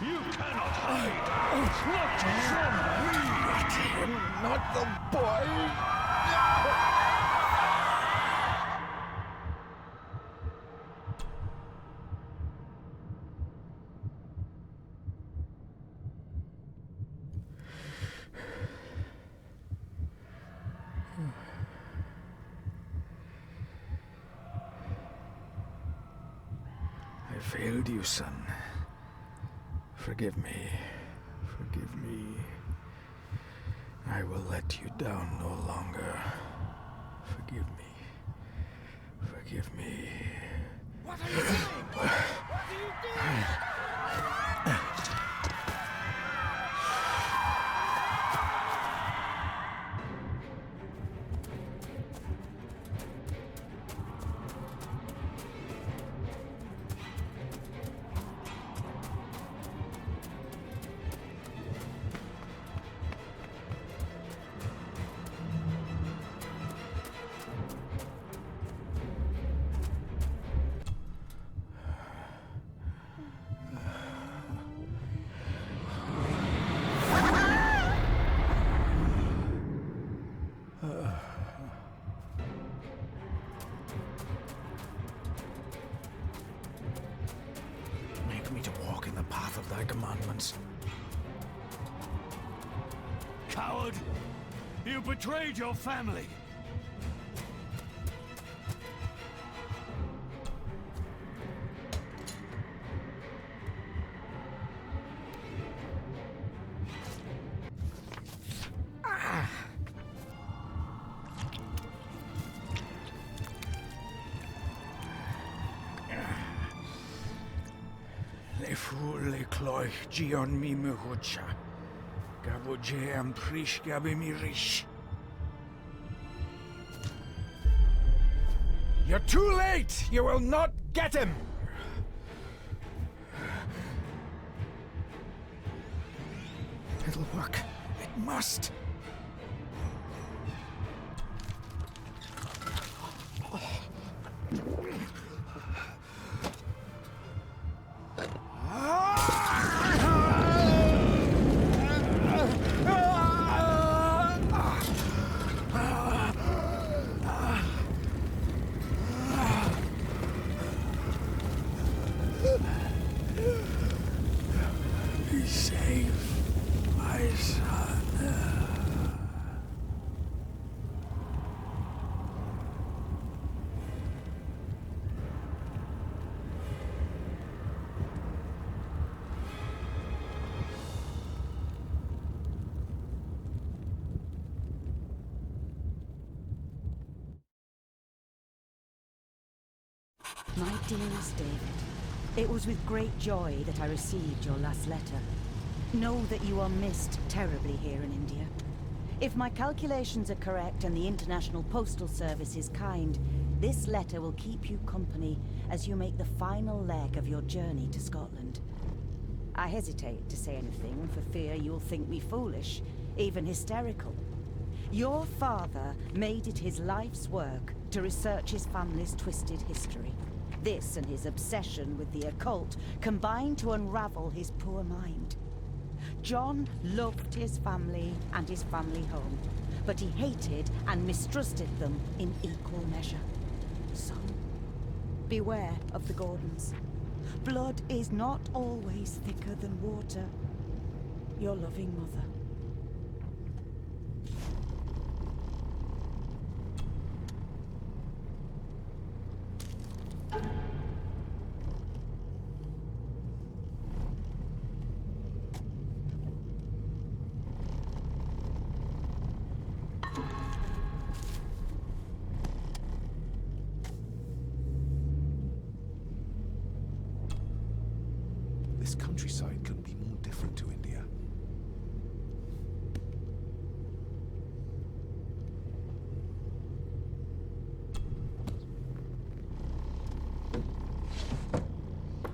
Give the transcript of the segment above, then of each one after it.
You cannot hide! Not from me! Not the boy! I failed you, son. Forgive me. Forgive me. I will let you down no longer. Forgive me. Forgive me. What are you doing? What are you doing? Make me to walk in the path of thy commandments. Coward! You betrayed your family! Le fu le cloich gion mi muhucha. Gabo je am prish gabe mi rish. You're too late! You will not get him! It'll work. It must. Be safe, my son. My dearest David, it was with great joy that I received your last letter. Know that you are missed terribly here in India. If my calculations are correct and the International Postal Service is kind, this letter will keep you company as you make the final leg of your journey to Scotland. I hesitate to say anything for fear you'll think me foolish, even hysterical. Your father made it his life's work to research his family's twisted history. This and his obsession with the occult combined to unravel his poor mind. John loved his family and his family home, but he hated and mistrusted them in equal measure. Son, beware of the Gordons. Blood is not always thicker than water. Your loving mother. This countryside couldn't be more different to India.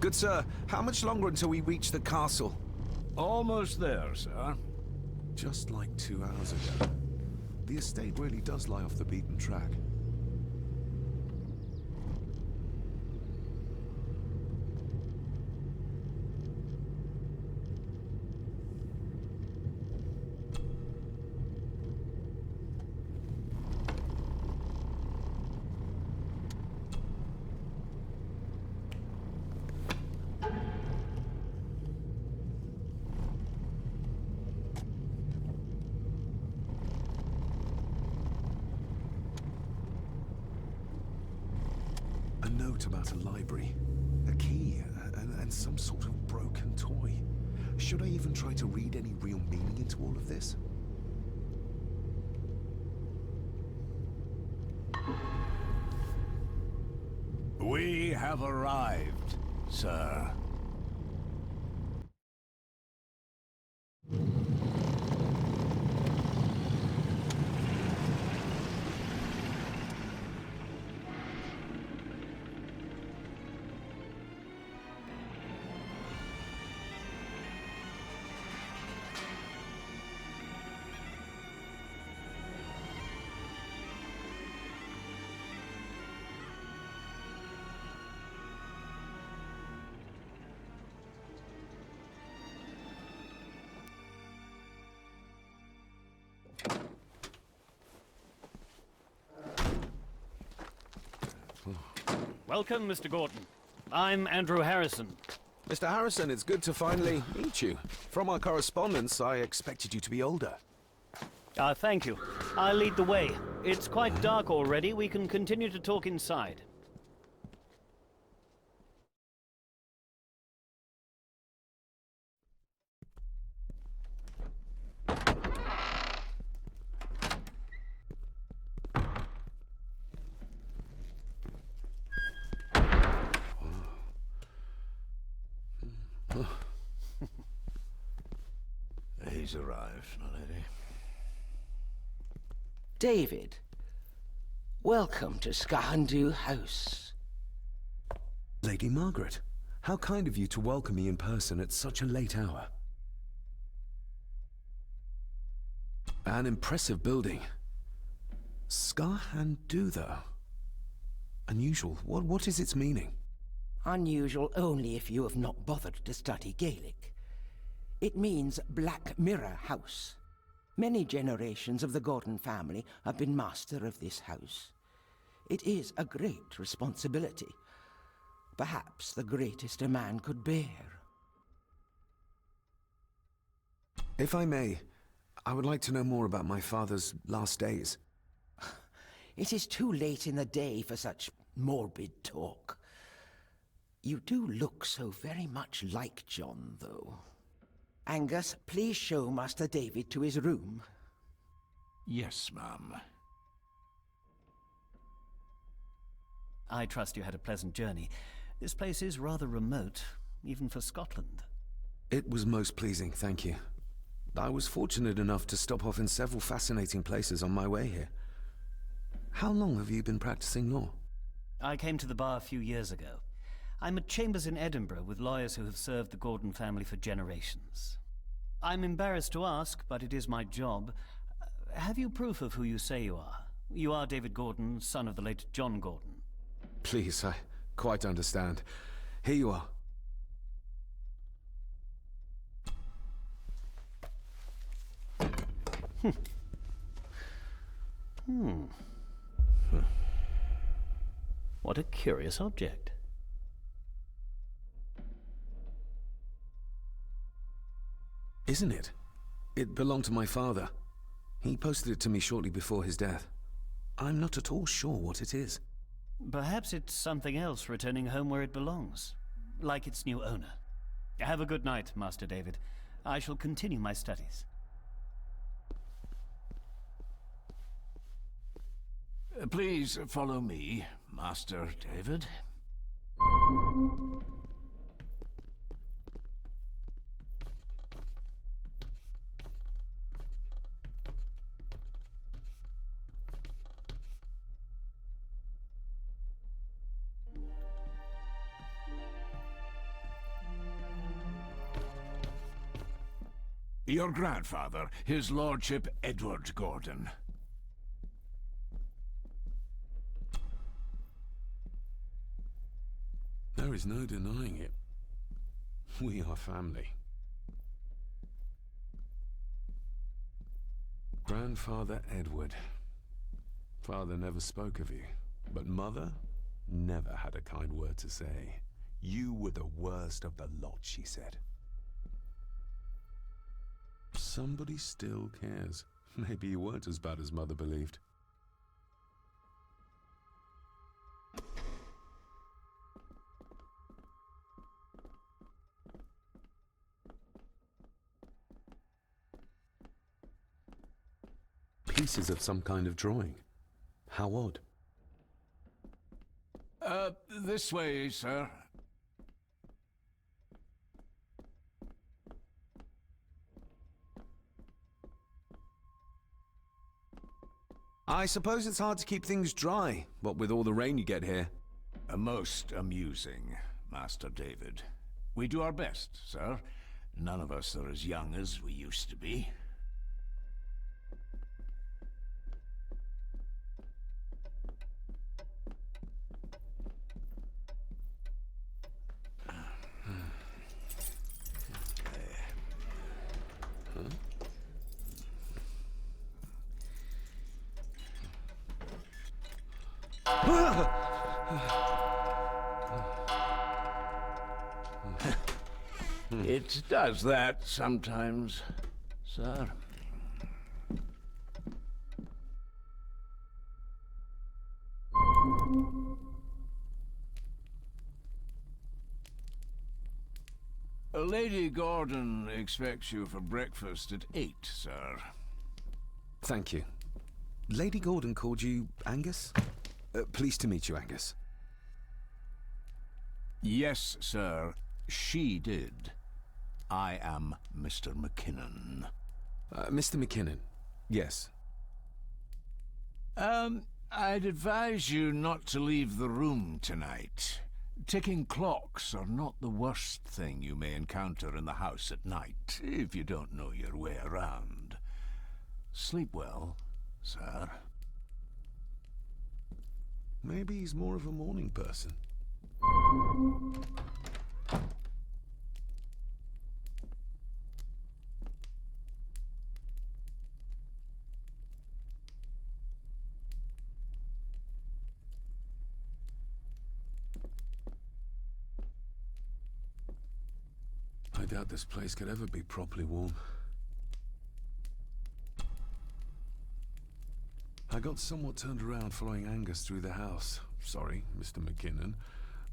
Good sir, how much longer until we reach the castle? Almost there, sir. Just like 2 hours ago. The estate really does lie off the beaten track. note about a library, a key, and some sort of broken toy. Should I even try to read any real meaning into all of this? We have arrived, sir. Welcome, Mr. Gordon. I'm Andrew Harrison. Mr. Harrison, it's good to finally meet you. From our correspondence, I expected you to be older. Thank you. I'll lead the way. It's quite dark already. We can continue to talk inside. He's arrived, my lady. David, welcome to Sgathan House. Lady Margaret, how kind of you to welcome me in person at such a late hour. An impressive building. Sgathan, though. Unusual. What is its meaning? Unusual only if you have not bothered to study Gaelic. It means Black Mirror House. Many generations of the Gordon family have been master of this house. It is a great responsibility. Perhaps the greatest a man could bear. If I may, I would like to know more about my father's last days. It is too late in the day for such morbid talk. You do look so very much like John, though. Angus, please show Master David to his room. Yes, ma'am. I trust you had a pleasant journey. This place is rather remote, even for Scotland. It was most pleasing, thank you. I was fortunate enough to stop off in several fascinating places on my way here. How long have you been practicing law? I came to the bar a few years ago. I'm at chambers in Edinburgh with lawyers who have served the Gordon family for generations. I'm embarrassed to ask, but it is my job. Have you proof of who you say you are? You are David Gordon, son of the late John Gordon. Please, I quite understand. Here you are. What a curious object. Isn't it? It belonged to my father. He posted it to me shortly before his death. I'm not at all sure what it is. Perhaps it's something else returning home where it belongs, like its new owner. Have a good night, Master David. I shall continue my studies. Please follow me, Master David. Your grandfather, his lordship Edward Gordon. There is no denying it. We are family. Grandfather Edward. Father never spoke of you, but Mother never had a kind word to say. You were the worst of the lot, she said. Somebody still cares. Maybe you weren't as bad as Mother believed. pieces of some kind of drawing. How odd. This way, sir. I suppose it's hard to keep things dry, what with all the rain you get here. Most amusing, Master David. We do our best, sir. None of us are as young as we used to be. It does that sometimes, sir. Lady Gordon expects you for breakfast at 8, sir. Thank you. Lady Gordon called you Angus? Pleased to meet you, Angus. Yes, sir. She did. I am Mr. McKinnon. Mr. McKinnon, yes. I'd advise you not to leave the room tonight. Ticking clocks are not the worst thing you may encounter in the house at night, if you don't know your way around. Sleep well, sir. Maybe he's more of a morning person. I doubt this place could ever be properly warm. I got somewhat turned around following Angus through the house. Sorry, Mr. McKinnon,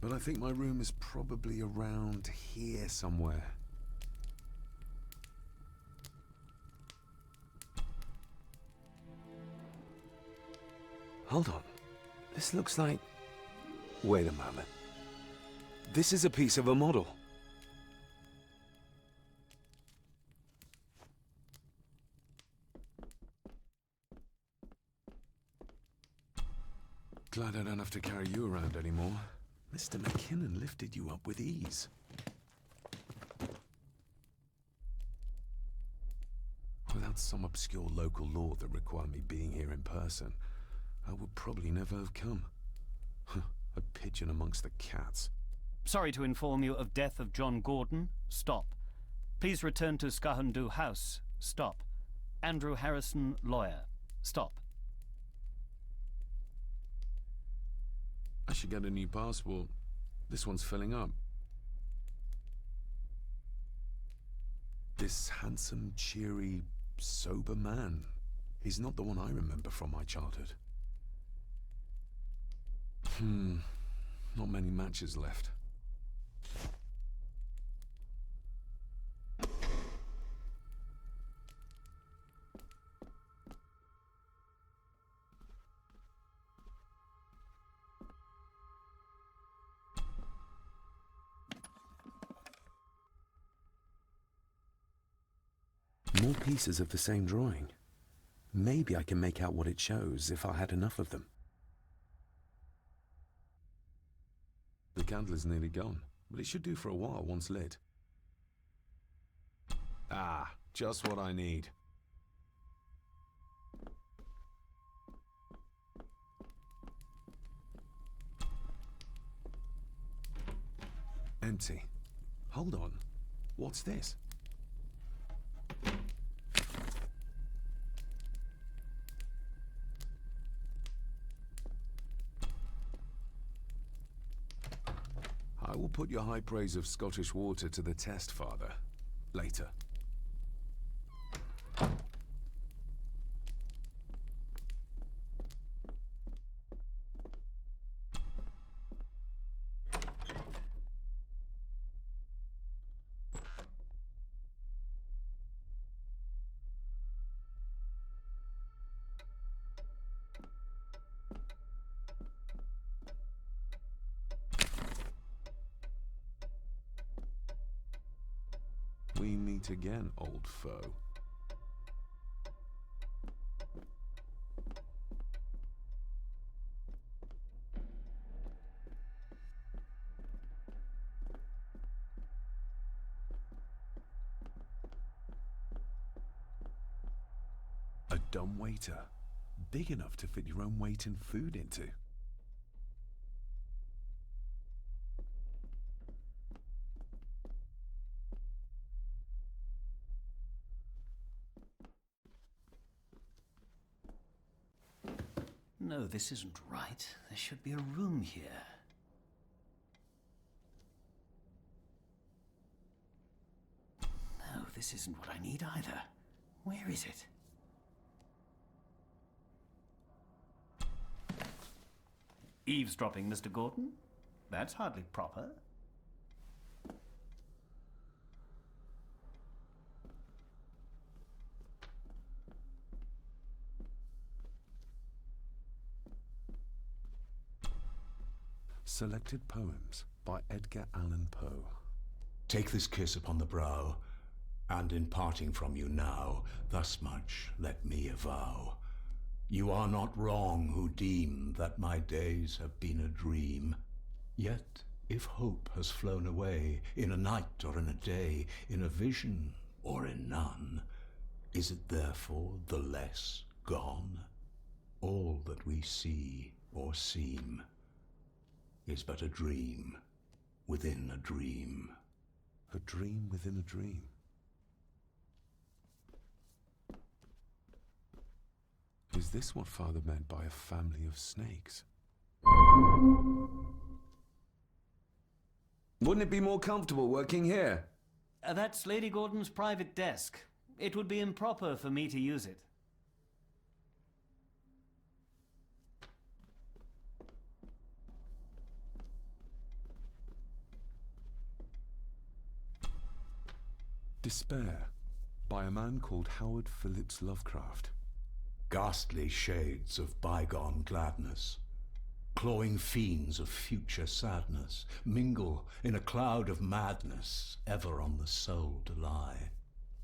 but I think my room is probably around here somewhere. Hold on. This looks like... Wait a moment. This is a piece of a model. Glad I don't have to carry you around anymore. Mr. McKinnon lifted you up with ease. Without some obscure local law that required me being here in person, I would probably never have come. A pigeon amongst the cats. Sorry to inform you of death of John Gordon. Stop. Please return to Sgathan House. Stop. Andrew Harrison, lawyer. Stop. I should get a new passport. This one's filling up. This handsome, cheery, sober man. He's not the one I remember from my childhood. Not many matches left. More pieces of the same drawing. Maybe I can make out what it shows if I had enough of them. The candle is nearly gone, but it should do for a while once lit. Ah, just what I need. Empty. Hold on. What's this? I will put your high praise of Scottish water to the test, Father. Later. We meet again, old foe. A dumb waiter. Big enough to fit your own weight in food into. No, this isn't right. There should be a room here. No, this isn't what I need either. Where is it? Eavesdropping, Mr. Gordon? That's hardly proper. Selected Poems by Edgar Allan Poe. Take this kiss upon the brow, and in parting from you now, thus much let me avow. You are not wrong who deem that my days have been a dream. Yet, if hope has flown away, in a night or in a day, in a vision or in none, is it therefore the less gone? All that we see or seem is but a dream within a dream. A dream within a dream. Is this what Father meant by a family of snakes? Wouldn't it be more comfortable working here? That's Lady Gordon's private desk. It would be improper for me to use it. Despair, by a man called Howard Phillips Lovecraft. Ghastly shades of bygone gladness, clawing fiends of future sadness, mingle in a cloud of madness, ever on the soul to lie.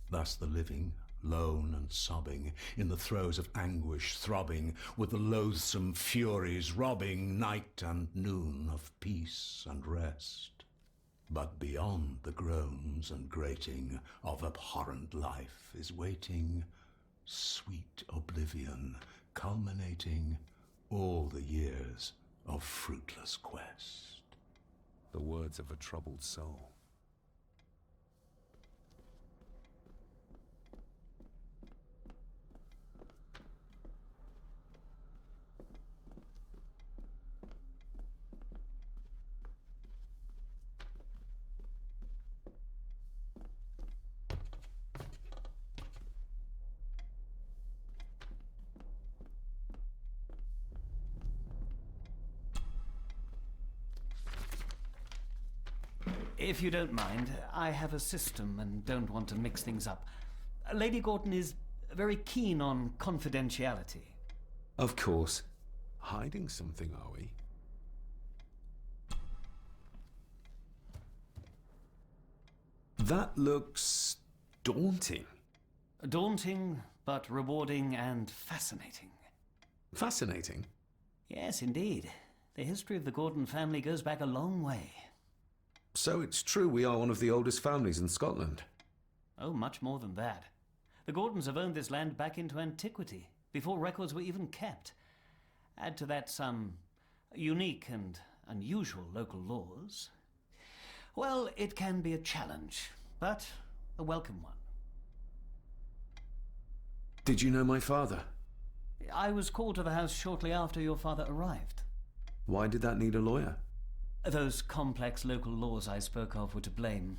Thus the living, lone and sobbing, in the throes of anguish throbbing, with the loathsome furies robbing night and noon of peace and rest. But beyond the groans and grating of abhorrent life is waiting sweet oblivion, culminating all the years of fruitless quest. The words of a troubled soul. If you don't mind, I have a system and don't want to mix things up. Lady Gordon is very keen on confidentiality. Of course. Hiding something, are we? That looks daunting. Daunting, but rewarding and fascinating. Fascinating. Yes, indeed. The history of the Gordon family goes back a long way. So it's true we are one of the oldest families in Scotland. Oh, much more than that. The Gordons have owned this land back into antiquity, before records were even kept. Add to that some unique and unusual local laws. Well, it can be a challenge, but a welcome one. Did you know my father? I was called to the house shortly after your father arrived. Why did that need a lawyer? Those complex local laws I spoke of were to blame.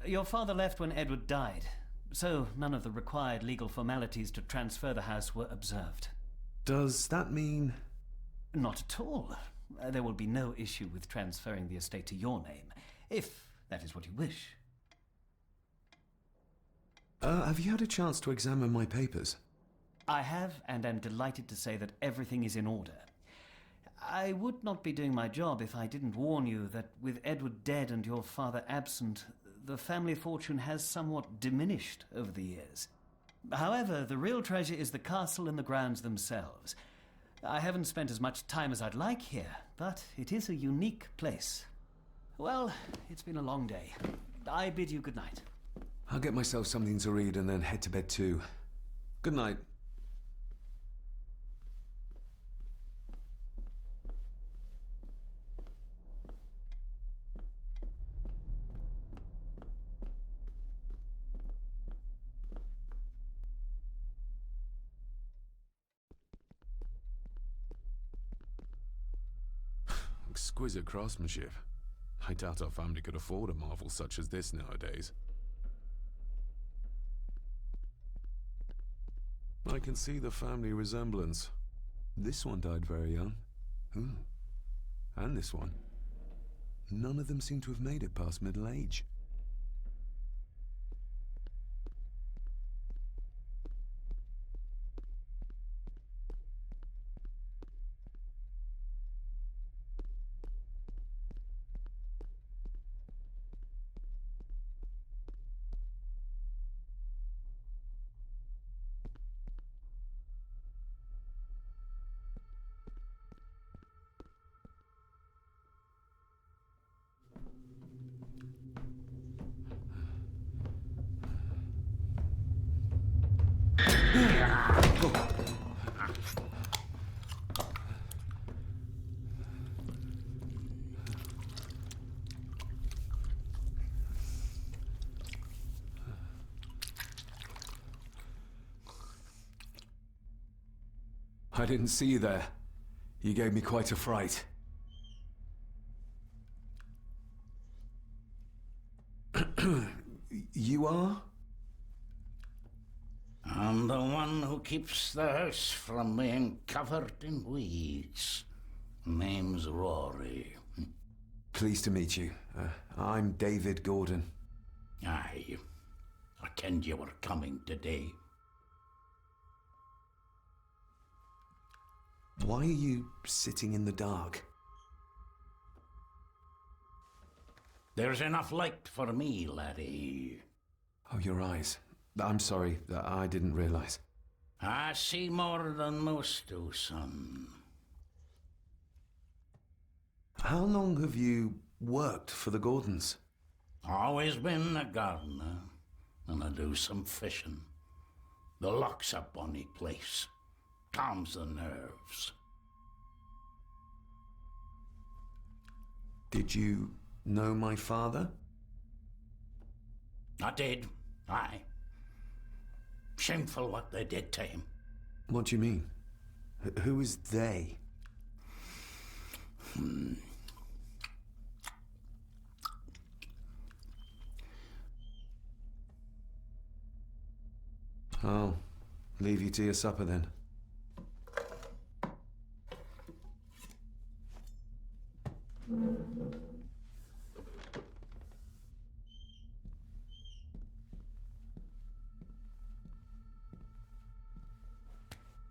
Your father left when Edward died, so none of the required legal formalities to transfer the house were observed. Does that mean... Not at all. There will be no issue with transferring the estate to your name, if that is what you wish. Have you had a chance to examine my papers? I have, and am delighted to say that everything is in order. I would not be doing my job if I didn't warn you that with Edward dead and your father absent, the family fortune has somewhat diminished over the years. However, the real treasure is the castle and the grounds themselves. I haven't spent as much time as I'd like here, but it is a unique place. Well, it's been a long day. I bid you good night. I'll get myself something to read and then head to bed too. Good night. Exquisite craftsmanship. I doubt our family could afford a marvel such as this nowadays. I can see the family resemblance. This one died very young. And this one. None of them seem to have made it past middle age. I didn't see you there. You gave me quite a fright. You are? I'm the one who keeps the house from being covered in weeds. Name's Rory. Pleased to meet you. I'm David Gordon. Aye. I kenned you were coming today. Why are you sitting in the dark? There's enough light for me, laddie. Oh, your eyes. I'm sorry, I didn't realize. I see more than most do, son. How long have you worked for the Gordons? Always been a gardener, and I do some fishing. The loch's a bonny place. Calms the nerves. Did you know my father? I did, aye. Shameful what they did to him. What do you mean? Who is they? I'll leave you to your supper then.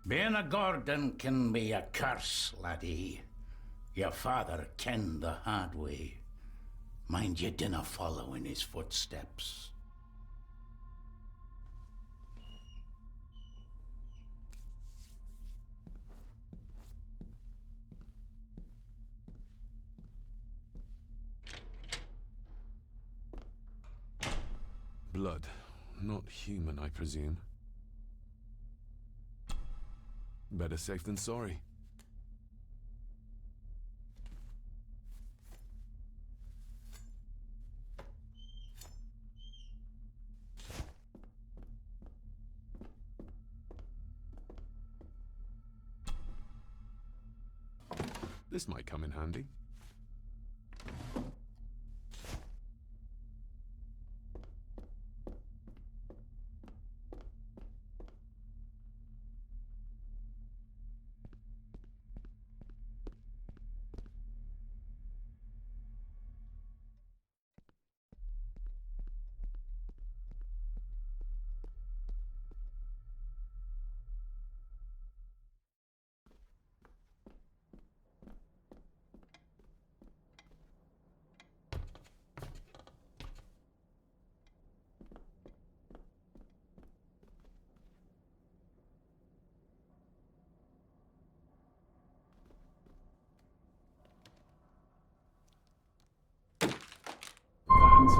Being a Gordon can be a curse, laddie. Your father kenned the hard way. Mind you dinna follow in his footsteps. Blood. Not human, I presume. Better safe than sorry. This might come in handy.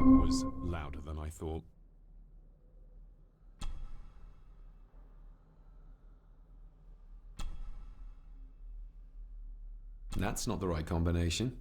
was louder than I thought. That's not the right combination.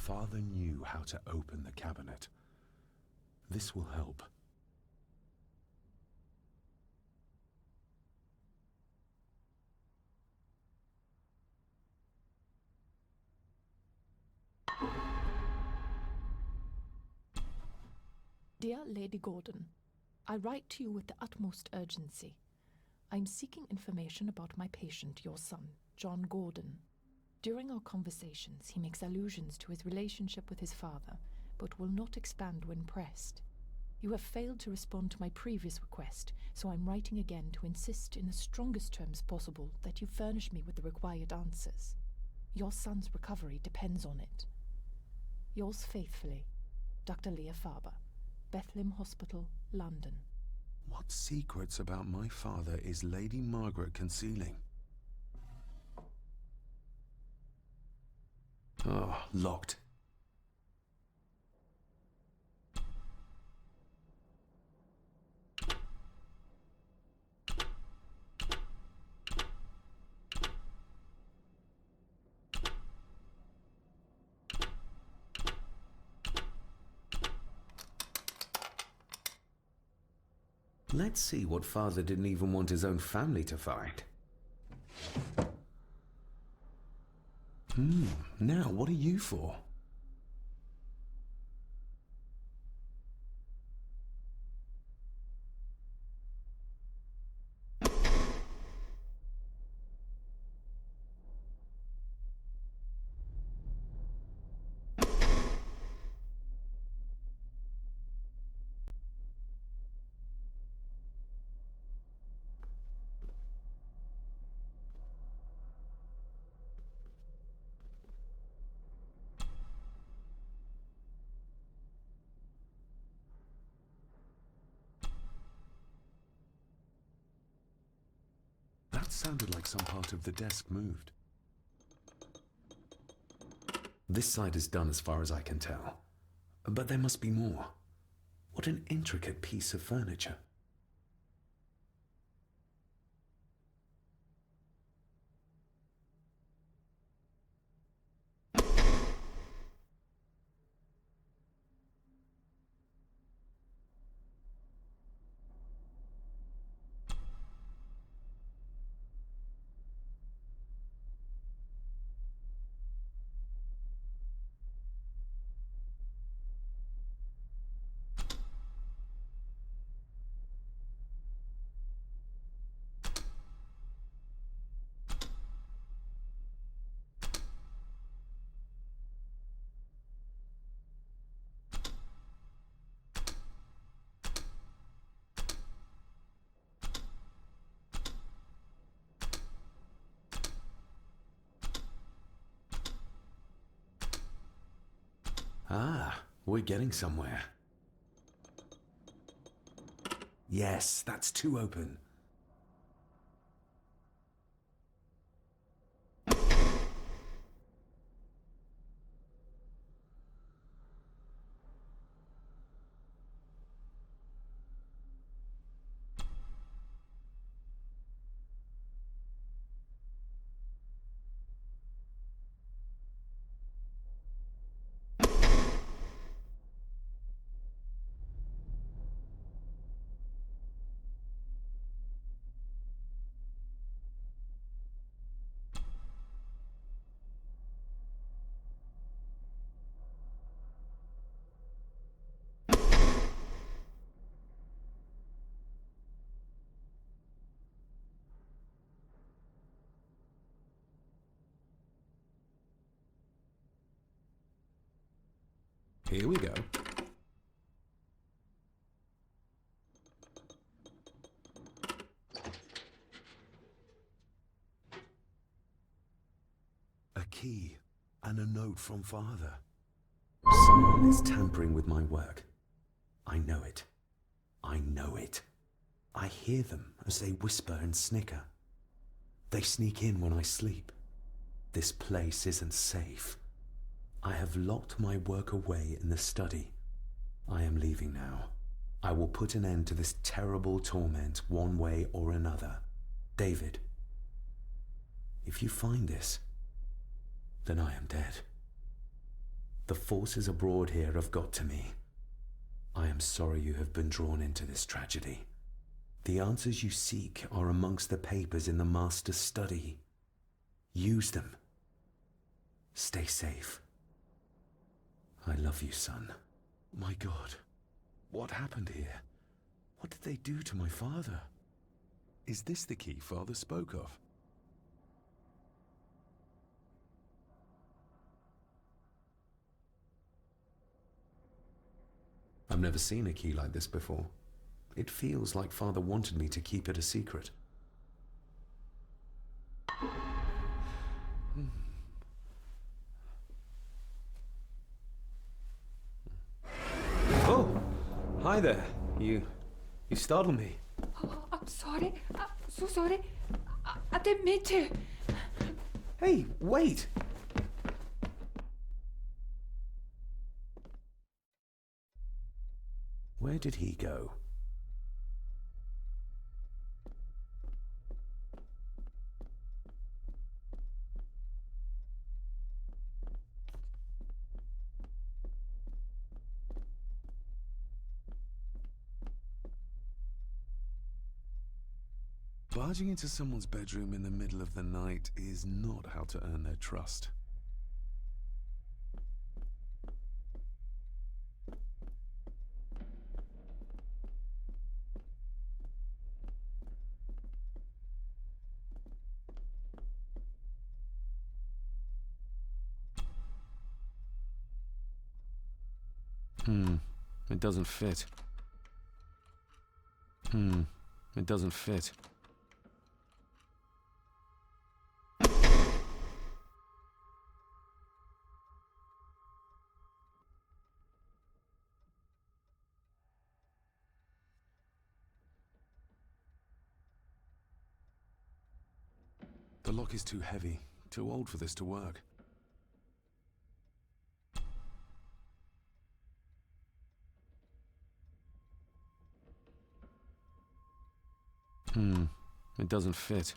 Father knew how to open the cabinet. This will help. Dear Lady Gordon, I write to you with the utmost urgency. I am seeking information about my patient, your son, John Gordon. During our conversations, he makes allusions to his relationship with his father, but will not expand when pressed. You have failed to respond to my previous request, so I'm writing again to insist in the strongest terms possible that you furnish me with the required answers. Your son's recovery depends on it. Yours faithfully, Dr. Leah Farber, Bethlehem Hospital, London. What secrets about my father is Lady Margaret concealing? Oh, locked. Let's see what father didn't even want his own family to find. Now what are you for? That sounded like some part of the desk moved. This side is done as far as I can tell. But there must be more. What an intricate piece of furniture. Ah, we're getting somewhere. Yes, that's too open. Here we go. A key and a note from Father. Someone is tampering with my work. I know it. I know it. I hear them as they whisper and snicker. They sneak in when I sleep. This place isn't safe. I have locked my work away in the study. I am leaving now. I will put an end to this terrible torment one way or another. David, if you find this, then I am dead. The forces abroad here have got to me. I am sorry you have been drawn into this tragedy. The answers you seek are amongst the papers in the Master's study. Use them. Stay safe. I love you, son. My God, what happened here? What did they do to my father? Is this the key Father spoke of? I've never seen a key like this before. It feels like Father wanted me to keep it a secret. Oh, hi there. You startled me. Oh, I'm sorry. I'm so sorry. I didn't mean to. Hey, wait! Where did he go? Barging into someone's bedroom in the middle of the night is not how to earn their trust. It doesn't fit. It doesn't fit. The lock is too heavy, too old for this to work. It doesn't fit.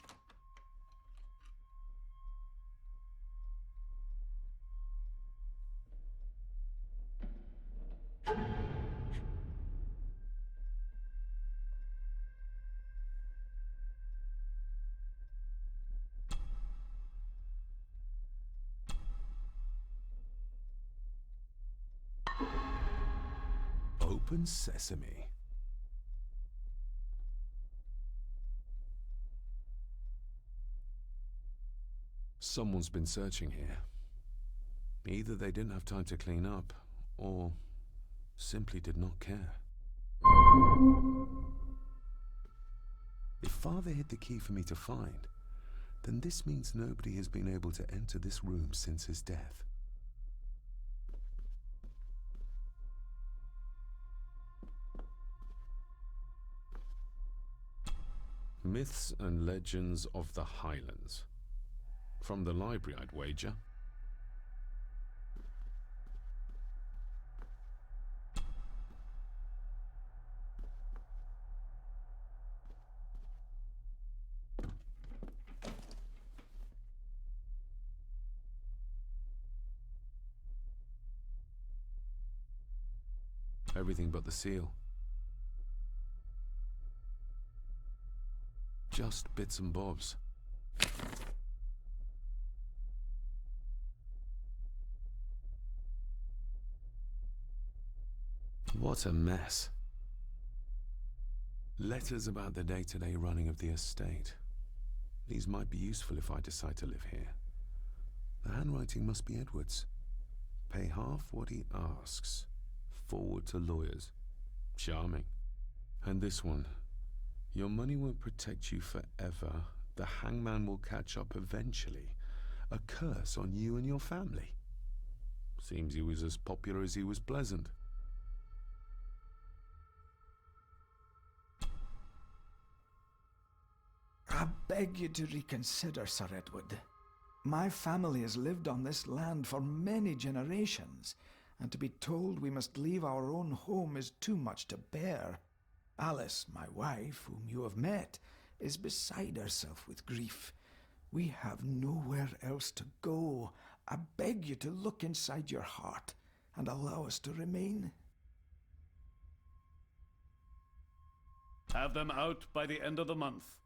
Open sesame. Someone's been searching here. Either they didn't have time to clean up, or simply did not care. If Father hid the key for me to find, then this means nobody has been able to enter this room since his death. Myths and Legends of the Highlands. From the library, I'd wager. Everything but the seal. Just bits and bobs. What a mess. Letters about the day-to-day running of the estate. These might be useful if I decide to live here. The handwriting must be Edward's. Pay half what he asks. Forward to lawyers. Charming. And this one. Your money won't protect you forever. The hangman will catch up eventually. A curse on you and your family. Seems he was as popular as he was pleasant. I beg you to reconsider, Sir Edward. My family has lived on this land for many generations, and to be told we must leave our own home is too much to bear. Alice, my wife, whom you have met, is beside herself with grief. We have nowhere else to go. I beg you to look inside your heart and allow us to remain. Have them out by the end of the month.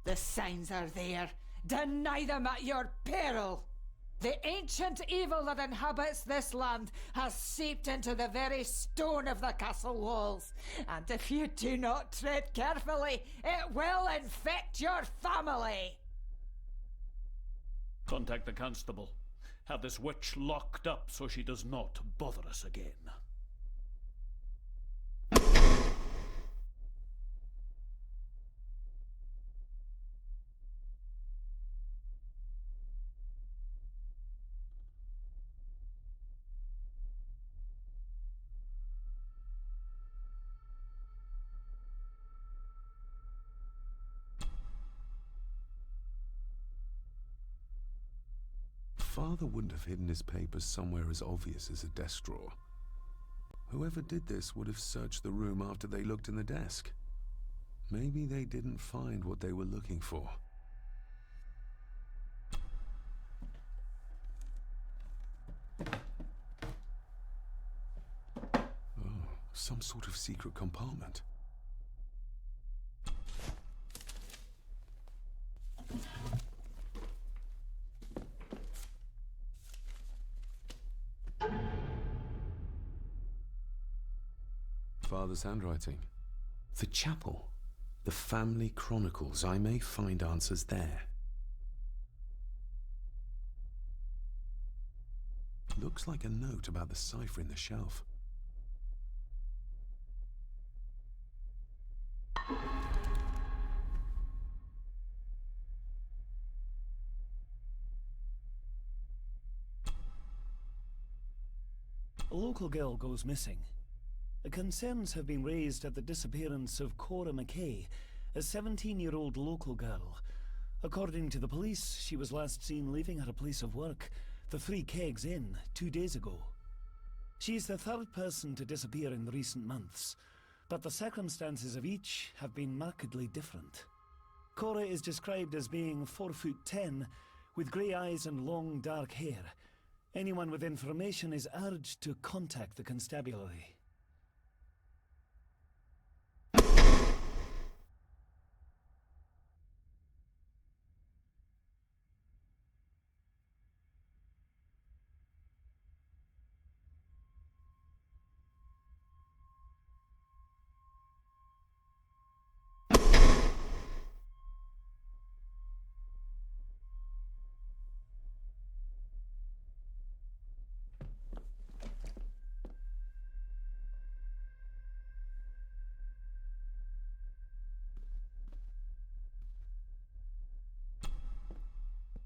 The signs are there. Deny them at your peril. The ancient evil that inhabits this land has seeped into the very stone of the castle walls. And if you do not tread carefully, it will infect your family. Contact the constable. Have this witch locked up so she does not bother us again. Father wouldn't have hidden his papers somewhere as obvious as a desk drawer. Whoever did this would have searched the room after they looked in the desk. Maybe they didn't find what they were looking for. Oh, some sort of secret compartment. Father's handwriting. The chapel. The family chronicles. I may find answers there. Looks like a note about the cipher in the shelf. A local girl goes missing. Concerns have been raised at the disappearance of Cora McKay, a 17-year-old local girl. According to the police, she was last seen leaving her place of work, the Three Kegs Inn, 2 days ago. She is the third person to disappear in recent months, but the circumstances of each have been markedly different. Cora is described as being 4'10", with grey eyes and long dark hair. Anyone with information is urged to contact the constabulary.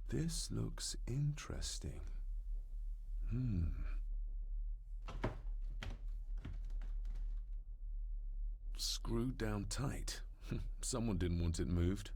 This looks interesting. Screwed down tight. Someone didn't want it moved.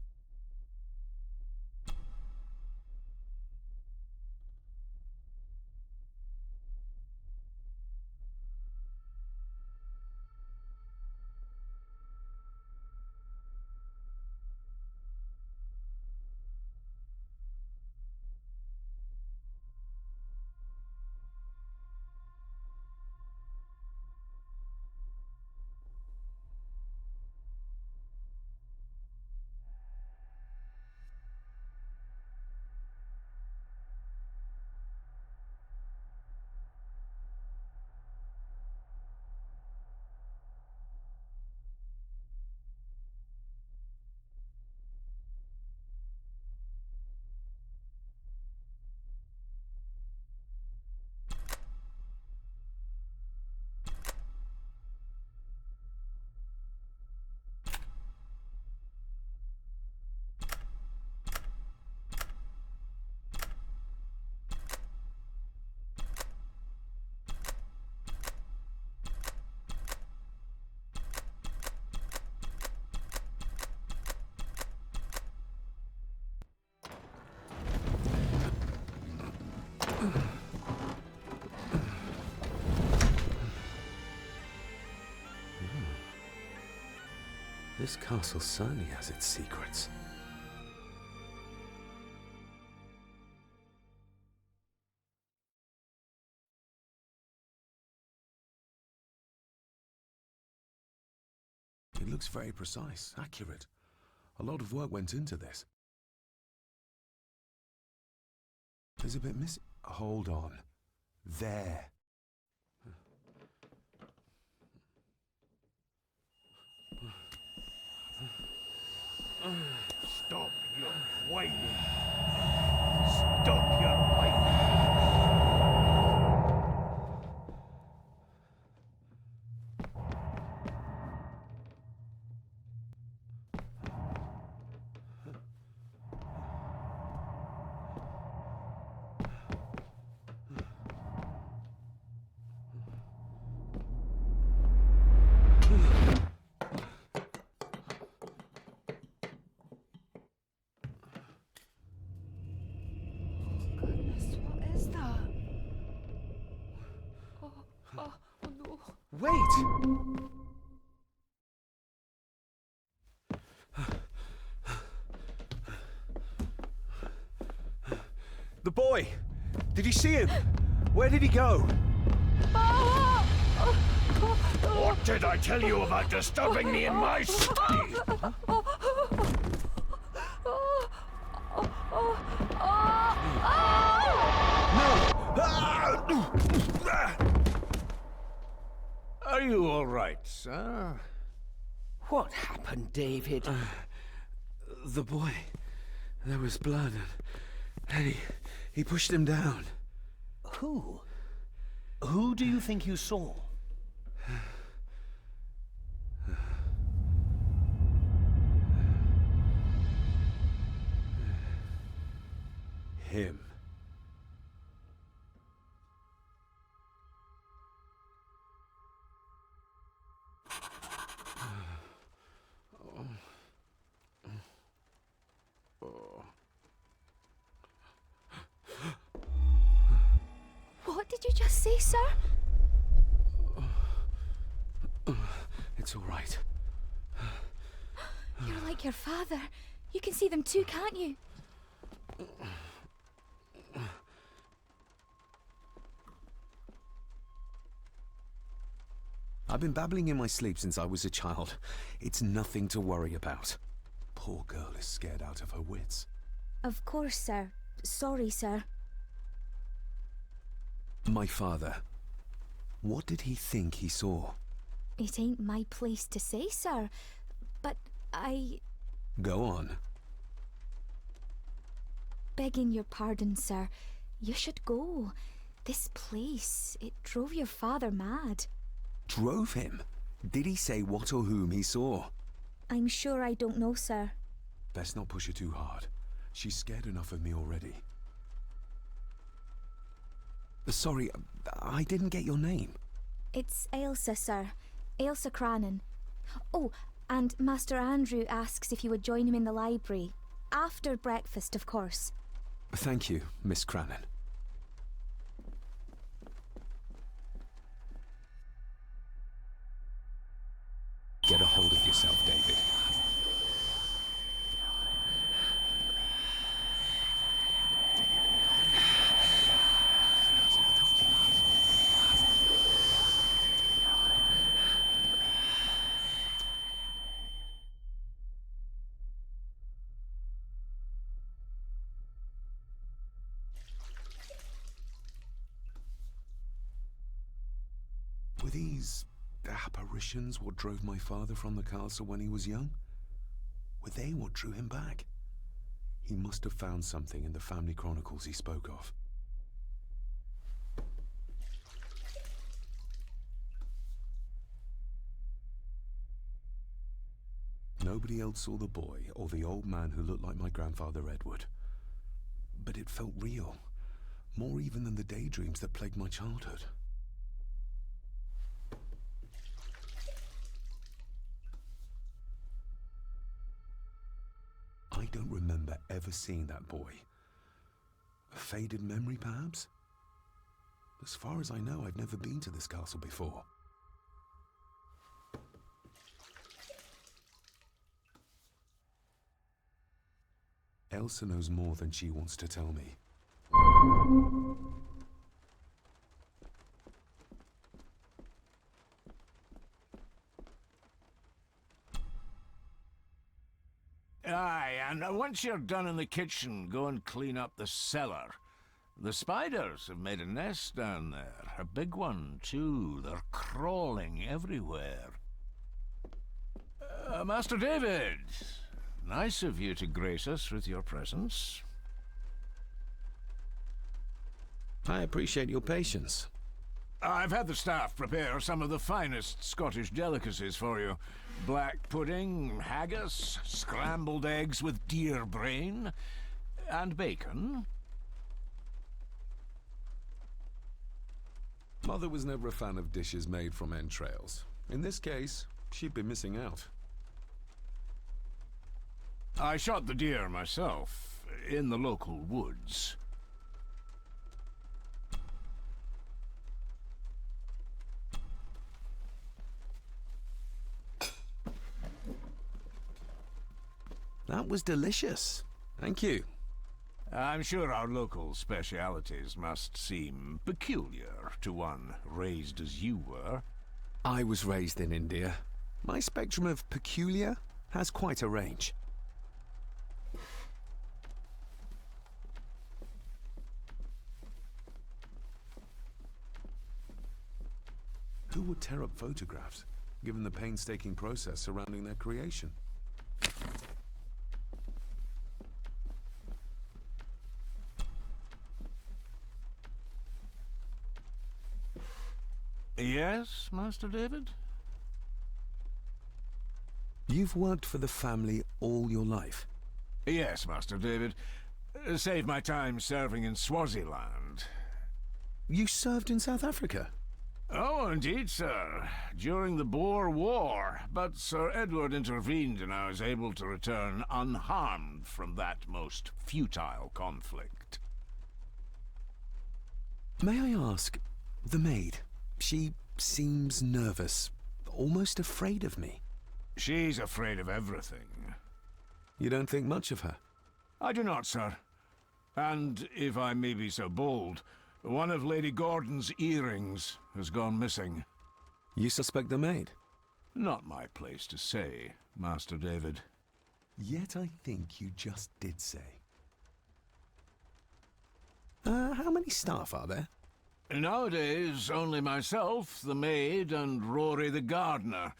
This castle certainly has its secrets. It looks very precise, accurate. A lot of work went into this. There's a bit missing. Hold on. There. Stop your whining. Stop your whining. Wait! The boy! Did you see him? Where did he go? What did I tell you about disturbing me in my study? Are you all right, sir? What happened, David? The boy. There was blood and he pushed him down. Who? Who do you think you saw? Him. What did you just say, sir? It's all right. You're like your father. You can see them too, can't you? I've been babbling in my sleep since I was a child. It's nothing to worry about. Poor girl is scared out of her wits. Of course, sir. Sorry, sir. My father. What did he think he saw? It ain't my place to say, sir. But Go on. begging your pardon, sir. You should go. This place, it drove your father mad. Drove him? Did he say what or whom he saw? I'm sure I don't know, sir. Best not push her too hard. She's scared enough of me already. Sorry, I didn't get your name. It's Ailsa, sir. Ailsa Crannan. Oh, and Master Andrew asks if you would join him in the library. After breakfast, of course. Thank you, Miss Crannan. Get a hold of yourself, David. Were these apparitions what drove my father from the castle when he was young? Were they what drew him back? He must have found something in the family chronicles he spoke of. Nobody else saw the boy or the old man who looked like my grandfather Edward. But it felt real, more even than the daydreams that plagued my childhood. I don't remember ever seeing that boy. A faded memory, perhaps? As far as I know, I've never been to this castle before. Elsa knows more than she wants to tell me. Aye, and once you're done in the kitchen, go and clean up the cellar. The spiders have made a nest down there. A big one, too. They're crawling everywhere. Master David, nice of you to grace us with your presence. I appreciate your patience. I've had the staff prepare some of the finest Scottish delicacies for you. Black pudding, haggis, scrambled eggs with deer brain, and bacon. Mother was never a fan of dishes made from entrails. In this case, she'd be missing out. I shot the deer myself, in the local woods. That was delicious. Thank you. I'm sure our local specialities must seem peculiar to one raised as you were. I was raised in India. My spectrum of peculiar has quite a range. Who would tear up photographs, given the painstaking process surrounding their creation? Yes, Master David? You've worked for the family all your life? Yes, Master David. Saved my time serving in Swaziland. You served in South Africa? Oh, indeed, sir. During the Boer War. But Sir Edward intervened and I was able to return unharmed from that most futile conflict. May I ask, the maid, she seems nervous, almost afraid of me. She's afraid of everything. You don't think much of her? I do not, sir. And, if I may be so bold, one of Lady Gordon's earrings has gone missing. You suspect the maid? Not my place to say, Master David. Yet I think you just did say. How many staff are there? Nowadays, only myself, the maid, and Rory the gardener.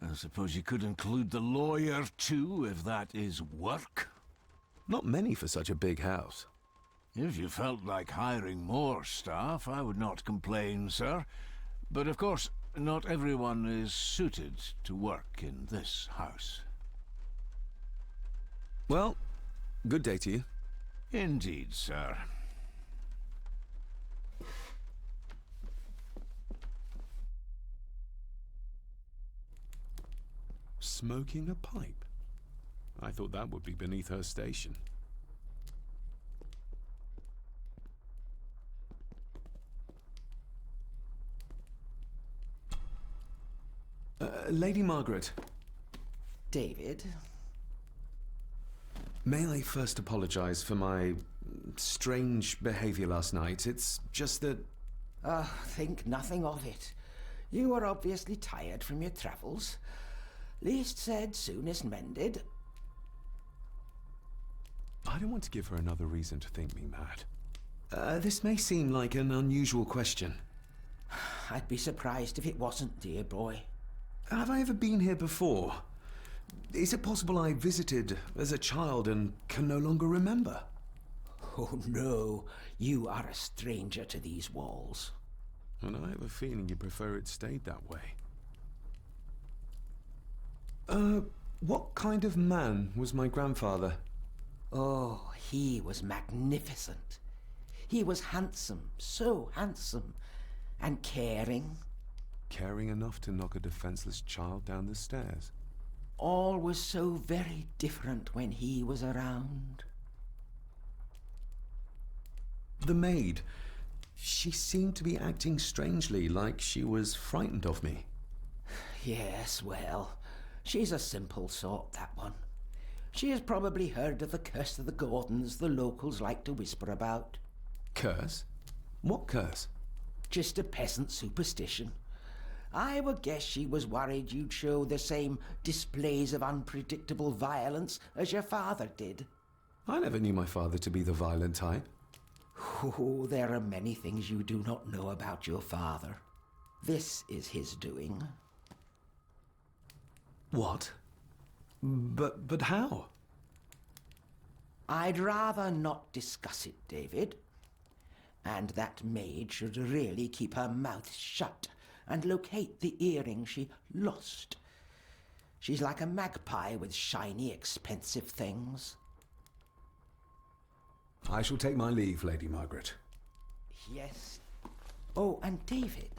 I suppose you could include the lawyer, too, if that is work. Not many for such a big house. If you felt like hiring more staff, I would not complain, sir. But of course, not everyone is suited to work in this house. Well, good day to you. Indeed, sir. Smoking a pipe? I thought that would be beneath her station. Lady Margaret. David? May I first apologize for my strange behavior last night? It's just that... Think nothing of it. You were obviously tired from your travels. Least said, soonest mended. I don't want to give her another reason to think me mad. This may seem like an unusual question. I'd be surprised if it wasn't, dear boy. Have I ever been here before? Is it possible I visited as a child and can no longer remember? Oh no, you are a stranger to these walls. And I have a feeling you prefer it stayed that way. What kind of man was my grandfather? Oh, he was magnificent. He was handsome, so handsome, and caring. Caring enough to knock a defenseless child down the stairs. All was so very different when he was around. The maid. She seemed to be acting strangely, like she was frightened of me. Yes, well, she's a simple sort, that one. She has probably heard of the curse of the Gordons the locals like to whisper about. Curse? What curse? Just a peasant superstition. I would guess she was worried you'd show the same displays of unpredictable violence as your father did. I never knew my father to be the violent type. Oh, there are many things you do not know about your father. This is his doing. What? But how? I'd rather not discuss it, David. And that maid should really keep her mouth shut and locate the earring she lost. She's like a magpie with shiny, expensive things. I shall take my leave, Lady Margaret. Yes. Oh, and David,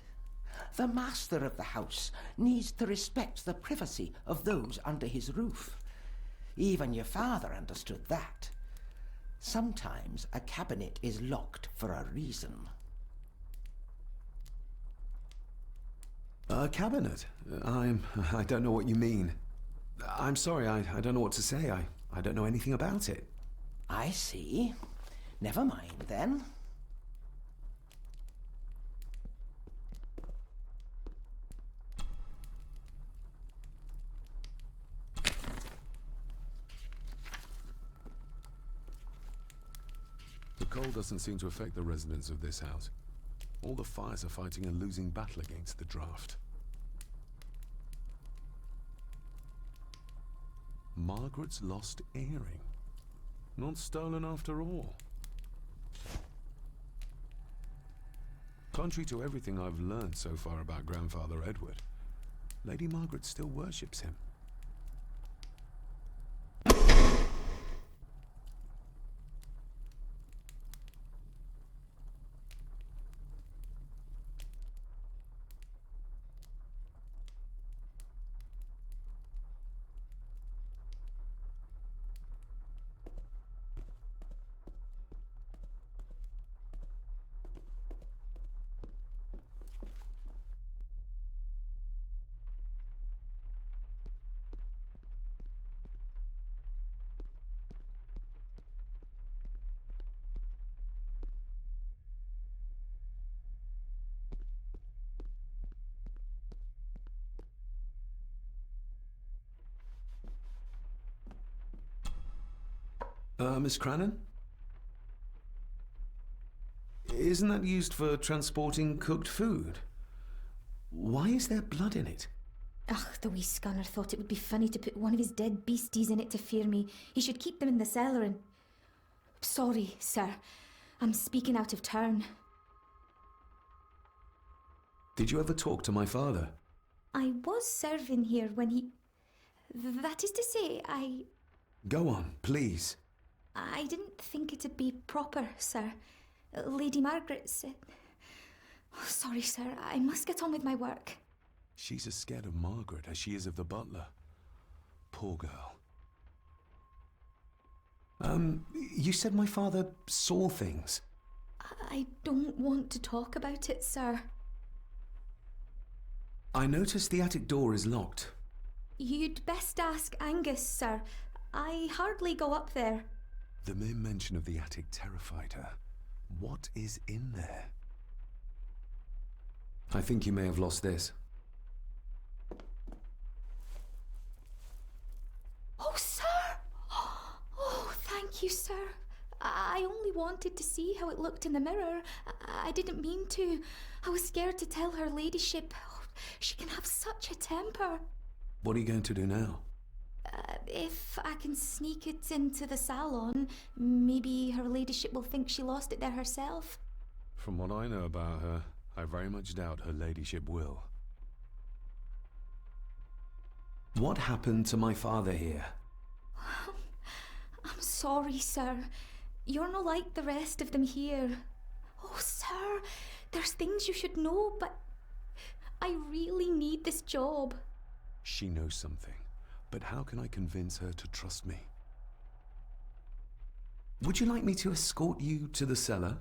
the master of the house needs to respect the privacy of those under his roof. Even your father understood that. Sometimes a cabinet is locked for a reason. A cabinet? I don't know what you mean. I'm sorry, I don't know what to say. I don't know anything about it. I see. Never mind, then. The cold doesn't seem to affect the residents of this house. All the fires are fighting a losing battle against the draft. Margaret's lost earring. Not stolen after all. Contrary to everything I've learned so far about Grandfather Edward, Lady Margaret still worships him. Miss Crannan? Isn't that used for transporting cooked food? Why is there blood in it? Ugh, the wee scunner thought it would be funny to put one of his dead beasties in it to fear me. He should keep them in the cellar and... Sorry, sir. I'm speaking out of turn. Did you ever talk to my father? I was serving here when he... That is to say, Go on, please. I didn't think it'd be proper, sir. Lady Margaret said... Oh, sorry, sir. I must get on with my work. She's as scared of Margaret as she is of the butler. Poor girl. You said my father saw things. I don't want to talk about it, sir. I noticed the attic door is locked. You'd best ask Angus, sir. I hardly go up there. The mere mention of the attic terrified her. What is in there? I think you may have lost this. Oh, sir! Oh, thank you, sir. I only wanted to see how it looked in the mirror. I didn't mean to. I was scared to tell her ladyship. Oh, she can have such a temper. What are you going to do now? If I can sneak it into the salon, maybe her ladyship will think she lost it there herself. From what I know about her, I very much doubt her ladyship will. What happened to my father here? I'm sorry, sir. You're not like the rest of them here. Oh, sir, there's things you should know, but I really need this job. She knows something, but how can I convince her to trust me? Would you like me to escort you to the cellar?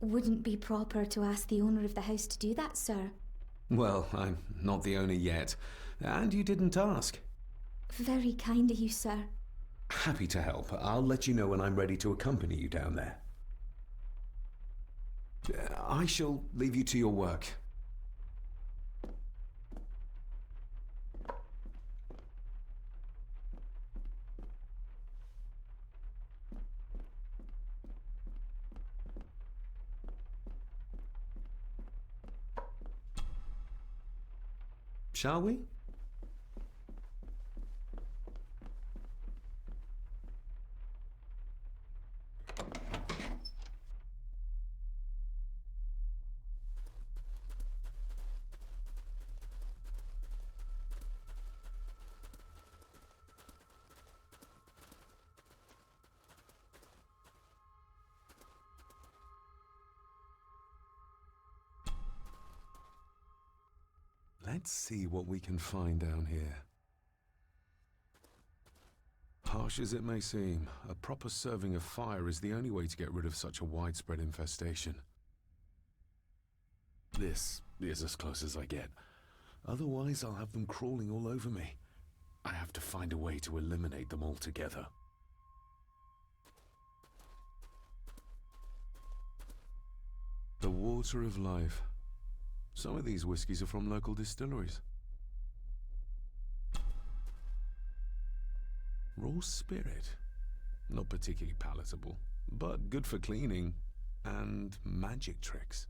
Wouldn't be proper to ask the owner of the house to do that, sir. Well, I'm not the owner yet, and you didn't ask. Very kind of you, sir. Happy to help. I'll let you know when I'm ready to accompany you down there. I shall leave you to your work. Shall we? Let's see what we can find down here. Harsh as it may seem, a proper serving of fire is the only way to get rid of such a widespread infestation. This is as close as I get. Otherwise, I'll have them crawling all over me. I have to find a way to eliminate them altogether. The water of life. Some of these whiskies are from local distilleries. Raw spirit. Not particularly palatable, but good for cleaning and magic tricks.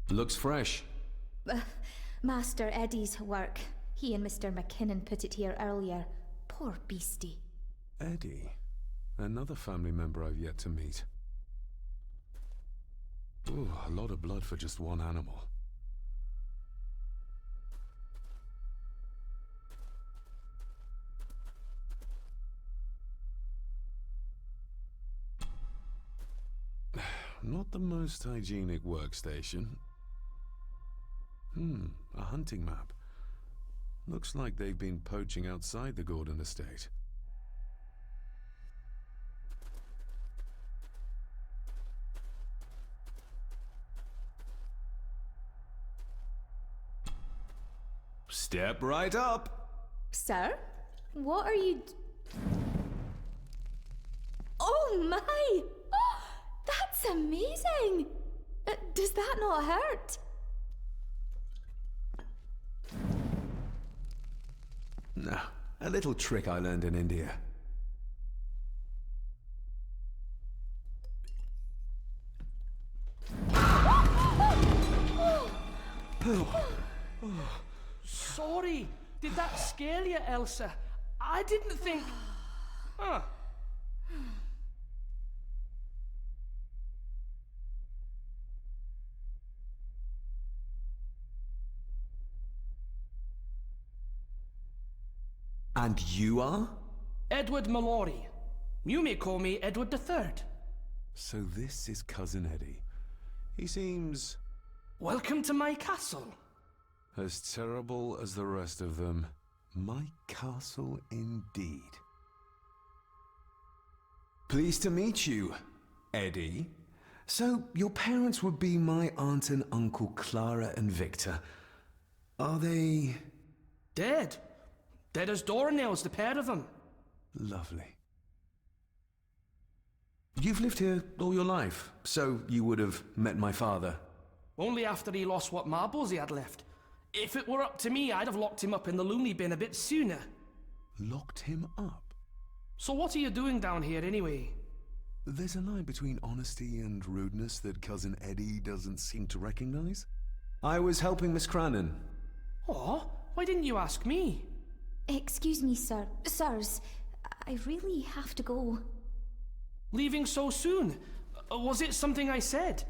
Looks fresh. Master Eddie's work. He and Mr. McKinnon put it here earlier. Poor beastie. Eddie. Another family member I've yet to meet. Ooh, a lot of blood for just one animal. Not the most hygienic workstation. A hunting map. Looks like they've been poaching outside the Gordon estate. Step right up. Sir? What are you... Oh my! Oh, that's amazing! Does that not hurt? No, a little trick I learned in India. Sorry, did that scare you, Elsa? I didn't think... Huh. And you are? Edward Mallory. You may call me Edward III. So this is Cousin Eddie. He seems... Welcome to my castle. as terrible as the rest of them. My castle indeed. Pleased to meet you, Eddie. So, your parents would be my aunt and uncle Clara and Victor. Are they... Dead. Dead as doornails, the pair of them. Lovely. You've lived here all your life, so you would have met my father. Only after he lost what marbles he had left. If it were up to me, I'd have locked him up in the loony bin a bit sooner. Locked him up? So what are you doing down here anyway? There's a line between honesty and rudeness that Cousin Eddie doesn't seem to recognize. I was helping Miss Crannan. Oh, why didn't you ask me? Excuse me, sir. Sirs, I really have to go. Leaving so soon? Was it something I said?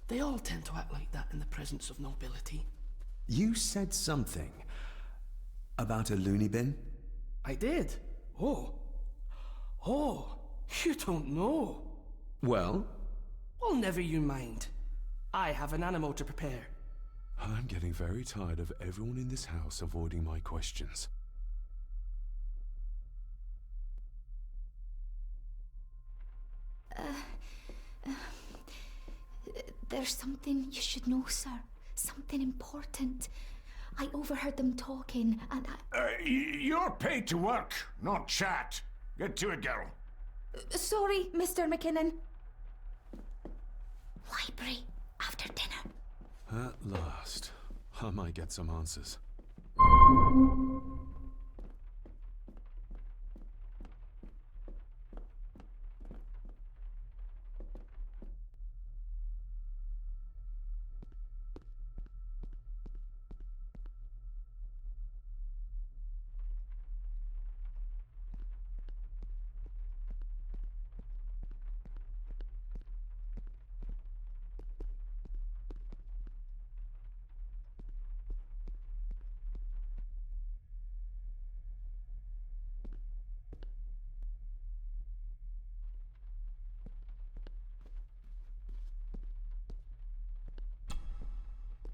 They all tend to act like that in the presence of nobility. You said something about a loony bin? I did. Oh, you don't know. Well? Well, never you mind. I have an animal to prepare. I'm getting very tired of everyone in this house avoiding my questions. There's something you should know, sir. Something important. I overheard them talking, and You're paid to work, not chat. Get to it, girl. Sorry, Mr. McKinnon. Library, after dinner. At last, I might get some answers.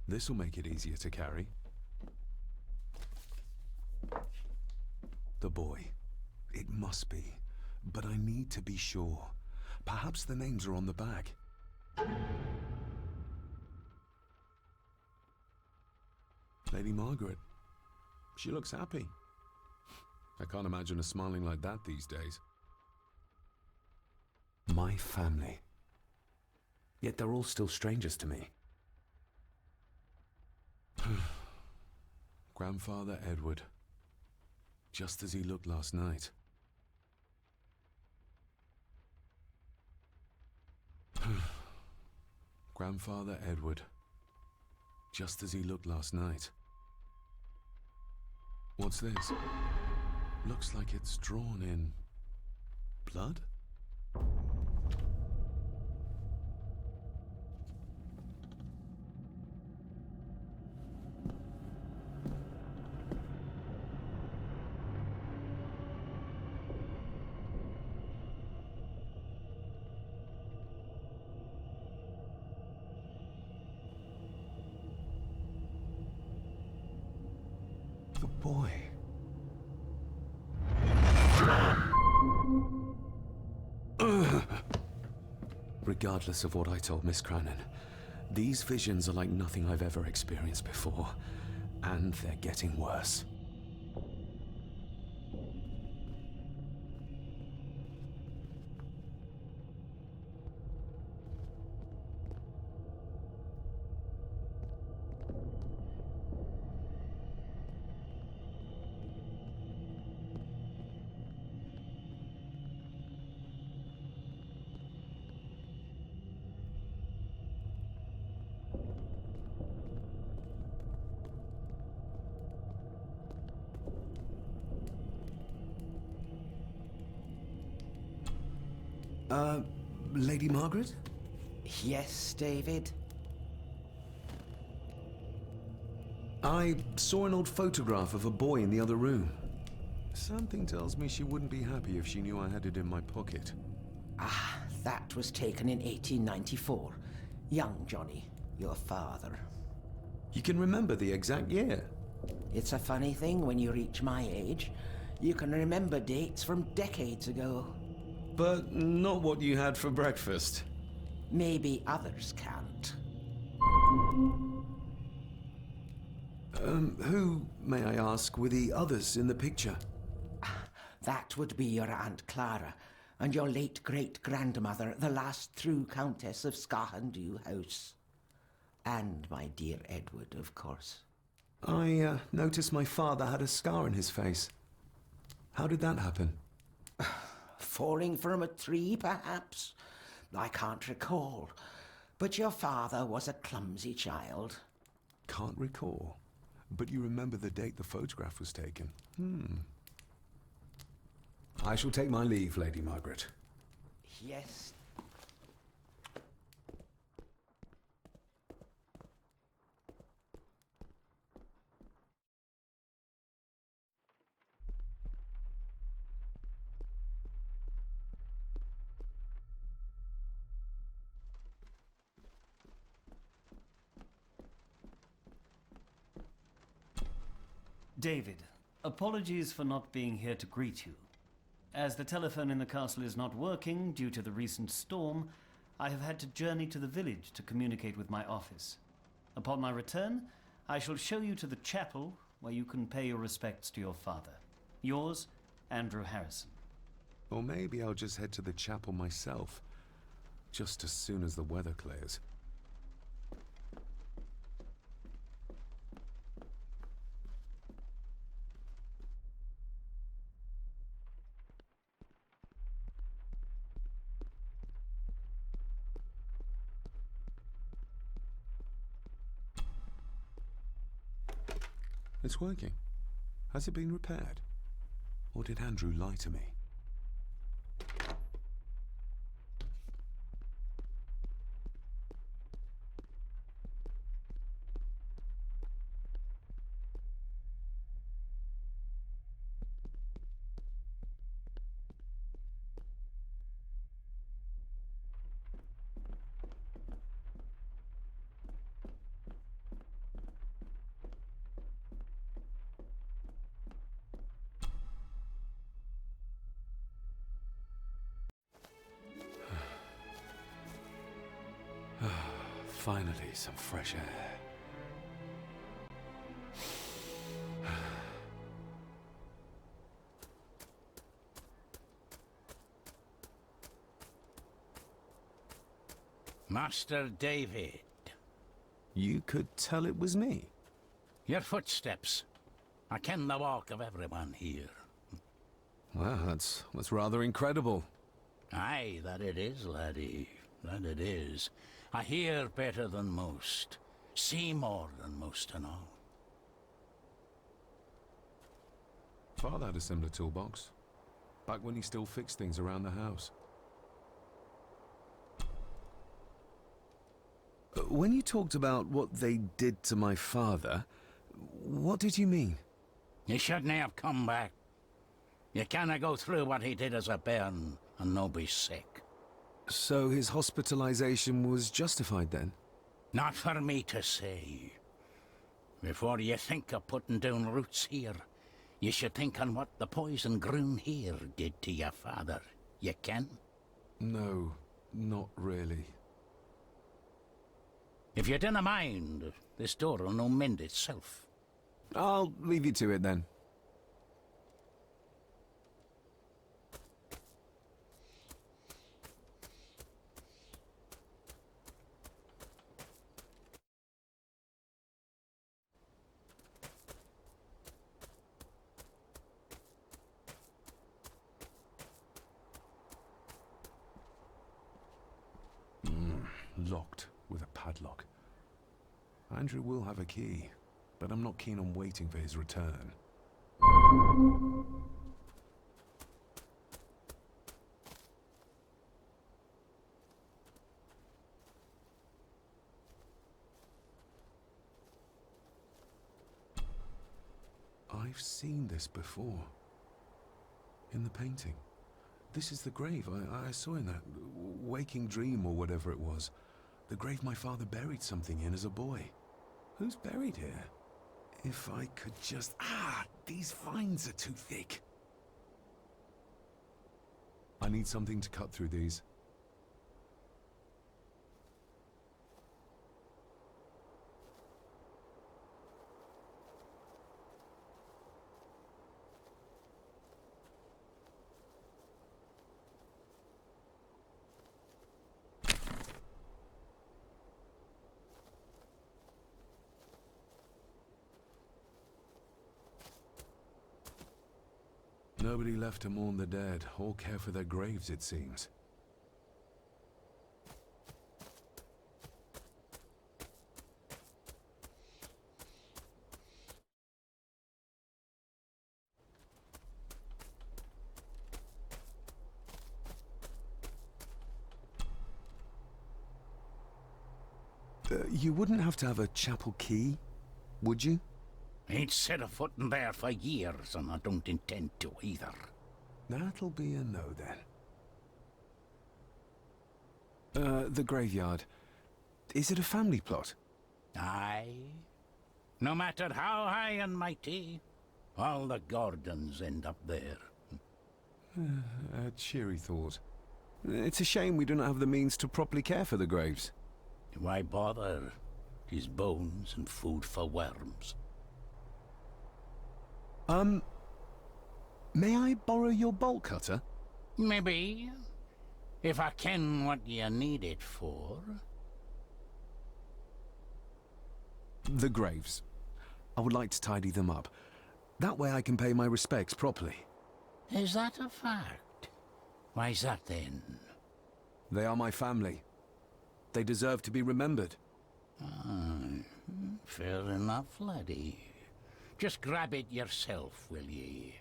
This'll make it easier to carry. The boy. It must be. But I need to be sure. Perhaps the names are on the back. Lady Margaret. She looks happy. I can't imagine her smiling like that these days. My family. Yet they're all still strangers to me. Grandfather Edward. Just as he looked last night. Grandfather Edward. Just as he looked last night. What's this? Looks like it's drawn in blood? The boy. Regardless of what I told Miss Crannan, these visions are like nothing I've ever experienced before, and they're getting worse. Lady Margaret? Yes, David? I saw an old photograph of a boy in the other room. Something tells me she wouldn't be happy if she knew I had it in my pocket. Ah, that was taken in 1894. Young Johnny, your father. You can remember the exact year? It's a funny thing when you reach my age. You can remember dates from decades ago. But not what you had for breakfast. Maybe others can't. Who, may I ask, were the others in the picture? That would be your Aunt Clara, and your late great-grandmother, the last true Countess of Sgathan House. And my dear Edward, of course. I noticed my father had a scar on his face. How did that happen? Falling from a tree, perhaps? I can't recall. But your father was a clumsy child. Can't recall. But you remember the date the photograph was taken. I shall take my leave, Lady Margaret. Yes. David, apologies for not being here to greet you. As the telephone in the castle is not working due to the recent storm, I have had to journey to the village to communicate with my office. Upon my return, I shall show you to the chapel where you can pay your respects to your father. Yours, Andrew Harrison. Or maybe I'll just head to the chapel myself, just as soon as the weather clears. It's working. Has it been repaired? Or did Andrew lie to me? Finally, some fresh air. Master David. You could tell it was me. Your footsteps. I ken the walk of everyone here. Well, that's rather incredible. Aye, that it is, laddie. That it is. I hear better than most. See more than most and all. Father had a similar toolbox. Back when he still fixed things around the house. When you talked about what they did to my father, what did you mean? You shouldn't have come back. You canna go through what he did as a bairn and no be sick. So his hospitalization was justified then? Not for me to say. Before you think of putting down roots here, you should think on what the poison grown here did to your father. You can? No, not really. If you dinna mind, this door will no mend itself. I'll leave you to it then. Locked with a padlock. Andrew will have a key, but I'm not keen on waiting for his return. I've seen this before. In the painting. This is the grave I saw in that waking dream or whatever it was. The grave my father buried something in as a boy. Who's buried here? If I could just... these vines are too thick. I need something to cut through these. Nobody left to mourn the dead, or care for their graves, it seems. You wouldn't have to have a chapel key, would you? Ain't set a foot in there for years, and I don't intend to either. That'll be a no, then. The graveyard. Is it a family plot? Aye. No matter how high and mighty, all the Gordons end up there. A cheery thought. It's a shame we do not have the means to properly care for the graves. Why bother? his bones and food for worms. May I borrow your bolt cutter? Maybe. If I ken what you need it for. The graves. I would like to tidy them up. That way I can pay my respects properly. Is that a fact? Why's that then? They are my family. They deserve to be remembered. Fair enough, laddie. Just grab it yourself, will ye?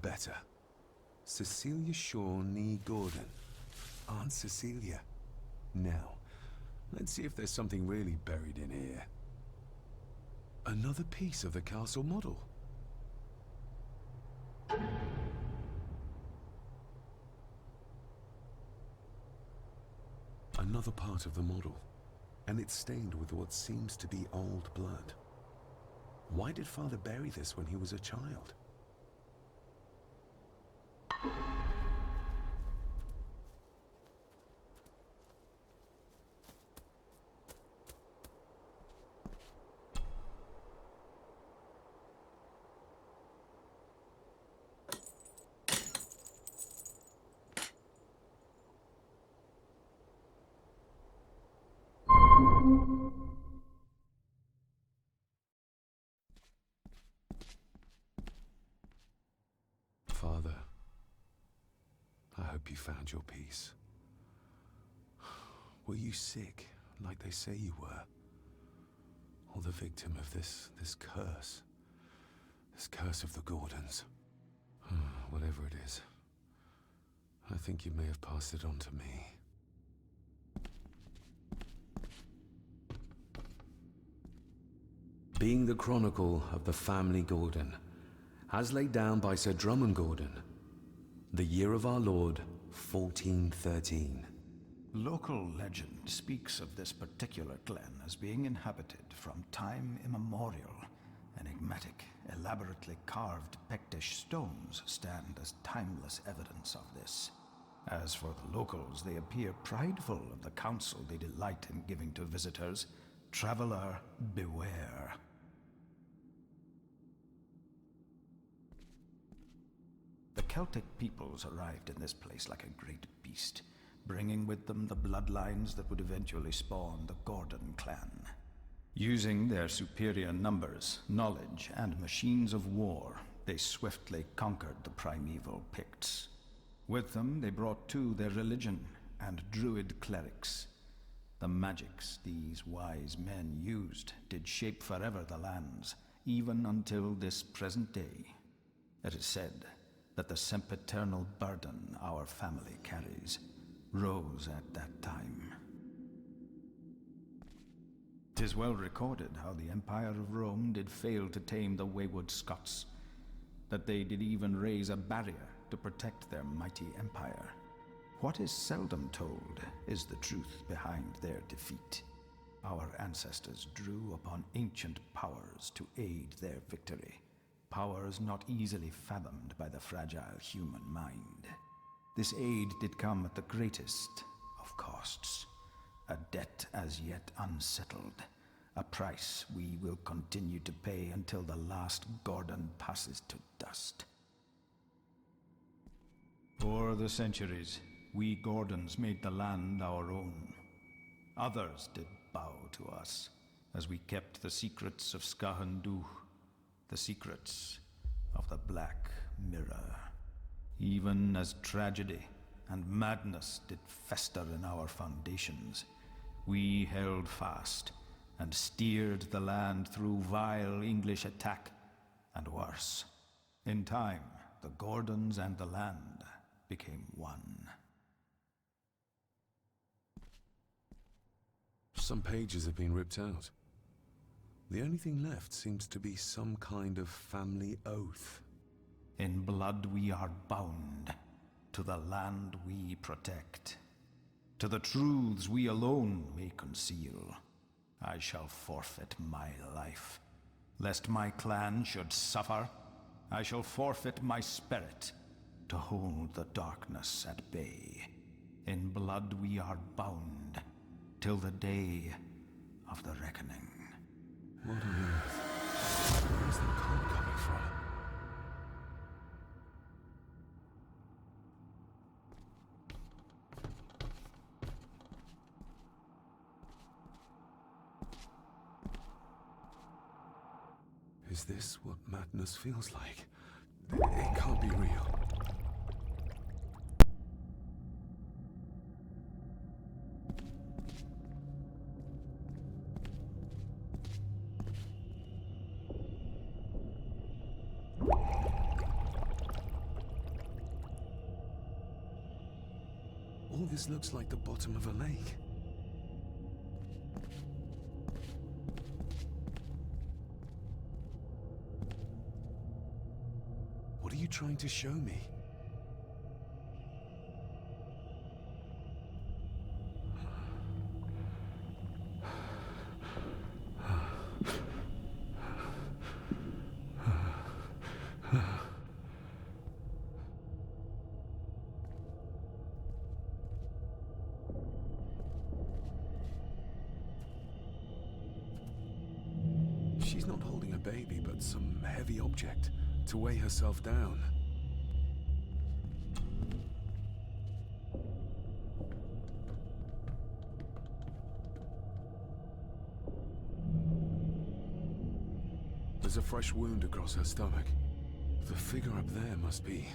Better. Cecilia Shaw nee Gordon. Aunt Cecilia. Now, let's see if there's something really buried in here. Another piece of the castle model. Another part of the model, and it's stained with what seems to be old blood. Why did Father bury this when he was a child? Father, I hope you found your peace. Were you sick, like they say you were? Or the victim of this curse? This curse of the Gordons? Whatever it is, I think you may have passed it on to me. Being the chronicle of the family Gordon, as laid down by Sir Drummond Gordon, the year of our Lord, 1413. Local legend speaks of this particular glen as being inhabited from time immemorial. Enigmatic, elaborately carved Pictish stones stand as timeless evidence of this. As for the locals, they appear prideful of the counsel they delight in giving to visitors. Traveler, beware. The Celtic peoples arrived in this place like a great beast, bringing with them the bloodlines that would eventually spawn the Gordon clan. Using their superior numbers, knowledge, and machines of war, they swiftly conquered the primeval Picts. With them, they brought too their religion and druid clerics. The magics these wise men used did shape forever the lands, even until this present day. It is said that the sempiternal burden our family carries rose at that time. 'Tis well recorded how the Empire of Rome did fail to tame the wayward Scots, that they did even raise a barrier to protect their mighty empire. What is seldom told is the truth behind their defeat. Our ancestors drew upon ancient powers to aid their victory, powers not easily fathomed by the fragile human mind. This aid did come at the greatest of costs, a debt as yet unsettled, a price we will continue to pay until the last Gordon passes to dust. For the centuries, we Gordons made the land our own. Others did bow to us, as we kept the secrets of Sgathan, the secrets of the Black Mirror. Even as tragedy and madness did fester in our foundations, we held fast and steered the land through vile English attack and worse. In time, the Gordons and the land became one. Some pages have been ripped out. The only thing left seems to be some kind of family oath. In blood we are bound to the land we protect. To the truths we alone may conceal. I shall forfeit my life. Lest my clan should suffer, I shall forfeit my spirit to hold the darkness at bay. In blood we are bound till the day of the reckoning. What on earth? Where's the call coming from? Is this what madness feels like? It can't be real. All this looks like the bottom of a lake. What are you trying to show me? She's not holding a baby, but some heavy object to weigh herself down. There's a fresh wound across her stomach. The figure up there must be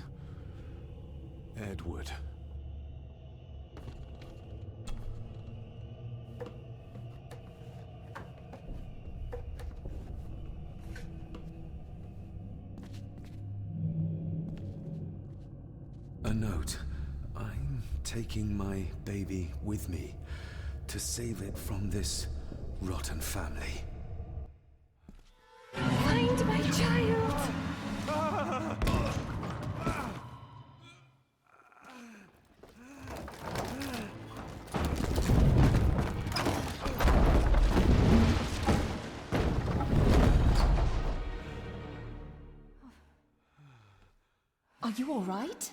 Edward. A note. I'm taking my baby with me to save it from this rotten family. Find my child! Are you all right?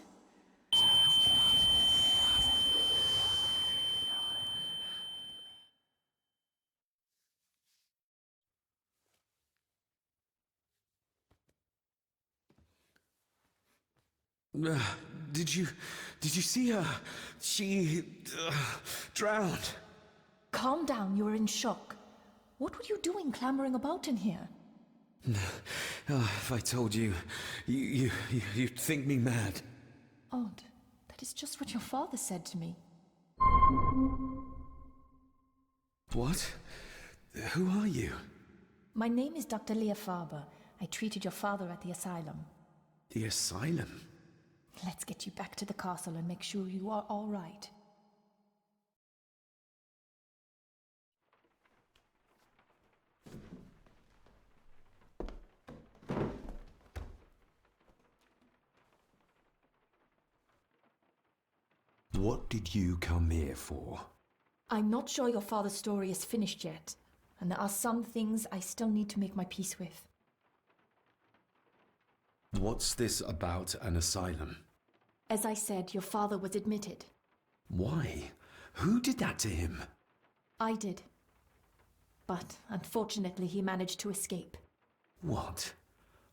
Did you see her? She drowned. Calm down, you're in shock. What were you doing clambering about in here? If I told you, you'd think me mad. Odd. That is just what your father said to me. What? Who are you? My name is Dr. Leah Farber. I treated your father at the asylum. The asylum? Let's get you back to the castle and make sure you are all right. What did you come here for? I'm not sure your father's story is finished yet, and there are some things I still need to make my peace with. What's this about an asylum? As I said, your father was admitted. Why? Who did that to him? I did. But unfortunately, he managed to escape. What?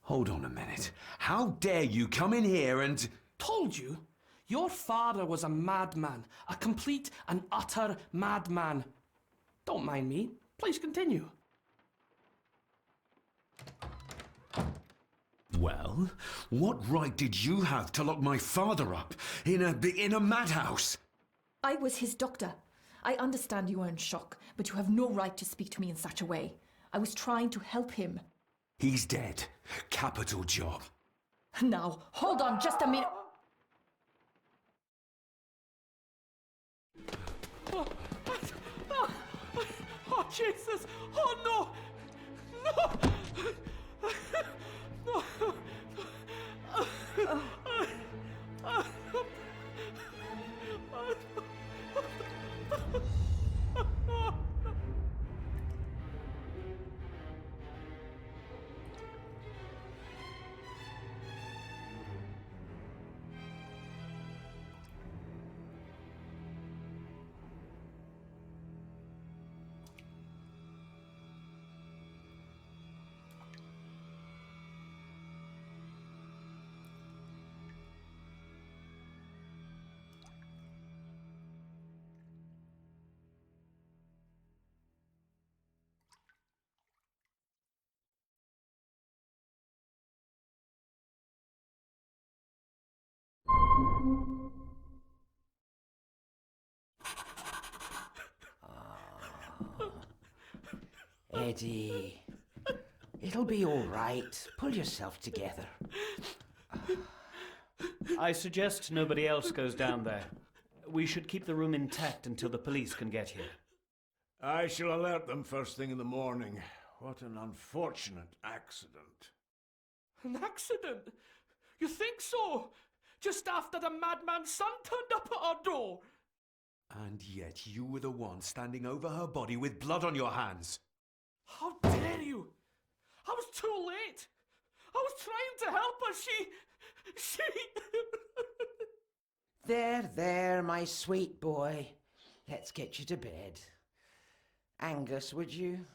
Hold on a minute. How dare you come in here and... Told you? Your father was a madman. A complete and utter madman. Don't mind me. Please continue. Well, what right did you have to lock my father up in a madhouse? I was his doctor. I understand you are in shock, but you have no right to speak to me in such a way. I was trying to help him. He's dead. Capital job. Now, hold on just a minute. Jesus! Oh no! No! No! Eddie, it'll be all right. Pull yourself together. I suggest nobody else goes down there. We should keep the room intact until the police can get here. I shall alert them first thing in the morning. What an unfortunate accident. An accident? You think so? Just after the madman's son turned up at our door. And yet you were the one standing over her body with blood on your hands. How dare you? I was too late. I was trying to help her. She... There, my sweet boy. Let's get you to bed. Angus, would you?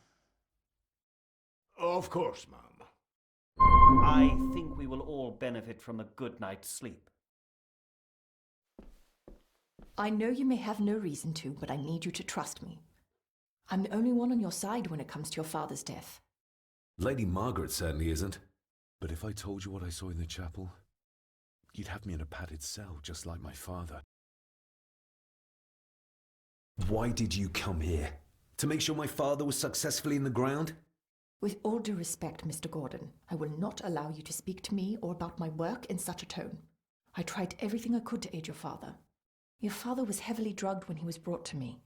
Of course, ma'am. I think we will all benefit from a good night's sleep. I know you may have no reason to, but I need you to trust me. I'm the only one on your side when it comes to your father's death. Lady Margaret certainly isn't. But if I told you what I saw in the chapel, you'd have me in a padded cell, just like my father. Why did you come here? To make sure my father was successfully in the ground? With all due respect, Mr. Gordon, I will not allow you to speak to me or about my work in such a tone. I tried everything I could to aid your father. Your father was heavily drugged when he was brought to me,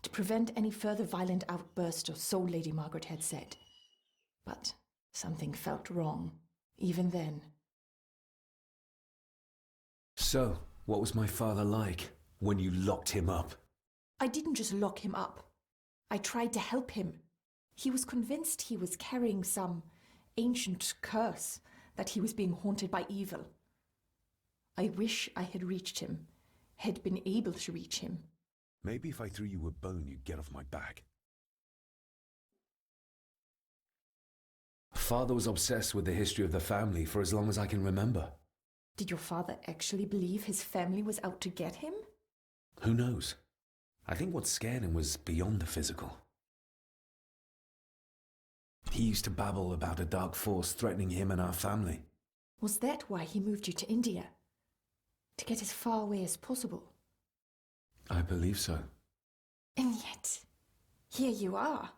to prevent any further violent outburst, or so Lady Margaret had said. But something felt wrong, even then. So, what was my father like when you locked him up? I didn't just lock him up. I tried to help him. He was convinced he was carrying some ancient curse, that he was being haunted by evil. I wish I had reached him, had been able to reach him. Maybe if I threw you a bone, you'd get off my back. Father was obsessed with the history of the family for as long as I can remember. Did your father actually believe his family was out to get him? Who knows? I think what scared him was beyond the physical. He used to babble about a dark force threatening him and our family. Was that why he moved you to India? To get as far away as possible? I believe so. And yet, here you are,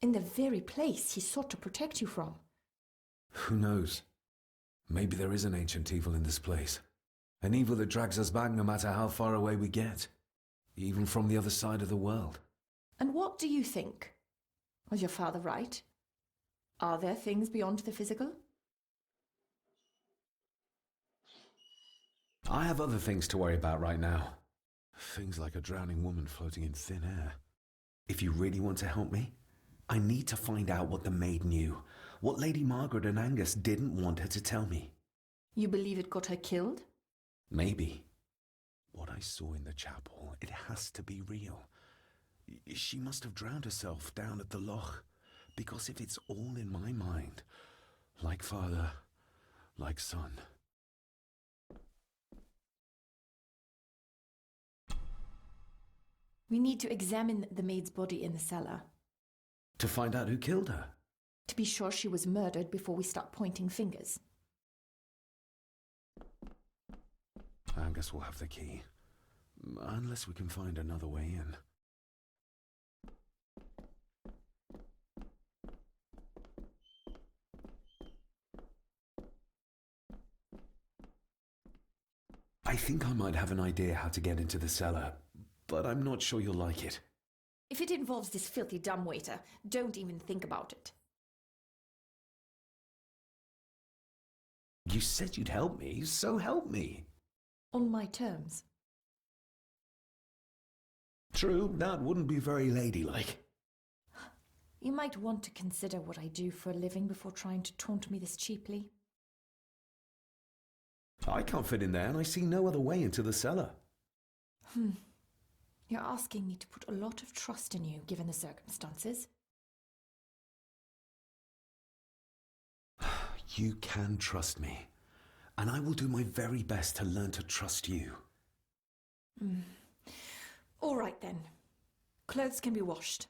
in the very place he sought to protect you from. Who knows? Maybe there is an ancient evil in this place. An evil that drags us back no matter how far away we get. Even from the other side of the world. And what do you think? Was your father right? Are there things beyond the physical? I have other things to worry about right now. Things like a drowning woman floating in thin air. If you really want to help me, I need to find out what the maid knew. What Lady Margaret and Angus didn't want her to tell me. You believe it got her killed? Maybe. What I saw in the chapel, it has to be real. She must have drowned herself down at the loch. Because if it's all in my mind, like father, like son. We need to examine the maid's body in the cellar. To find out who killed her? To be sure she was murdered before we start pointing fingers. Angus will have the key. Unless we can find another way in. I think I might have an idea how to get into the cellar, but I'm not sure you'll like it. If it involves this filthy dumbwaiter, don't even think about it. You said you'd help me, so help me. On my terms. True, that wouldn't be very ladylike. You might want to consider what I do for a living before trying to taunt me this cheaply. I can't fit in there, and I see no other way into the cellar. You're asking me to put a lot of trust in you, given the circumstances. You can trust me, and I will do my very best to learn to trust you. All right then. Clothes can be washed.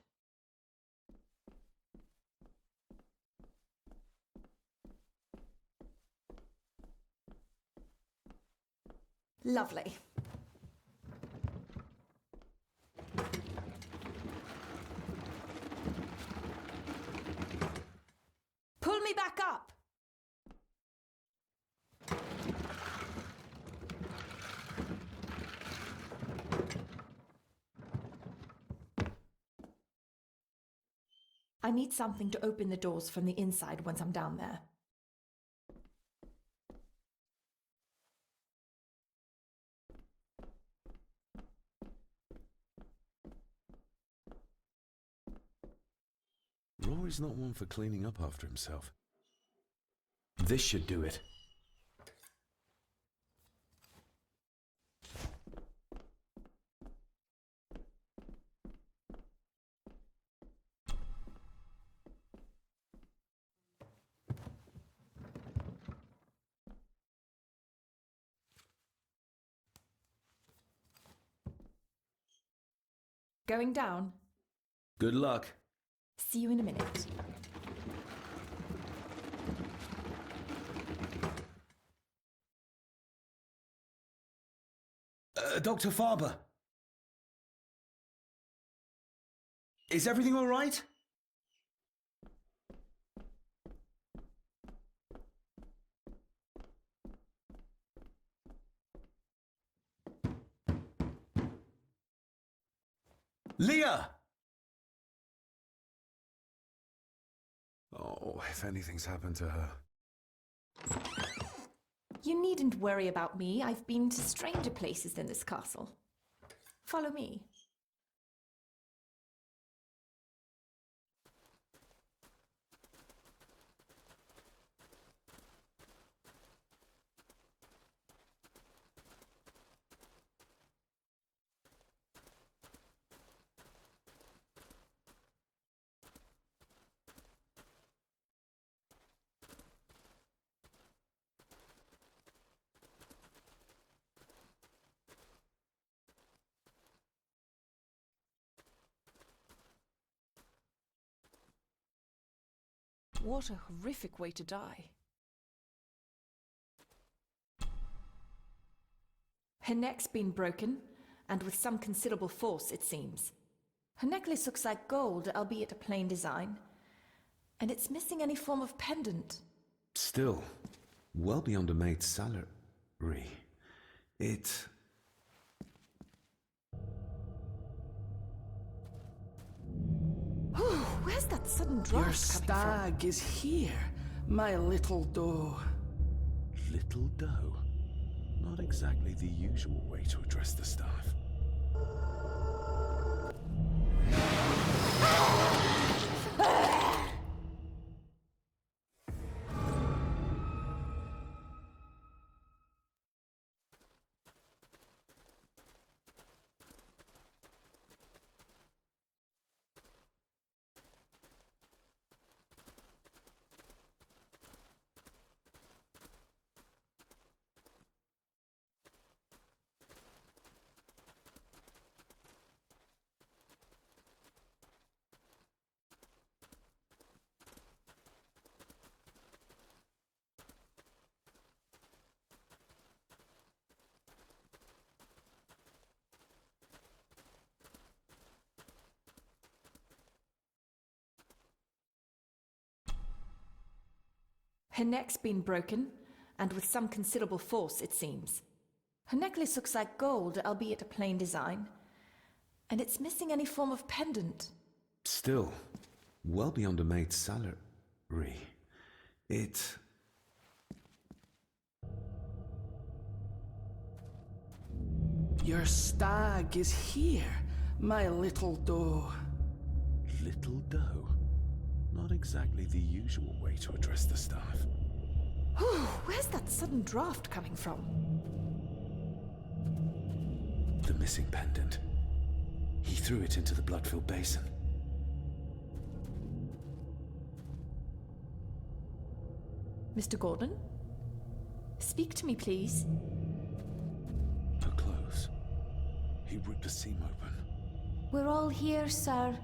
Lovely. Pull me back up! I need something to open the doors from the inside once I'm down there. Rory's not one for cleaning up after himself. This should do it. Going down? Good luck. See you in a minute. Dr. Farber. Is everything all right? Leah! Oh, if anything's happened to her. You needn't worry about me. I've been to stranger places than this castle. Follow me. What a horrific way to die. Her neck's been broken, and with some considerable force, it seems. Her necklace looks like gold, albeit a plain design, and it's missing any form of pendant. Still, well beyond a maid's salary. It... Where's that sudden draft Your coming stag is here, my little doe. Little doe? Not exactly the usual way to address the staff. Her neck's been broken, and with some considerable force, it seems. Her necklace looks like gold, albeit a plain design, And it's missing any form of pendant. Still, well beyond a maid's salary. It... Your stag is here, my little doe. Little doe? Not exactly the usual way to address the staff. Where's that sudden draft coming from? The missing pendant. He threw it into the blood-filled basin. Mr. Gordon? Speak to me, please. Her clothes. He ripped the seam open. We're all here, sir.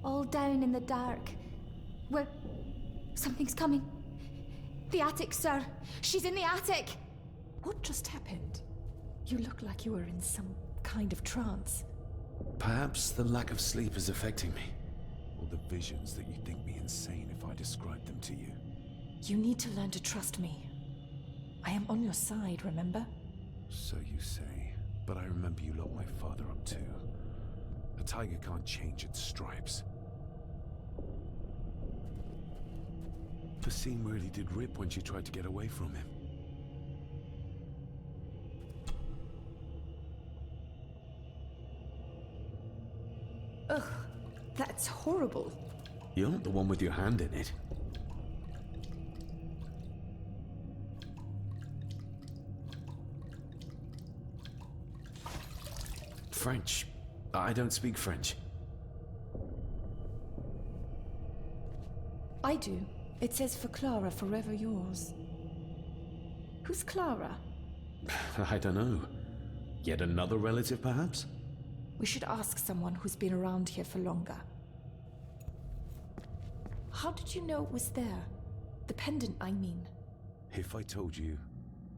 All down in the dark. Something's coming. The attic, sir. She's in the attic. What just happened? You look like you were in some kind of trance. Perhaps the lack of sleep is affecting me. Or the visions that you think me insane if I describe them to you. You need to learn to trust me. I am on your side, remember? So you say, but I remember you locked my father up too. A tiger can't change its stripes. The seam really did rip when she tried to get away from him. Ugh, that's horrible. You're not the one with your hand in it. French. I don't speak French. I do. It says for Clara, forever yours. Who's Clara? I don't know. Yet another relative, perhaps? We should ask someone who's been around here for longer. How did you know it was there? The pendant, I mean. If I told you,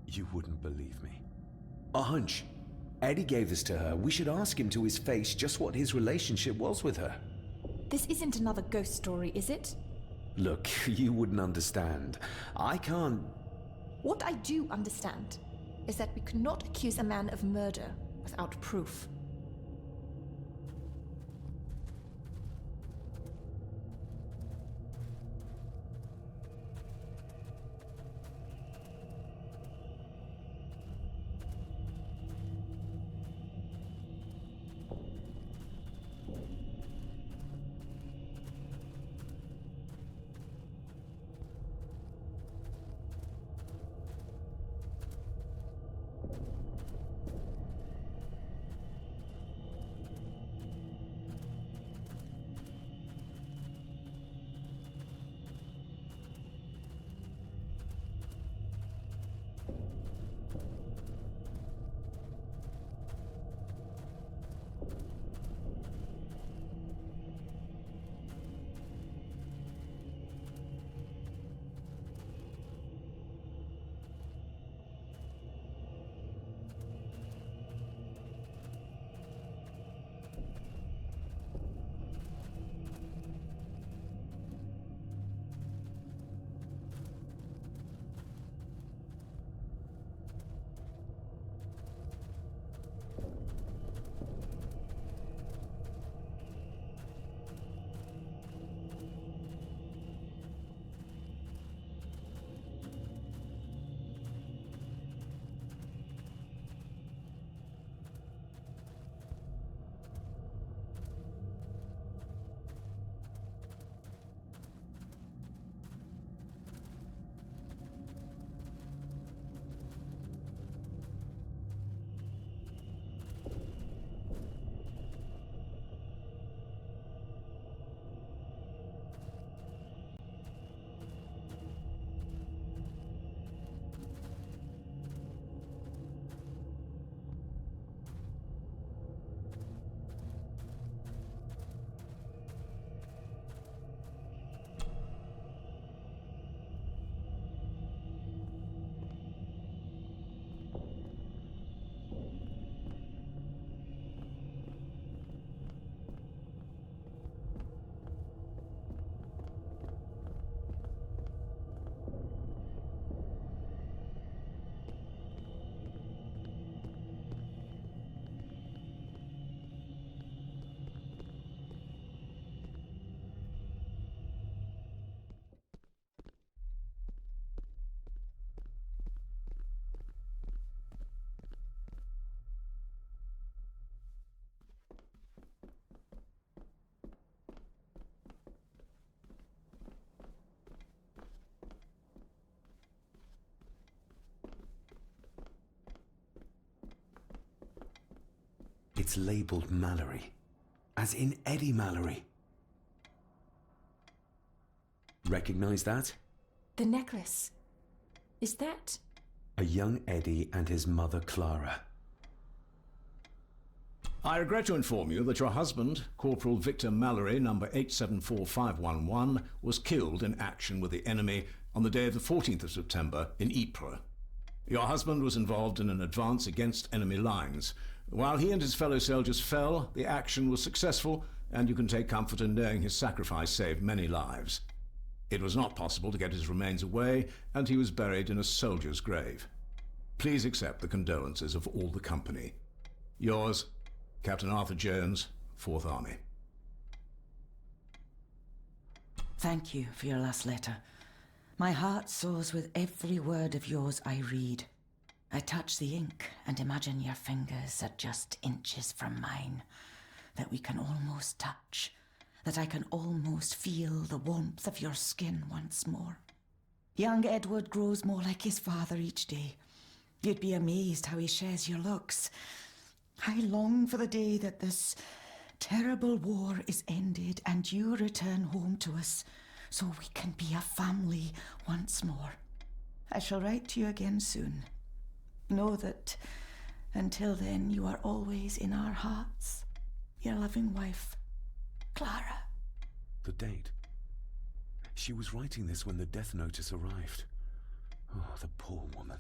you wouldn't believe me. A hunch. Eddie gave this to her. We should ask him to his face just what his relationship was with her. This isn't another ghost story, is it? Look, you wouldn't understand. I can't... What I do understand is that we cannot accuse a man of murder without proof. It's labeled Mallory. As in Eddie Mallory. Recognize that? The necklace. Is that... A young Eddie and his mother Clara. I regret to inform you that your husband, Corporal Victor Mallory, number 874511, was killed in action with the enemy on the day of the 14th of September in Ypres. Your husband was involved in an advance against enemy lines. While he and his fellow soldiers fell, the action was successful, and you can take comfort in knowing his sacrifice saved many lives. It was not possible to get his remains away, and he was buried in a soldier's grave. Please accept the condolences of all the company. Yours, Captain Arthur Jones, 4th Army. Thank you for your last letter. My heart soars with every word of yours I read. I touch the ink and imagine your fingers are just inches from mine, that we can almost touch, that I can almost feel the warmth of your skin once more. Young Edward grows more like his father each day. You'd be amazed how he shares your looks. I long for the day that this terrible war is ended and you return home to us, so we can be a family once more. I shall write to you again soon. Know that until then you are always in our hearts. Your loving wife, Clara. The date. She was writing this when the death notice arrived. Oh, the poor woman.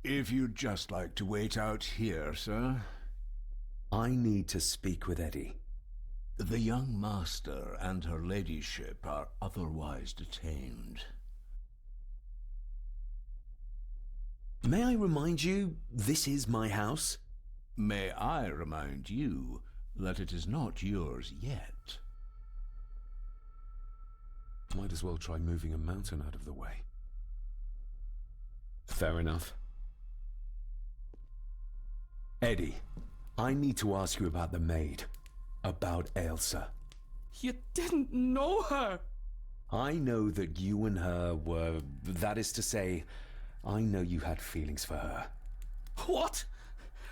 If you'd just like to wait out here, sir. I need to speak with Eddie. The young master and her ladyship are otherwise detained. May I remind you, this is my house? May I remind you that it is not yours yet? Might as well try moving a mountain out of the way. Fair enough. Eddie, I need to ask you about the maid. About Ailsa. You didn't know her! I know that you and her were... That is to say, I know you had feelings for her. What?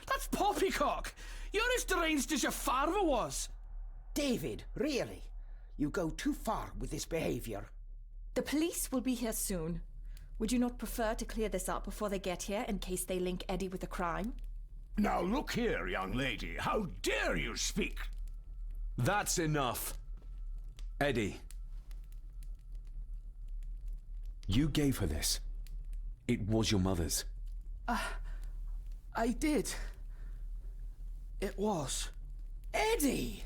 That's poppycock! You're as deranged as your father was! David, really? You go too far with this behavior. The police will be here soon. Would you not prefer to clear this up before they get here, in case they link Eddie with the crime? Now look here, young lady. How dare you speak? That's enough. Eddie. You gave her this. It was your mother's. I did. It was. Eddie!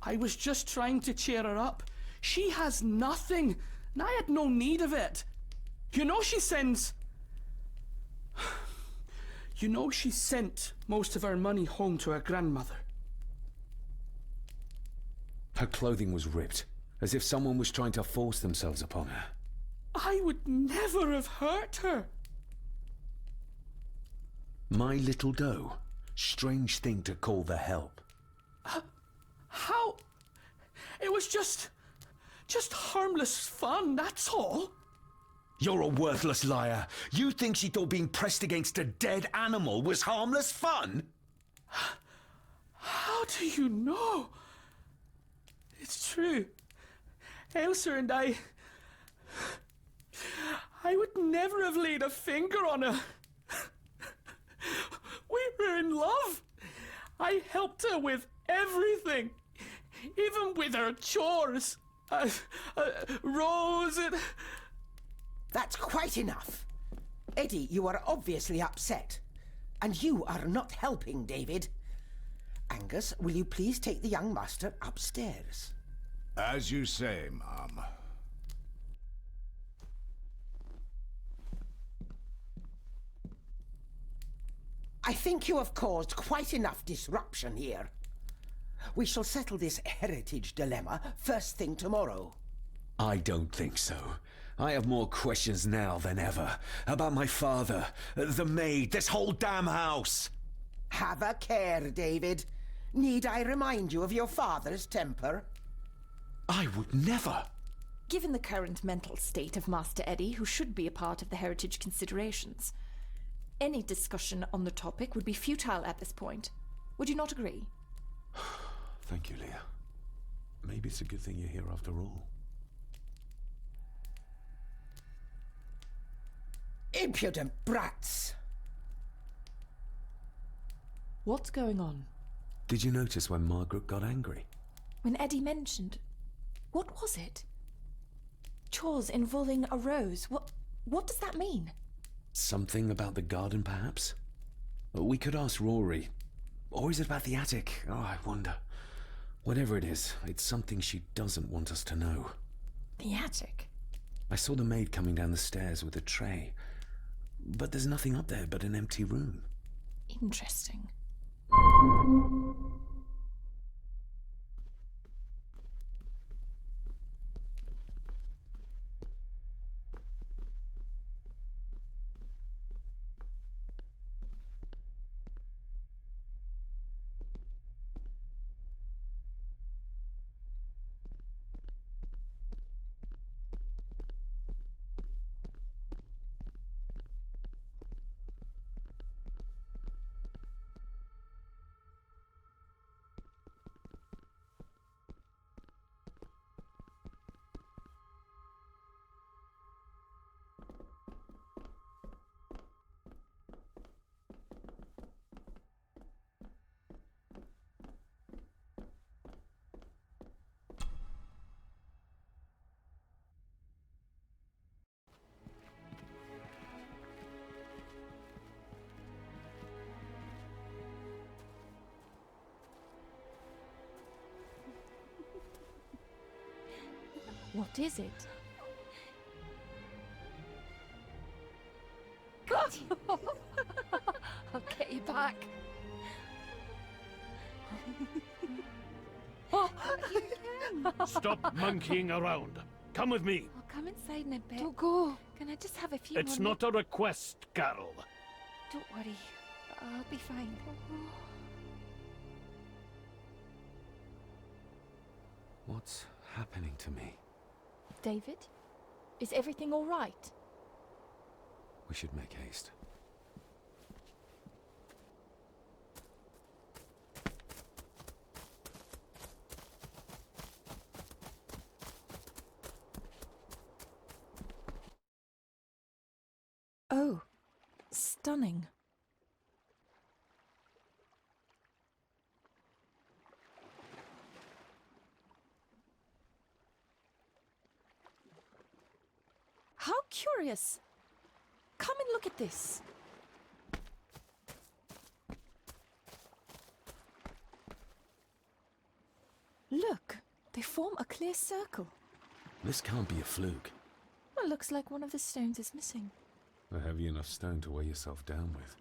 I was just trying to cheer her up. She has nothing, and I had no need of it. You know she sends... You know she sent most of her money home to her grandmother. Her clothing was ripped, as if someone was trying to force themselves upon her. I would never have hurt her. My little doe. Strange thing to call the help. How? It was just harmless fun, that's all. You're a worthless liar. You think she thought being pressed against a dead animal was harmless fun? How do you know? It's true. Elsa and I would never have laid a finger on her. We were in love. I helped her with everything, even with her chores. Rose and... That's quite enough. Eddie, you are obviously upset. And you are not helping, David. Angus, will you please take the young master upstairs? As you say, Mom. I think you have caused quite enough disruption here. We shall settle this heritage dilemma first thing tomorrow. I don't think so. I have more questions now than ever. About my father, the maid, this whole damn house. Have a care, David. Need I remind you of your father's temper? I would never. Given the current mental state of Master Eddie, who should be a part of the heritage considerations, any discussion on the topic would be futile at this point. Would you not agree? Thank you, Leah. Maybe it's a good thing you're here after all. Impudent brats! What's going on? Did you notice when Margaret got angry? When Eddie mentioned... What was it? Chores involving a rose. What does that mean? Something about the garden, perhaps? We could ask Rory. Or is it about the attic? Oh, I wonder. Whatever it is, it's something she doesn't want us to know. The attic? I saw the maid coming down the stairs with a tray. But there's nothing up there but an empty room. Interesting. What is it? I'll get you back. Stop monkeying around. Come with me. I'll come inside in a bit. Don't go. Can I just have a few It's more not a request, Carol. Don't worry. I'll be fine. What's happening to me? David? Is everything all right? We should make haste. Oh, stunning. curious. Come and look at this. Look, they form a clear circle. This can't be a fluke. Well, looks like one of the stones is missing. A heavy enough stone to weigh yourself down with.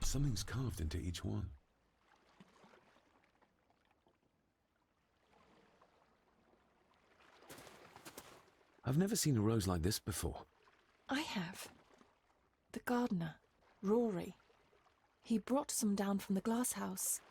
Something's carved into each one. I've never seen a rose like this before. I have. The gardener, Rory. He brought some down from the glass house.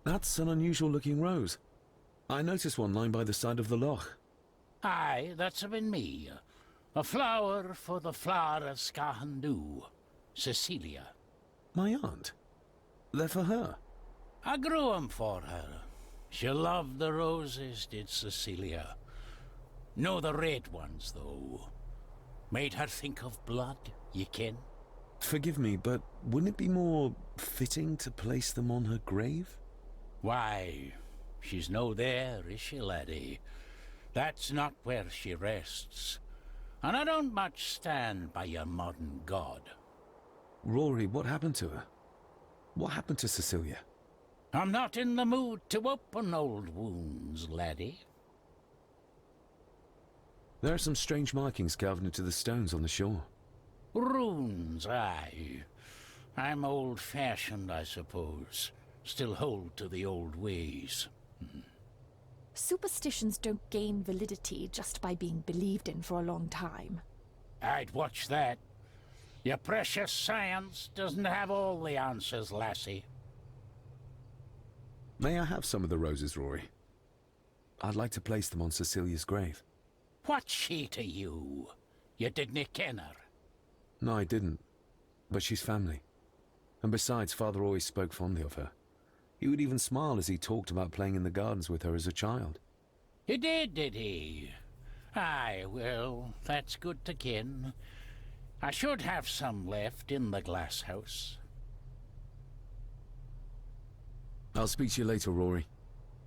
That's an unusual looking rose. I noticed one lying by the side of the loch. Aye, that's been me. A flower for the flower of Sgathan, Cecilia. My aunt? They're for her? I grew 'em for her. She loved the roses, did Cecilia. No the red ones, though. Made her think of blood, ye ken. Forgive me, but wouldn't it be more fitting to place them on her grave? Why, she's no there, is she, laddie? That's not where she rests. And I don't much stand by your modern god. Rory, what happened to her? What happened to Cecilia? I'm not in the mood to open old wounds, laddie. There are some strange markings carved into the stones on the shore. Runes, aye. I'm old-fashioned, I suppose. Still hold to the old ways. Superstitions don't gain validity just by being believed in for a long time. I'd watch that. Your precious science doesn't have all the answers, lassie. May I have some of the roses, Rory? I'd like to place them on Cecilia's grave. What's she to you? You didn't ken her. No, I didn't. But she's family. And besides, Father always spoke fondly of her. He would even smile as he talked about playing in the gardens with her as a child. He did he? Aye, well, that's good to ken. I should have some left in the glass house. I'll speak to you later, Rory.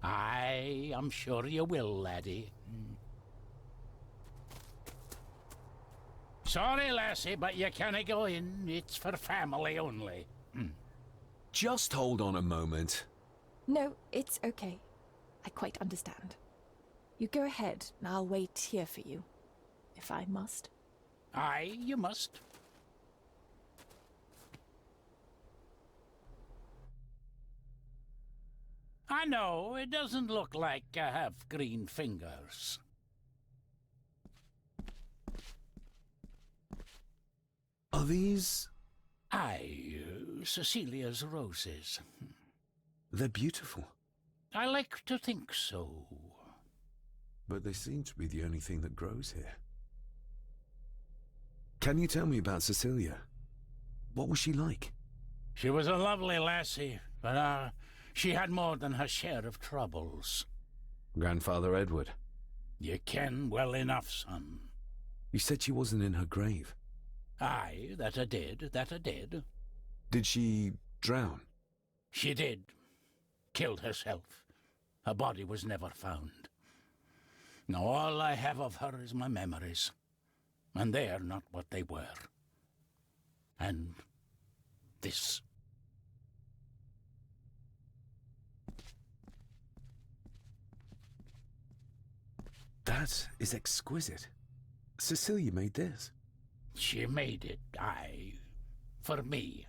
Aye, I'm sure you will, laddie. Sorry, lassie, but you can't go in. It's for family only. Just hold on a moment. No, it's okay. I quite understand. You go ahead, and I'll wait here for you, if I must. Aye, you must. I know, it doesn't look like I have green fingers. Are these... Aye, Cecilia's roses. They're beautiful. I like to think so. But they seem to be the only thing that grows here. Can you tell me about Cecilia? What was she like? She was a lovely lassie, but she had more than her share of troubles. Grandfather Edward. You ken well enough, son. You said she wasn't in her grave. Aye, that I did. Did she drown? She did. Killed herself. Her body was never found. Now all I have of her is my memories. And they're not what they were. And this. That is exquisite. Cecilia made this. She made it, aye. for me.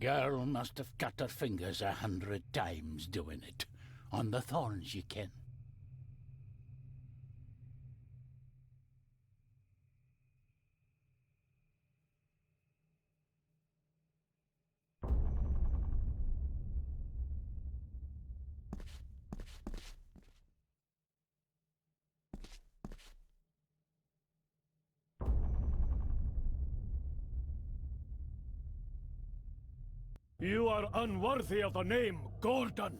Girl must have cut her fingers 100 times doing it. On the thorns, you ken. You are unworthy of the name Gordon.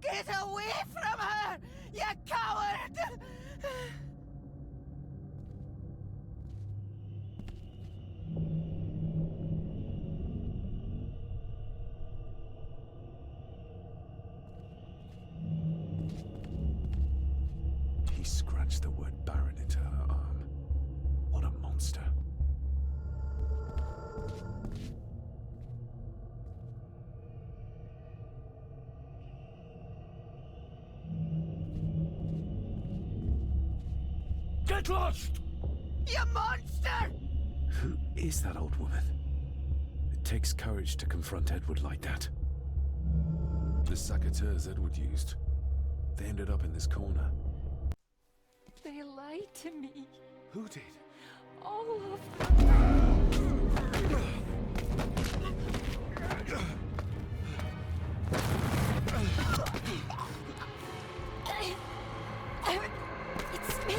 Get away from her, you coward! He scratched the word Baron into her arm. What a monster. Get lost! You monster! Who is that old woman? It takes courage to confront Edward like that. The saboteurs Edward used. They ended up in this corner. They lied to me. Who did? All of them. It's me.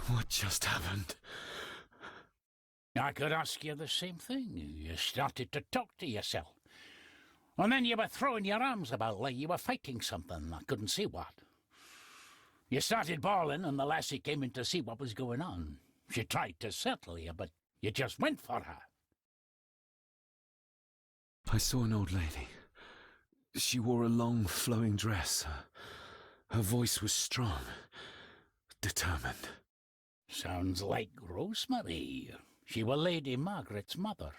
What just happened? I could ask you the same thing. You started to talk to yourself. And then you were throwing your arms about like you were fighting something. I couldn't see what. You started bawling and the lassie came in to see what was going on. She tried to settle you, but you just went for her. I saw an old lady. She wore a long, flowing dress. Her voice was strong, determined. Sounds like Rosemary. She was Lady Margaret's mother.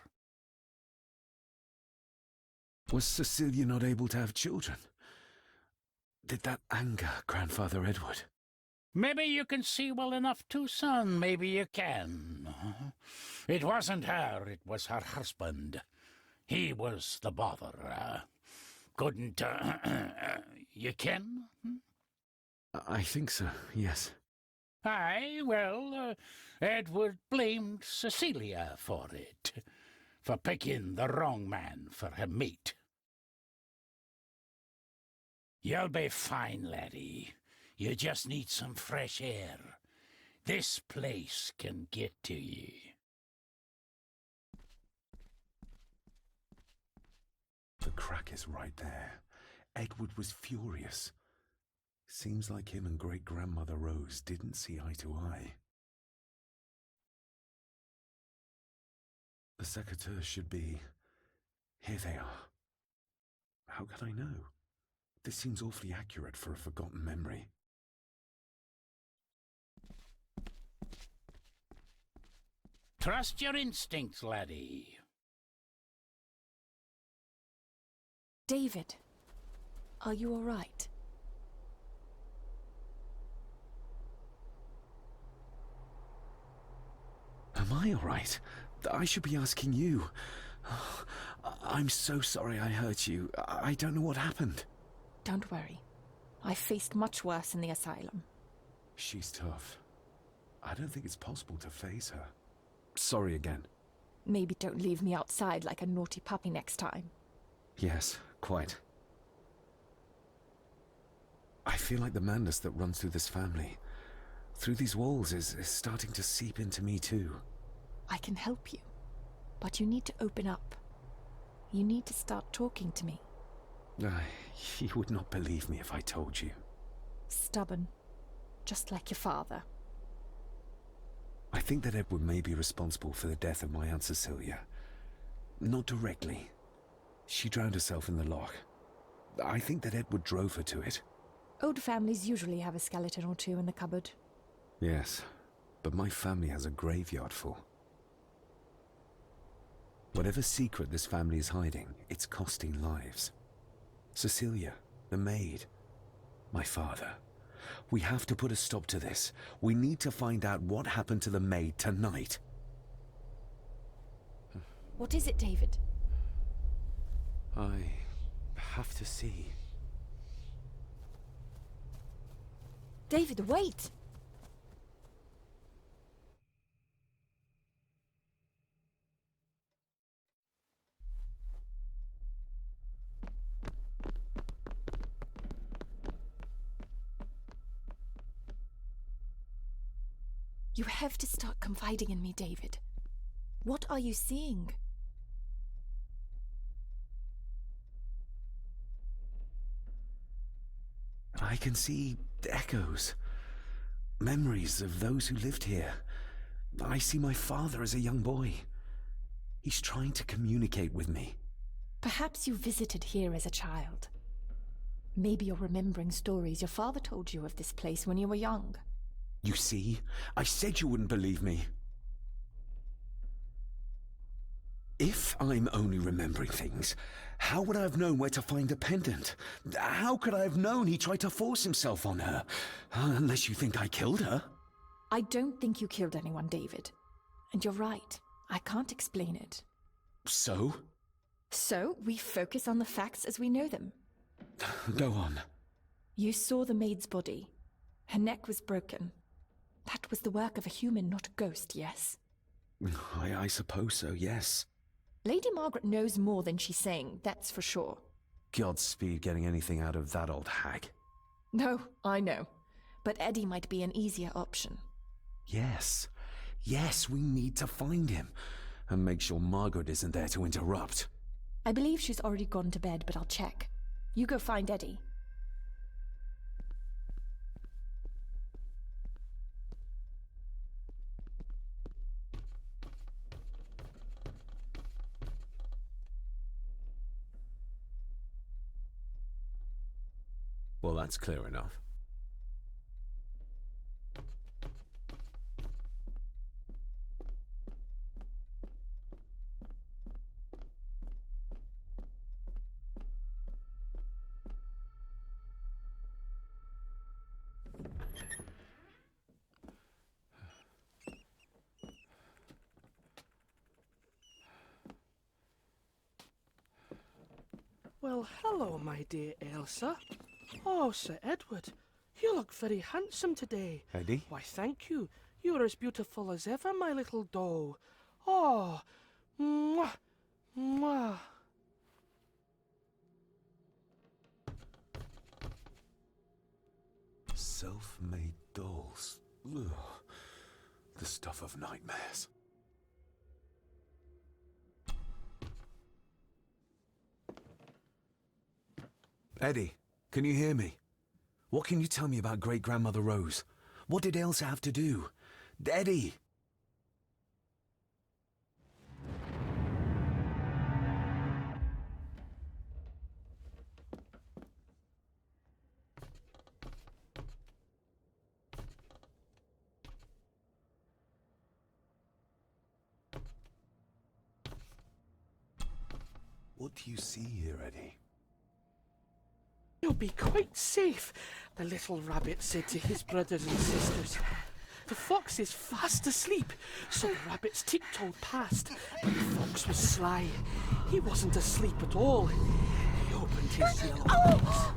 Was Cecilia not able to have children? Did that anger Grandfather Edward? Maybe you can see well enough too, son. Maybe you can. It wasn't her, it was her husband. He was the bother. Couldn't, you ken? I think so, yes. Aye, well, Edward blamed Cecilia for it. For picking the wrong man for her mate. You'll be fine, laddie. You just need some fresh air. This place can get to ye. The crack is right there. Edward was furious. Seems like him and great-grandmother Rose didn't see eye to eye. The secateurs should be... Here they are. How could I know? This seems awfully accurate for a forgotten memory. Trust your instincts, laddie. David, are you all right? Am I all right? I should be asking you. I'm so sorry I hurt you. I don't know what happened. Don't worry. I faced much worse in the asylum. She's tough. I don't think it's possible to face her. Sorry again. Maybe don't leave me outside like a naughty puppy next time. Yes, quite. I feel like the madness that runs through this family, through these walls, is starting to seep into me too. I can help you, but you need to open up. You need to start talking to me. You would not believe me if I told you. Stubborn, just like your father. I think that Edward may be responsible for the death of my Aunt Cecilia. Not directly, She drowned herself in the loch. I think that Edward drove her to it. Old families usually have a skeleton or two in the cupboard. Yes, but my family has a graveyard full. Whatever secret this family is hiding, it's costing lives. Cecilia, the maid, my father. We have to put a stop to this. We need to find out what happened to the maid tonight. What is it, David? I have to see. David, wait! You have to start confiding in me, David. What are you seeing? I can see echoes. Memories of those who lived here. I see my father as a young boy. He's trying to communicate with me. Perhaps you visited here as a child. Maybe you're remembering stories your father told you of this place when you were young. You see? I said you wouldn't believe me. If I'm only remembering things, how would I have known where to find the pendant? How could I have known he tried to force himself on her? Unless you think I killed her. I don't think you killed anyone, David. And you're right. I can't explain it. So? So, we focus on the facts as we know them. Go on. You saw the maid's body. Her neck was broken. That was the work of a human, not a ghost, yes? I suppose so, yes. Lady Margaret knows more than she's saying, that's for sure. Godspeed getting anything out of that old hag. No, I know. But Eddie might be an easier option. Yes. Yes, we need to find him. And make sure Margaret isn't there to interrupt. I believe she's already gone to bed, but I'll check. You go find Eddie. Well, that's clear enough. Well, hello, my dear Elsa. Oh, Sir Edward, you look very handsome today. Eddie? Why, thank you. You're as beautiful as ever, my little doll. Oh, mwah, mwah. Self-made dolls. Ugh. The stuff of nightmares. Eddie, can you hear me? What can you tell me about great-grandmother Rose? What did Elsa have to do? Eddie! What do you see here, Eddie? You'll be quite safe, the little rabbit said to his brothers and sisters. The fox is fast asleep, so the rabbits tiptoed past, but the fox was sly. He wasn't asleep at all. He opened his yellow eyes.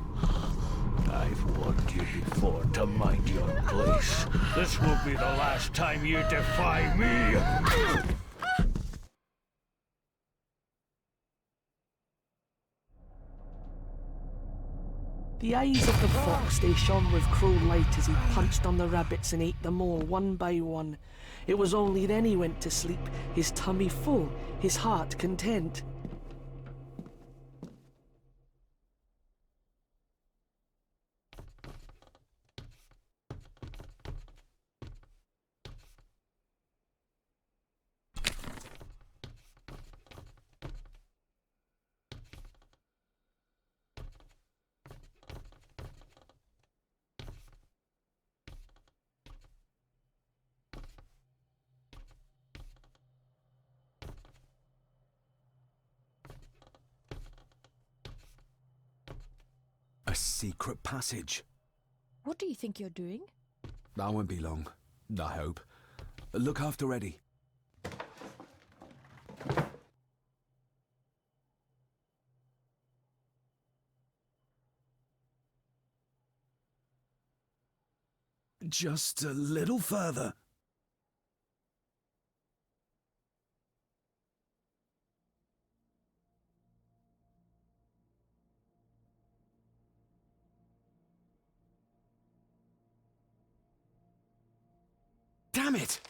I've warned you before to mind your place. This will be the last time you defy me. The eyes of the fox, they shone with cruel light as he punched on the rabbits and ate them all one by one. It was only then he went to sleep, his tummy full, his heart content. secret passage. What do you think you're doing? That won't be long, I hope. Look after Eddie. Just a little further. Damn it!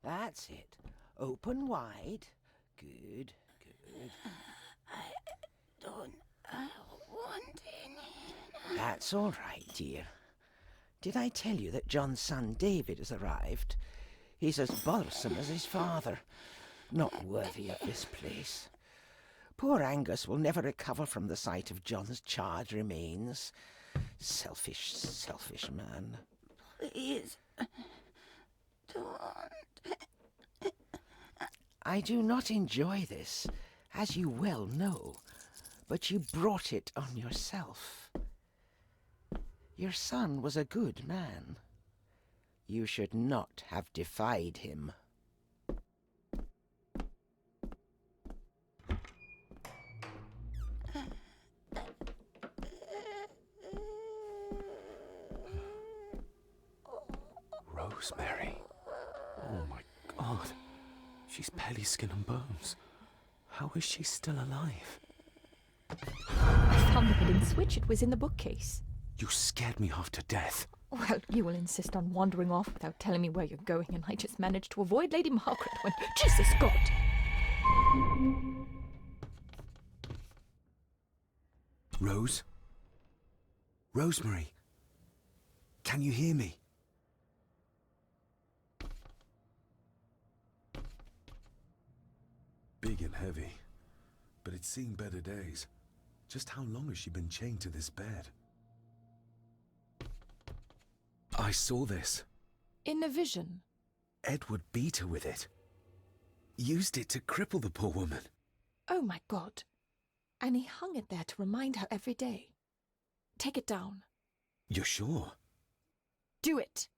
That's it. Open wide. Good, good. I don't want any. That's all right, dear. Did I tell you that John's son David has arrived? He's as bothersome as his father. Not worthy of this place. Poor Angus will never recover from the sight of John's charred remains. Selfish, selfish man. Please, don't. I do not enjoy this, as you well know, but you brought it on yourself. Your son was a good man. You should not have defied him. Rosemary. Oh my God. She's barely skin and bones. How is she still alive? I found the hidden switch. It was in the bookcase. You scared me half to death. Well, you will insist on wandering off without telling me where you're going, and I just managed to avoid Lady Margaret when... Jesus God! Rose? Rosemary? Can you hear me? Big and heavy, but it's seen better days. Just how long has she been chained to this bed? I saw this. In a vision. Edward beat her with it. Used it to cripple the poor woman. Oh my God. And he hung it there to remind her every day. Take it down. You're sure? Do it.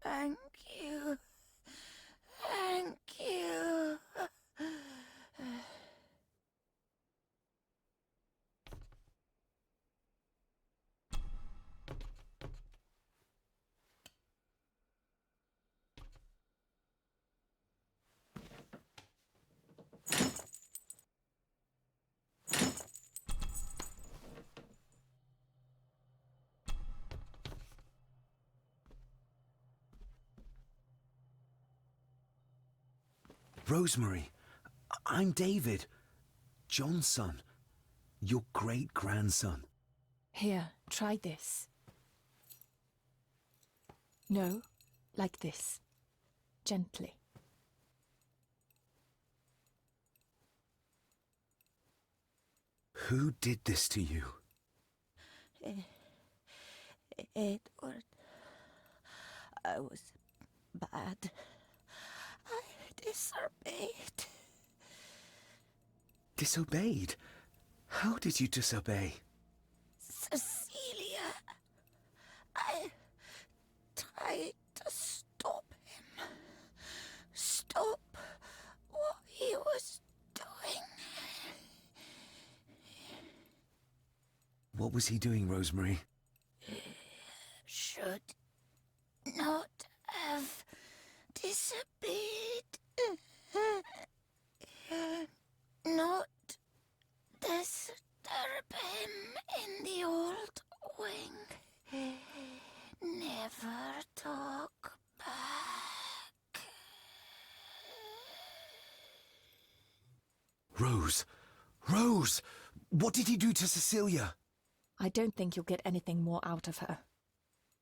Thank you. Thank you. Rosemary, I'm David, John's son, your great-grandson. Here, try this. No, like this. Gently. Who did this to you? Edward. I was bad. I disobeyed. Disobeyed? How did you disobey? Cecilia. I tried to stop him. Stop what he was doing. What was he doing, Rosemary? Should not have disobeyed. Not disturb him in the old wing. Never Rose! Rose! What did he do to Cecilia? I don't think you'll get anything more out of her.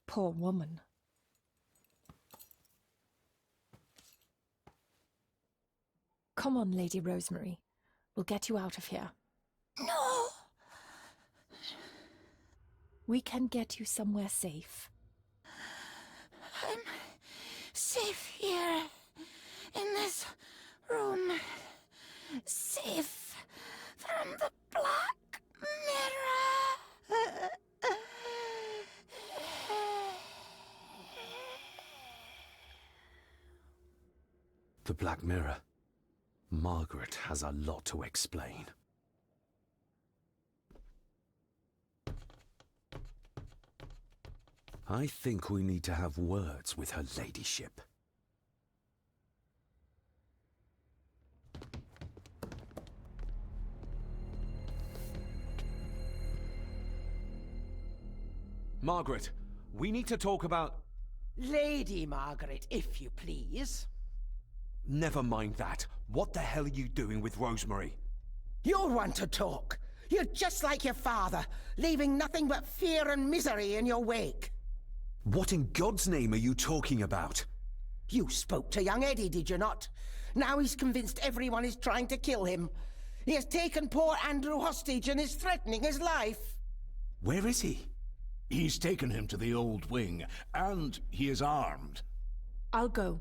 Poor woman. Come on, Lady Rosemary. We'll get you out of here. No! We can get you somewhere safe. I'm safe here, in this room. Safe from the Black Mirror. The Black Mirror. Margaret has a lot to explain. I think we need to have words with her ladyship. Margaret, we need to talk about... Lady Margaret, if you please. Never mind that. What the hell are you doing with Rosemary? You're one to talk. You're just like your father, leaving nothing but fear and misery in your wake. What in God's name are you talking about? You spoke to young Eddie, did you not? Now he's convinced everyone is trying to kill him. He has taken poor Andrew hostage and is threatening his life. Where is he? He's taken him to the old wing, and he is armed. I'll go.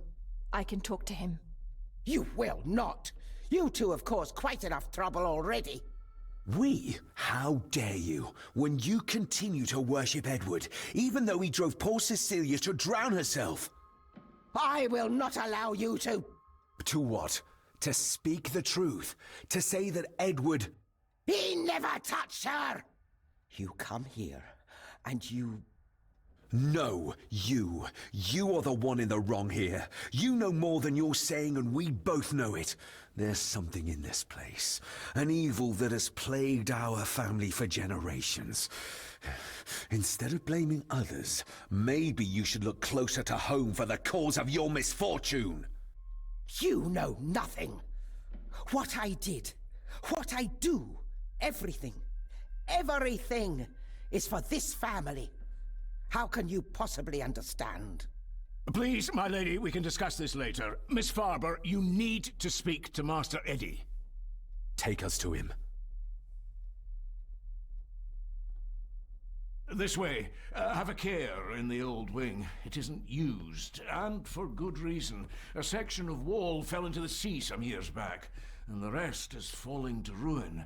I can talk to him. You will not. You two have caused quite enough trouble already. We? How dare you, when you continue to worship Edward, even though he drove poor Cecilia to drown herself? I will not allow you to... To what? To speak the truth? To say that Edward... He never touched her! You come here, and you... No, you. You are the one in the wrong here. You know more than you're saying, and we both know it. There's something in this place. An evil that has plagued our family for generations. Instead of blaming others, maybe you should look closer to home for the cause of your misfortune. You know nothing. What I did, what I do, everything is for this family. How can you possibly understand? Please, my lady, we can discuss this later. Miss Farber, you need to speak to Master Eddie. Take us to him. This way. Have a care in the old wing. It isn't used, and for good reason. A section of wall fell into the sea some years back, and the rest is falling to ruin.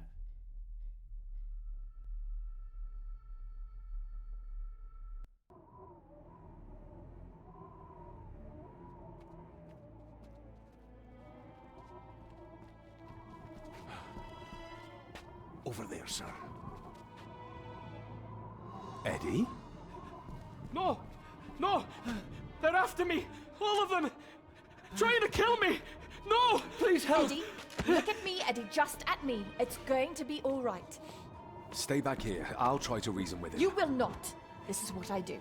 Over there, sir. Eddie? No! No! They're after me! All of them! Trying to kill me! No! Please help! Eddie, look at me, Eddie, just at me. It's going to be all right. Stay back here. I'll try to reason with him. You will not. This is what I do.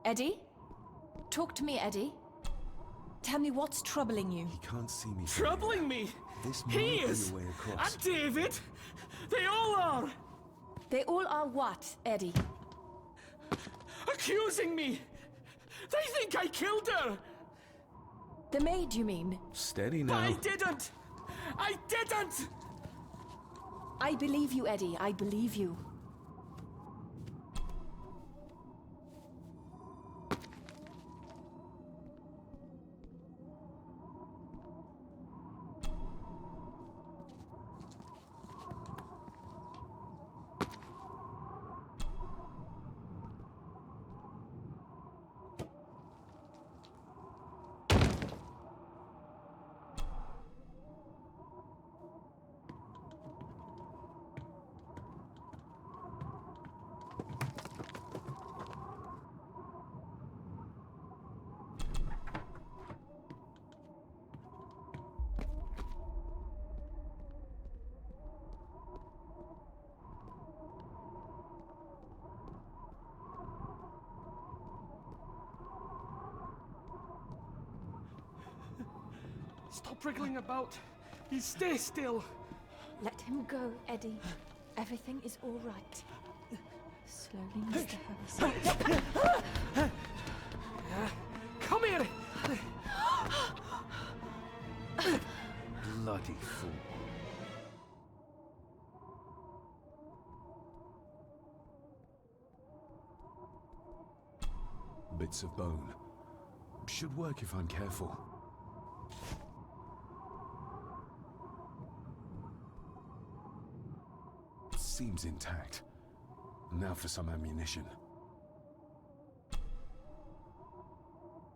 Eddie? Talk to me, Eddie. Tell me what's troubling you. He can't see me. Troubling me? This He might be is! a way across. And David! They all are! They all are what, Eddie? Accusing me! They think I killed her! The maid, you mean? Steady now. I didn't! I didn't! I believe you, Eddie. I believe you. wriggling about. You stay still. Let him go, Eddie. Everything is all right. Slowly, Mr. Harrison. Come here! Bloody fool. Bits of bone. Should work if I'm careful. Seems intact. Now for some ammunition.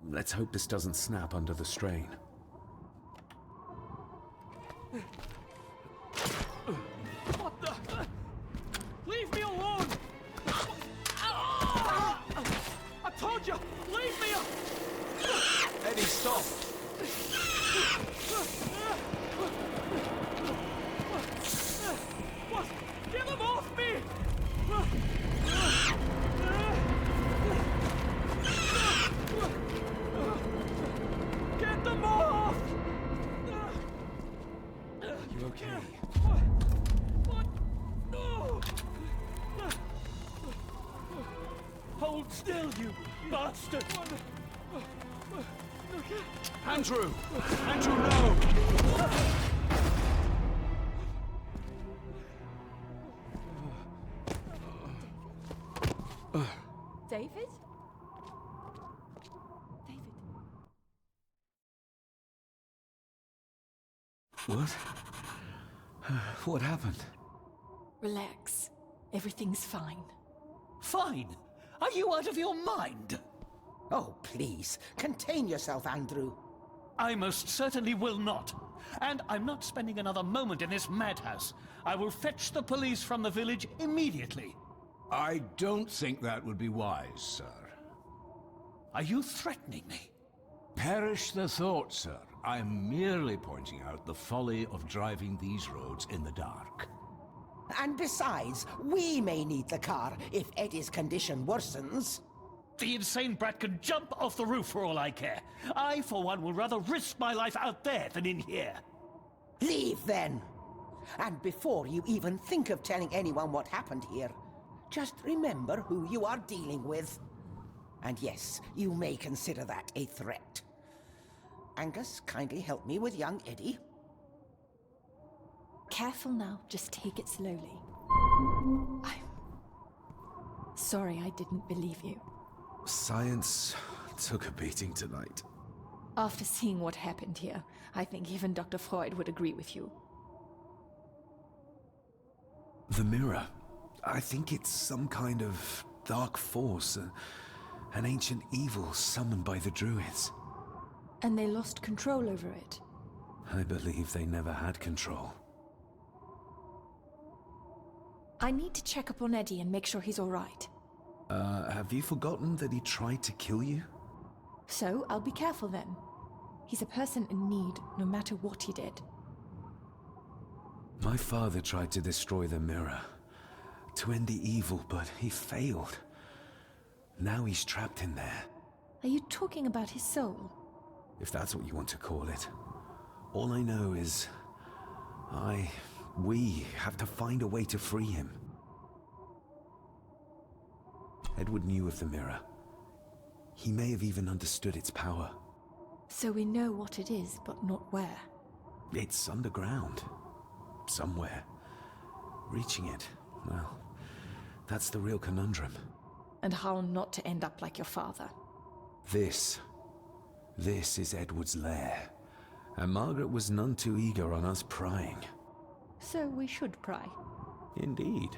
Let's hope this doesn't snap under the strain. What the? Leave me alone! I told you! Leave me alone! Eddie, stop! What? Get them off me! Get them off! You okay? What? No! Hold still, you bastard! Andrew! Andrew, no! David? David? What? What happened? Relax. Everything's fine. Fine? Are you out of your mind? Oh, please, contain yourself, Andrew. I most certainly will not. And I'm not spending another moment in this madhouse. I will fetch the police from the village immediately. I don't think that would be wise, sir. Are you threatening me? Perish the thought, sir. I'm merely pointing out the folly of driving these roads in the dark. And besides, we may need the car if Eddie's condition worsens. The insane brat can jump off the roof for all I care. I, for one, will rather risk my life out there than in here. Leave, then. And before you even think of telling anyone what happened here, just remember who you are dealing with. And yes, you may consider that a threat. Angus, kindly help me with young Eddie. Careful now, just take it slowly. I'm sorry I didn't believe you. Science took a beating tonight. After seeing what happened here, I think even Dr. Freud would agree with you. The mirror. I think it's some kind of dark force, an ancient evil summoned by the druids. And they lost control over it. I believe they never had control. I need to check up on Eddie and make sure he's all right. Have you forgotten that he tried to kill you? So, I'll be careful then. He's a person in need, no matter what he did. My father tried to destroy the mirror, to end the evil, but he failed. Now he's trapped in there. Are you talking about his soul? If that's what you want to call it. All I know is... we have to find a way to free him. Edward knew of the mirror. He may have even understood its power. So we know what it is, but not where. It's underground. Somewhere. Reaching it, well, that's the real conundrum. And how not to end up like your father. This is Edward's lair. And Margaret was none too eager on us prying. So we should pry. Indeed.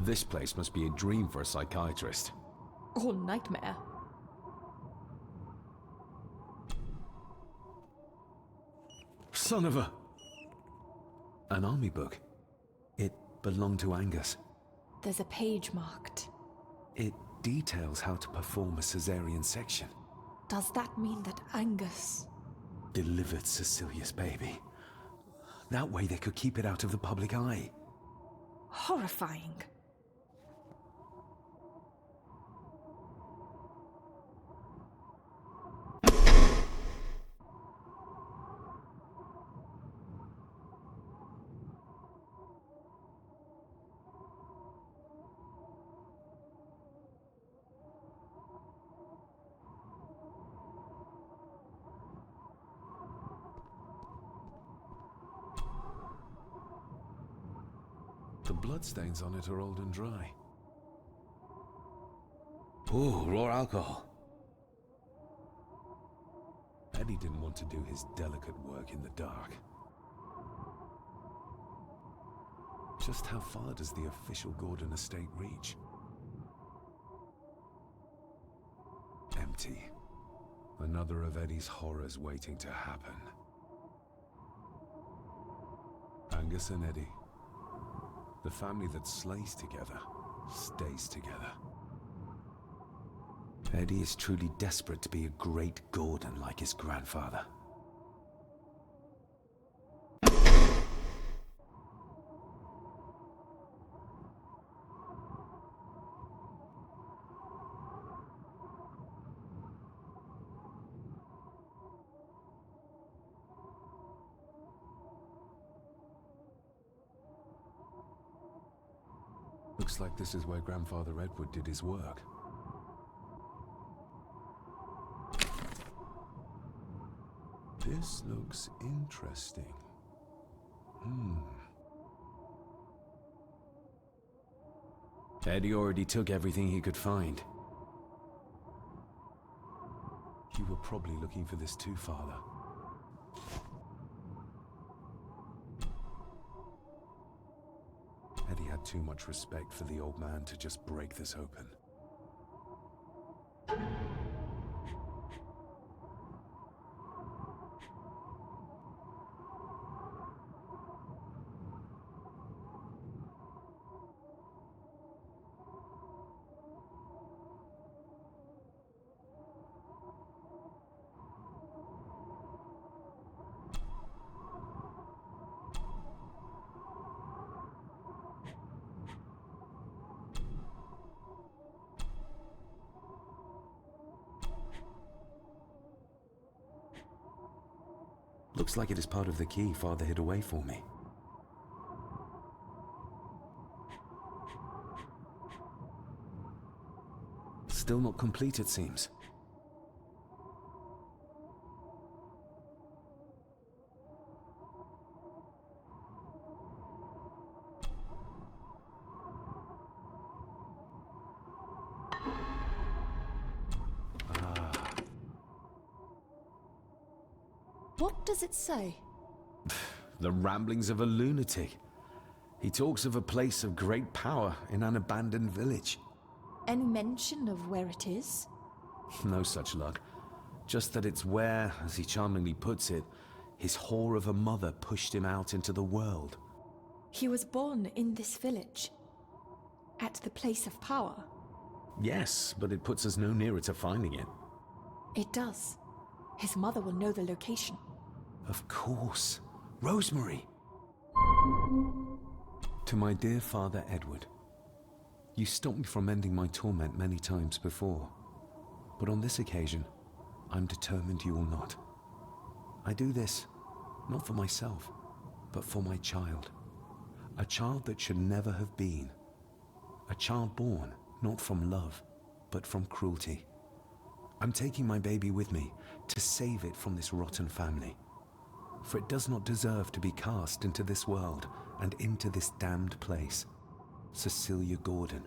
This place must be a dream for a psychiatrist. Or nightmare. Son of a... An army book. It belonged to Angus. There's a page marked. It details how to perform a cesarean section. Does that mean that Angus... delivered Cecilia's baby? That way they could keep it out of the public eye. Horrifying. The bloodstains on it are old and dry. Ooh, raw alcohol. Eddie didn't want to do his delicate work in the dark. Just how far does the official Gordon estate reach? Empty. Another of Eddie's horrors waiting to happen. Angus and Eddie. The family that slays together, stays together. Eddie is truly desperate to be a great Gordon like his grandfather. Looks like this is where Grandfather Edward did his work. This looks interesting. Eddie already took everything he could find. You were probably looking for this too, Father. Eddie had too much respect for the old man to just break this open. Looks like it is part of the key Father hid away for me. Still not complete, it seems. What does it say? The ramblings of a lunatic. He talks of a place of great power in an abandoned village. Any mention of where it is? No such luck. Just that it's where, as he charmingly puts it, his whore of a mother pushed him out into the world. He was born in this village. At the place of power. Yes, but it puts us no nearer to finding it. It does. His mother will know the location. Of course. Rosemary! To my dear Father Edward, you stopped me from ending my torment many times before, but on this occasion, I'm determined you will not. I do this, not for myself, but for my child. A child that should never have been. A child born, not from love, but from cruelty. I'm taking my baby with me to save it from this rotten family. For it does not deserve to be cast into this world and into this damned place. Cecilia Gordon.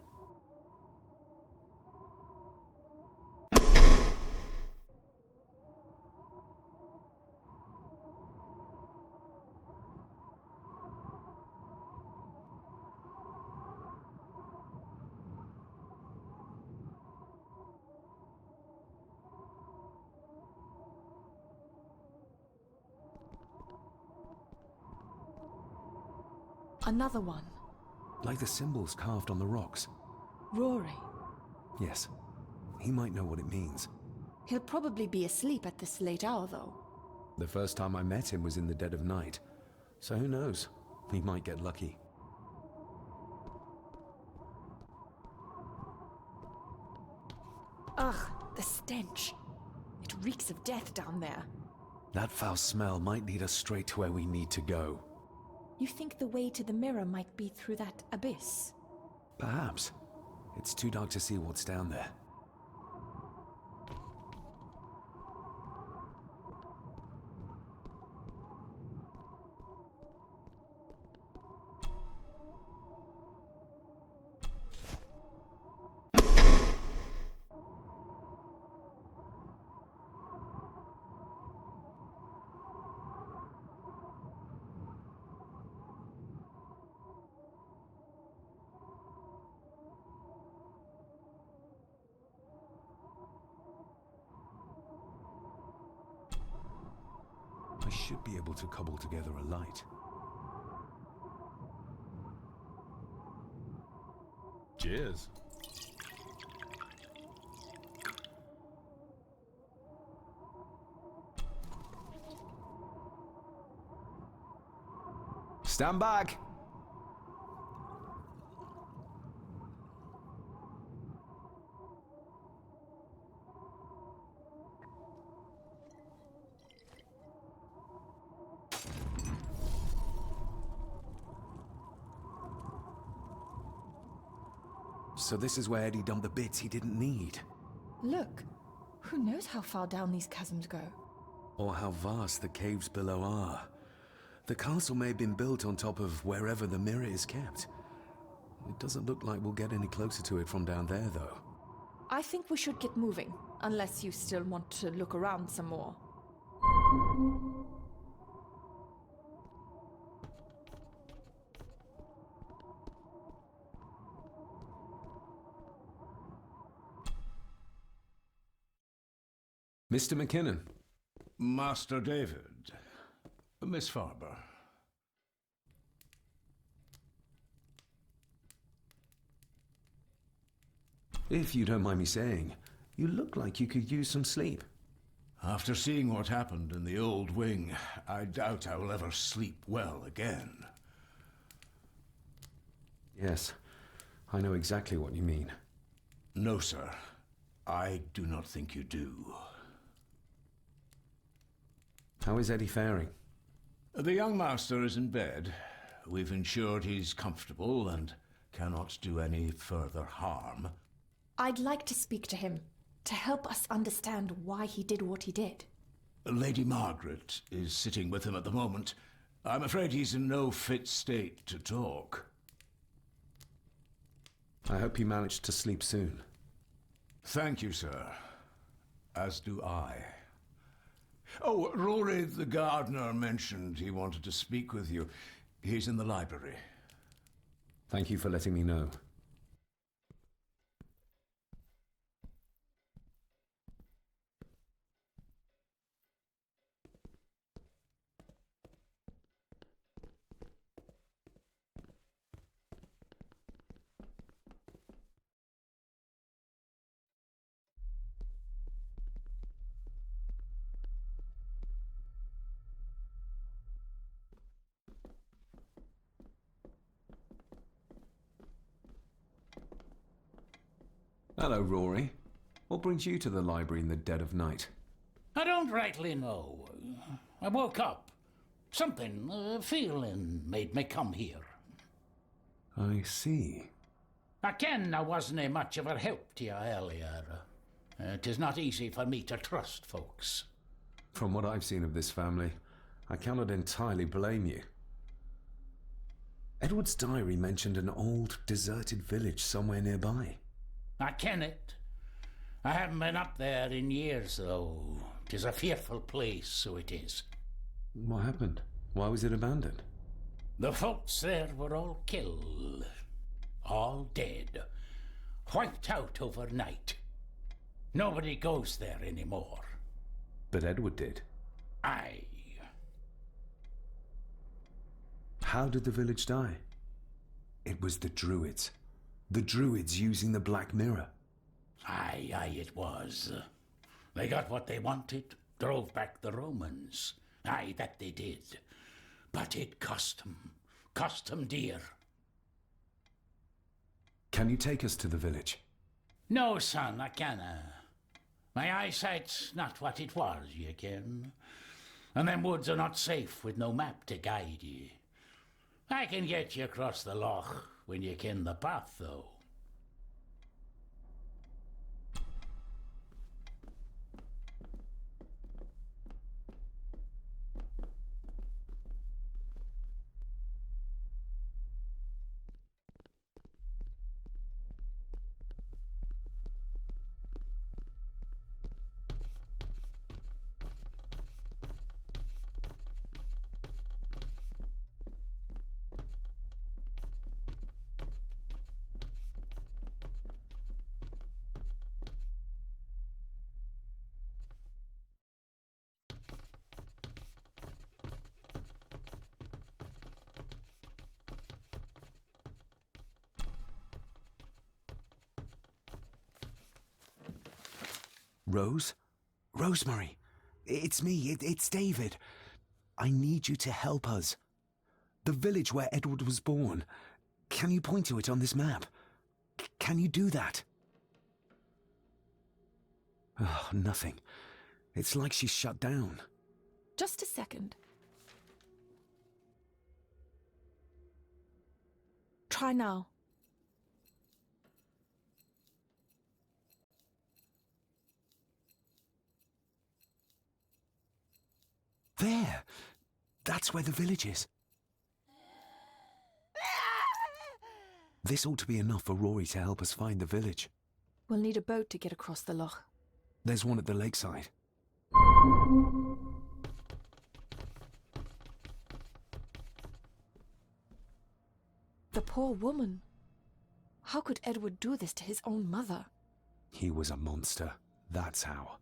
Another one. Like the symbols carved on the rocks. Rory. Yes. He might know what it means. He'll probably be asleep at this late hour, though. The first time I met him was in the dead of night. So who knows? He might get lucky. Ugh, the stench. It reeks of death down there. That foul smell might lead us straight to where we need to go. You think the way to the mirror might be through that abyss? Perhaps. It's too dark to see what's down there. I should be able to cobble together a light. Cheers. Stand back! So this is where Eddie dumped the bits he didn't need. Look, who knows how far down these chasms go? Or how vast the caves below are. The castle may have been built on top of wherever the mirror is kept. It doesn't look like we'll get any closer to it from down there, though. I think we should get moving, unless you still want to look around some more. Mr. McKinnon. Master David. Miss Farber. If you don't mind me saying, you look like you could use some sleep. After seeing what happened in the old wing, I doubt I will ever sleep well again. Yes, I know exactly what you mean. No, sir. I do not think you do. How is Eddie faring? The young master is in bed. We've ensured he's comfortable and cannot do any further harm. I'd like to speak to him, to help us understand why he did what he did. Lady Margaret is sitting with him at the moment. I'm afraid he's in no fit state to talk. I hope he managed to sleep soon. Thank you, sir. As do I. Oh, Rory the gardener mentioned he wanted to speak with you. He's in the library. Thank you for letting me know. Hello, Rory. What brings you to the library in the dead of night? I don't rightly know. I woke up. Something, feeling, made me come here. I see. I ken I wasn't much of a help to you earlier. 'Tis not easy for me to trust folks. From what I've seen of this family, I cannot entirely blame you. Edward's diary mentioned an old, deserted village somewhere nearby. I ken it. I haven't been up there in years, though. 'Tis a fearful place, so it is. What happened? Why was it abandoned? The folks there were all killed. All dead. Wiped out overnight. Nobody goes there anymore. But Edward did. Aye. How did the village die? It was the Druids. The Druids using the Black Mirror. Aye, it was. They got what they wanted, drove back the Romans. Aye, that they did. But it cost them dear. Can you take us to the village? No, son, I canna. My eyesight's not what it was, you ken. And them woods are not safe with no map to guide ye. I can get you across the loch when you ken the path, though. Rose? Rosemary! It's me, it's David. I need you to help us. The village where Edward was born. Can you point to it on this map? Can you do that? Oh, nothing. It's like she's shut down. Just a second. Try now. There! That's where the village is. This ought to be enough for Rory to help us find the village. We'll need a boat to get across the loch. There's one at the lakeside. The poor woman. How could Edward do this to his own mother? He was a monster. That's how.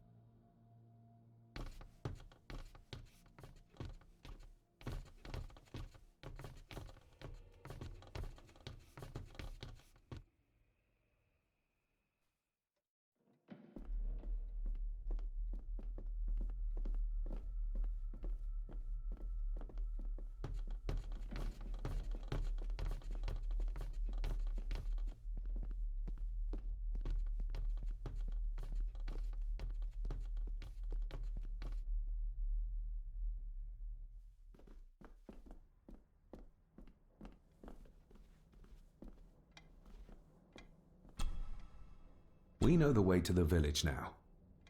We know the way to the village now.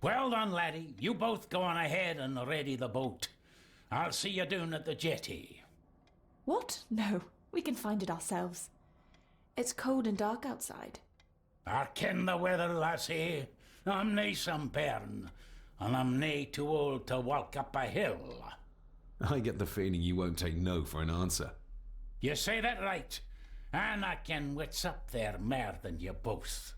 Well done, laddie. You both go on ahead and ready the boat. I'll see you down at the jetty. What? No, we can find it ourselves. It's cold and dark outside. I ken the weather, lassie. I'm nae some bairn, and I'm nae too old to walk up a hill. I get the feeling you won't take no for an answer. You say that right, and I ken what's up there mair than you both.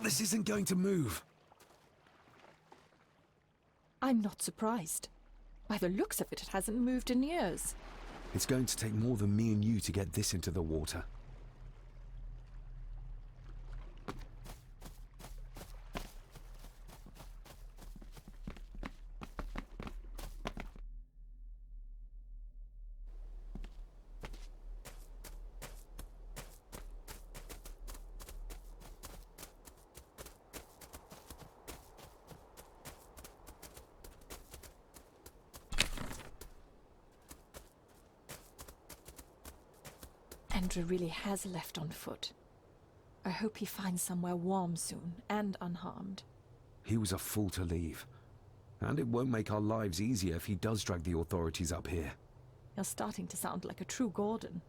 This isn't going to move. I'm not surprised. By the looks of it, it hasn't moved in years. It's going to take more than me and you to get this into the water. Andrew really has left on foot. I hope he finds somewhere warm soon, and unharmed. He was a fool to leave. And it won't make our lives easier if he does drag the authorities up here. You're starting to sound like a true Gordon.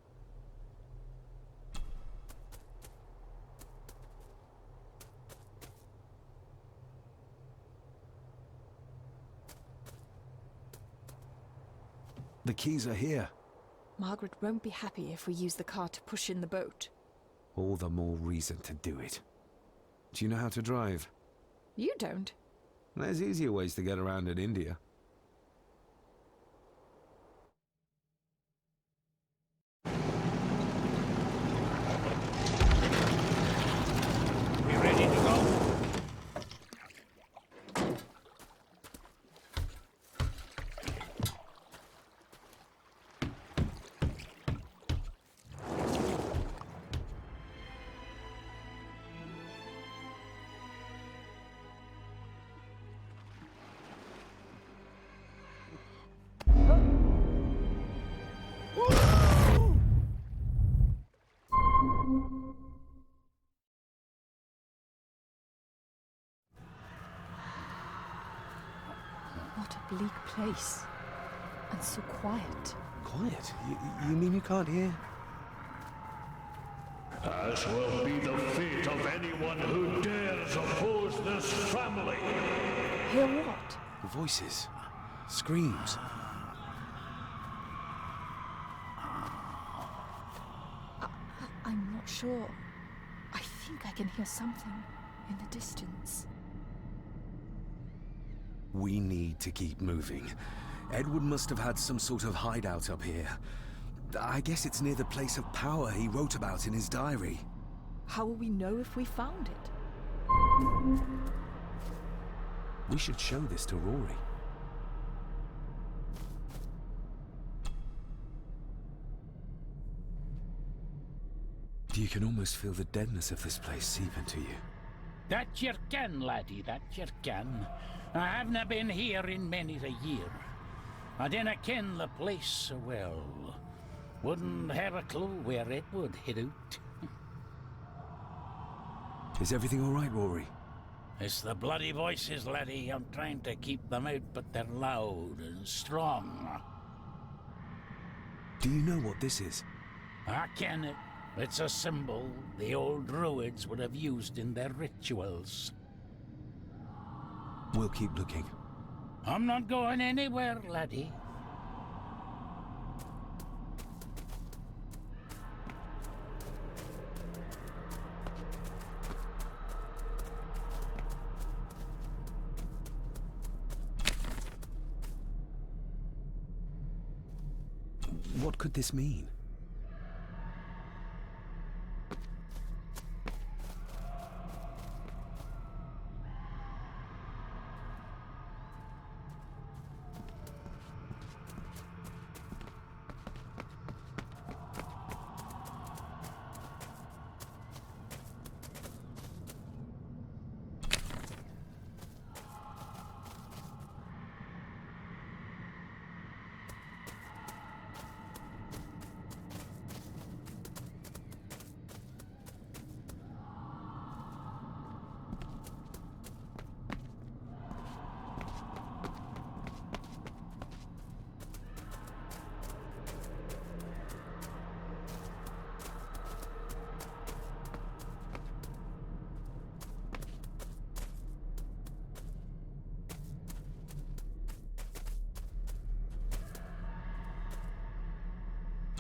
The keys are here. Margaret won't be happy if we use the car to push in the boat. All the more reason to do it. Do you know how to drive? You don't. There's easier ways to get around in India. We ready to go? What a bleak place. And so quiet. Quiet? You mean you can't hear? As will be the fate of anyone who dares oppose this family. Hear what? Voices. Screams. I'm not sure. I think I can hear something in the distance. We need to keep moving. Edward must have had some sort of hideout up here. I guess it's near the place of power he wrote about in his diary. How will we know if we found it? We should show this to Rory. You can almost feel the deadness of this place seep into you. That you can, laddie, that you can. I haven't been here in many a year. I dinna ken the place so well. Wouldn't have a clue where it would hit out. Is everything all right, Rory? It's the bloody voices, laddie. I'm trying to keep them out, but they're loud and strong. Do you know what this is? I ken it. It's a symbol the old druids would have used in their rituals. We'll keep looking. I'm not going anywhere, laddie. What could this mean?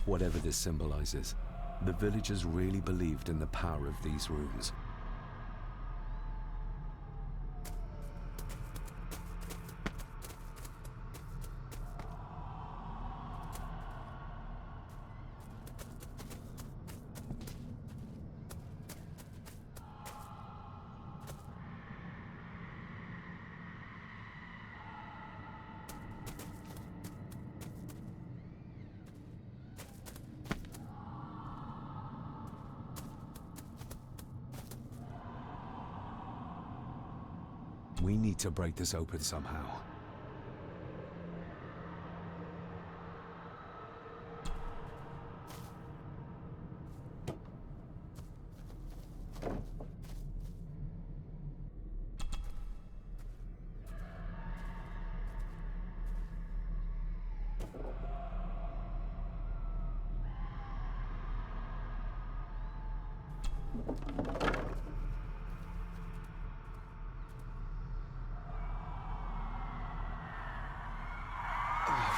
Whatever this symbolizes, the villagers really believed in the power of these runes. We need to break this open somehow.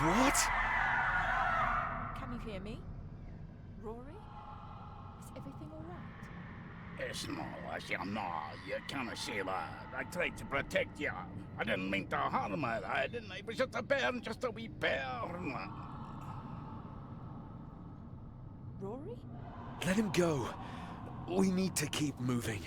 What? Can you hear me? Rory? Is everything alright? It's not as you know. You can't see that. I tried to protect you. I didn't mean to harm her. I didn't. It was just a burn, just a wee burn. Rory? Let him go. We need to keep moving.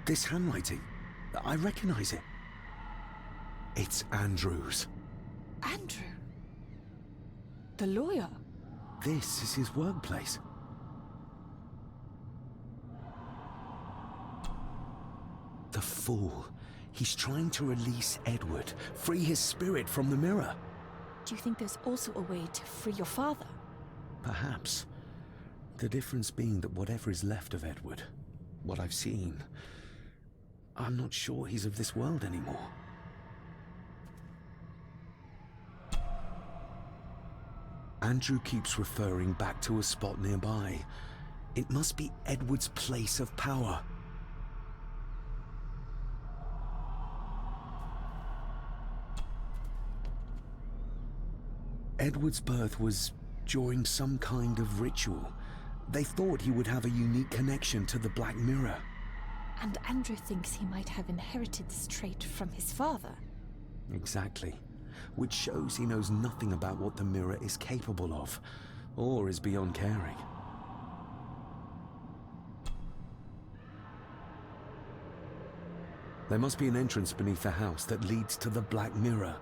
This handwriting, I recognize it. It's Andrew's. Andrew? The lawyer? This is his workplace. The fool. He's trying to release Edward, free his spirit from the mirror. Do you think there's also a way to free your father? Perhaps. The difference being that whatever is left of Edward, what I've seen, I'm not sure he's of this world anymore. Andrew keeps referring back to a spot nearby. It must be Edward's place of power. Edward's birth was during some kind of ritual. They thought he would have a unique connection to the Black Mirror. And Andrew thinks he might have inherited this trait from his father. Exactly. Which shows he knows nothing about what the mirror is capable of, or is beyond caring. There must be an entrance beneath the house that leads to the Black Mirror.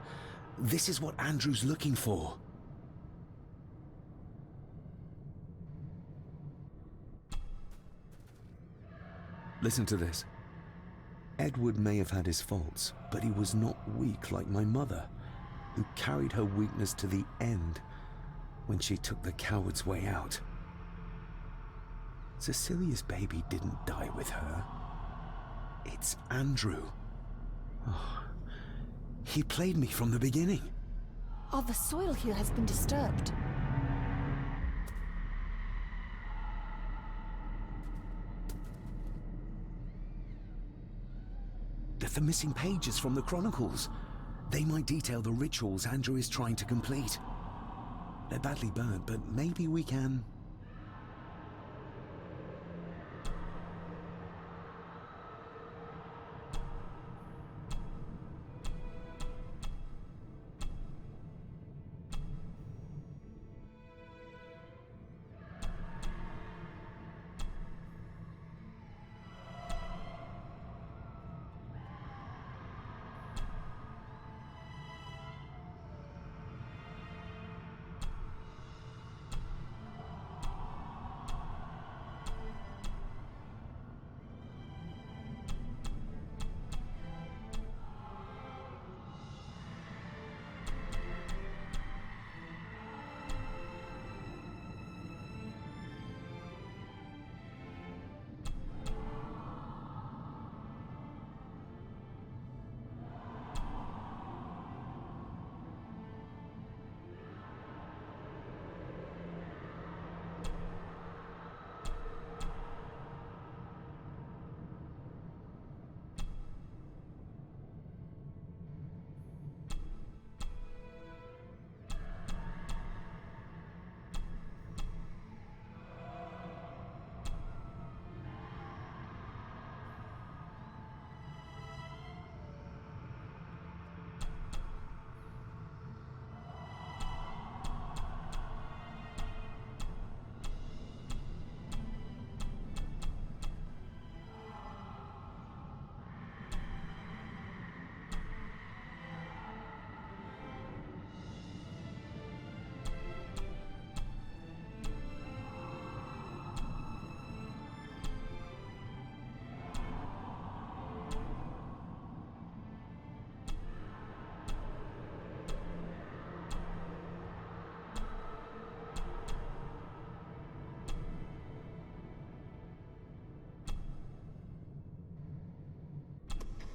This is what Andrew's looking for. Listen to this. Edward may have had his faults, but he was not weak like my mother, who carried her weakness to the end when she took the coward's way out. Cecilia's baby didn't die with her. It's Andrew. Oh, he played me from the beginning. Oh, the soil here has been disturbed. The missing pages from the chronicles. They might detail the rituals Andrew is trying to complete. They're badly burnt, but maybe we can...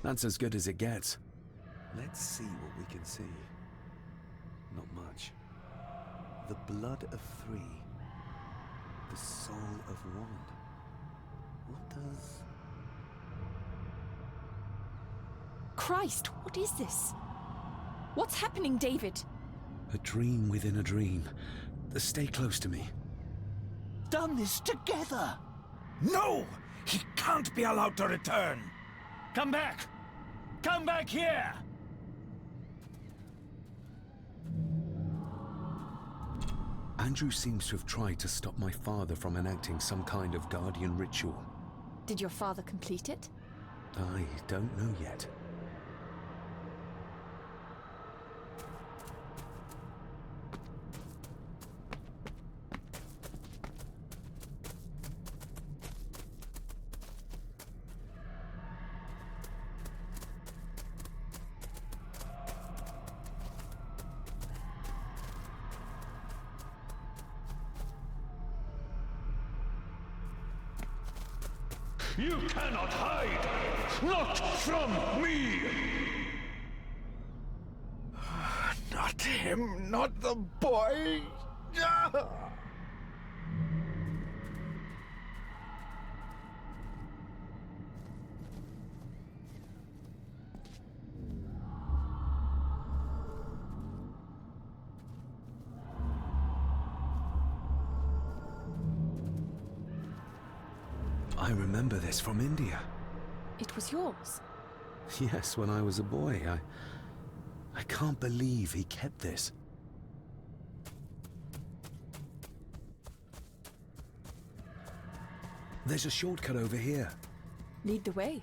That's as good as it gets. Let's see what we can see. Not much. The blood of 3. The soul of 1. What does... Christ, what is this? What's happening, David? A dream within a dream. Stay close to me. Done this together! No! He can't be allowed to return! Come back! Come back here! Andrew seems to have tried to stop my father from enacting some kind of guardian ritual. Did your father complete it? I don't know yet. You cannot hide! Not from me! Not him, not the boy! I remember this from India. It was yours? Yes, when I was a boy. I can't believe he kept this. There's a shortcut over here. Lead the way.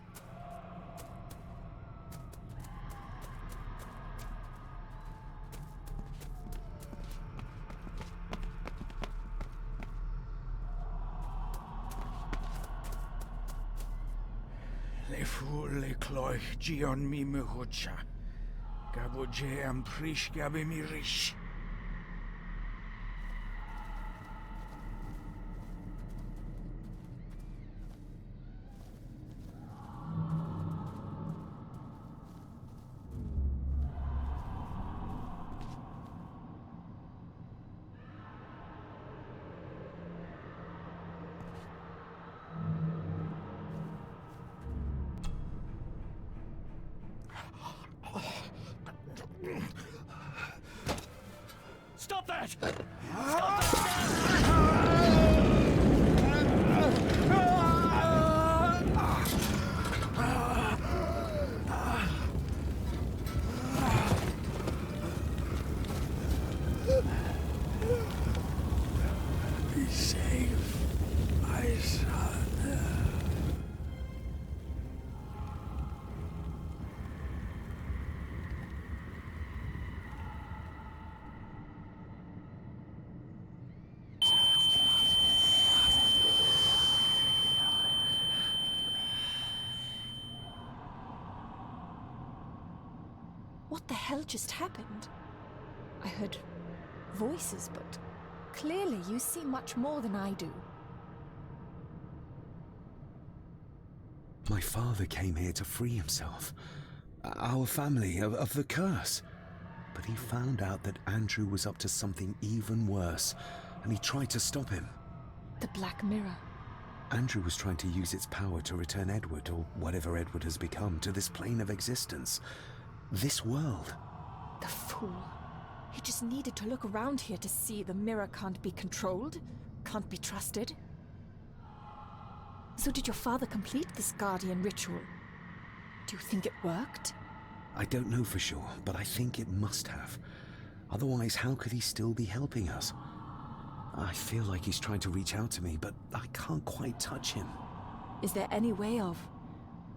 Le fu le cloich gion mi muhucha. Gabo je am prish gabe mi rish. Stop that! Be safe, my son. What the hell just happened? I heard voices, but clearly you see much more than I do. My father came here to free himself. Our family of the curse. But he found out that Andrew was up to something even worse, and he tried to stop him. The Black Mirror. Andrew was trying to use its power to return Edward, or whatever Edward has become, to this plane of existence. This world. The fool. He just needed to look around here to see the mirror can't be controlled, can't be trusted. So did your father complete this guardian ritual? Do you think it worked? I don't know for sure, but I think it must have. Otherwise, how could he still be helping us? I feel like he's trying to reach out to me, but I can't quite touch him. Is there any way of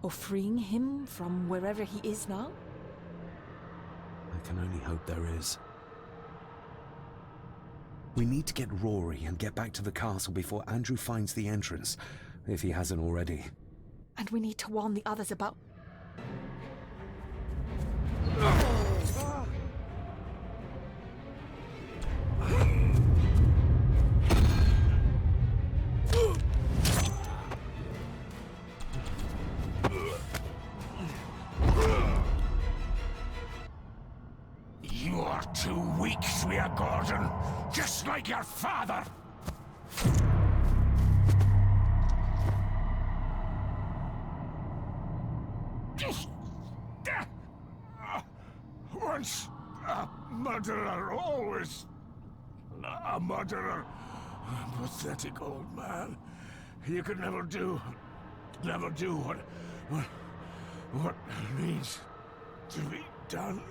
freeing him from wherever he is now? I can only hope there is. We need to get Rory and get back to the castle before Andrew finds the entrance, if he hasn't already. And we need to warn the others about... be a Gordon, just like your father! Once a murderer, always a murderer. Pathetic old man. You could never do what needs to be done.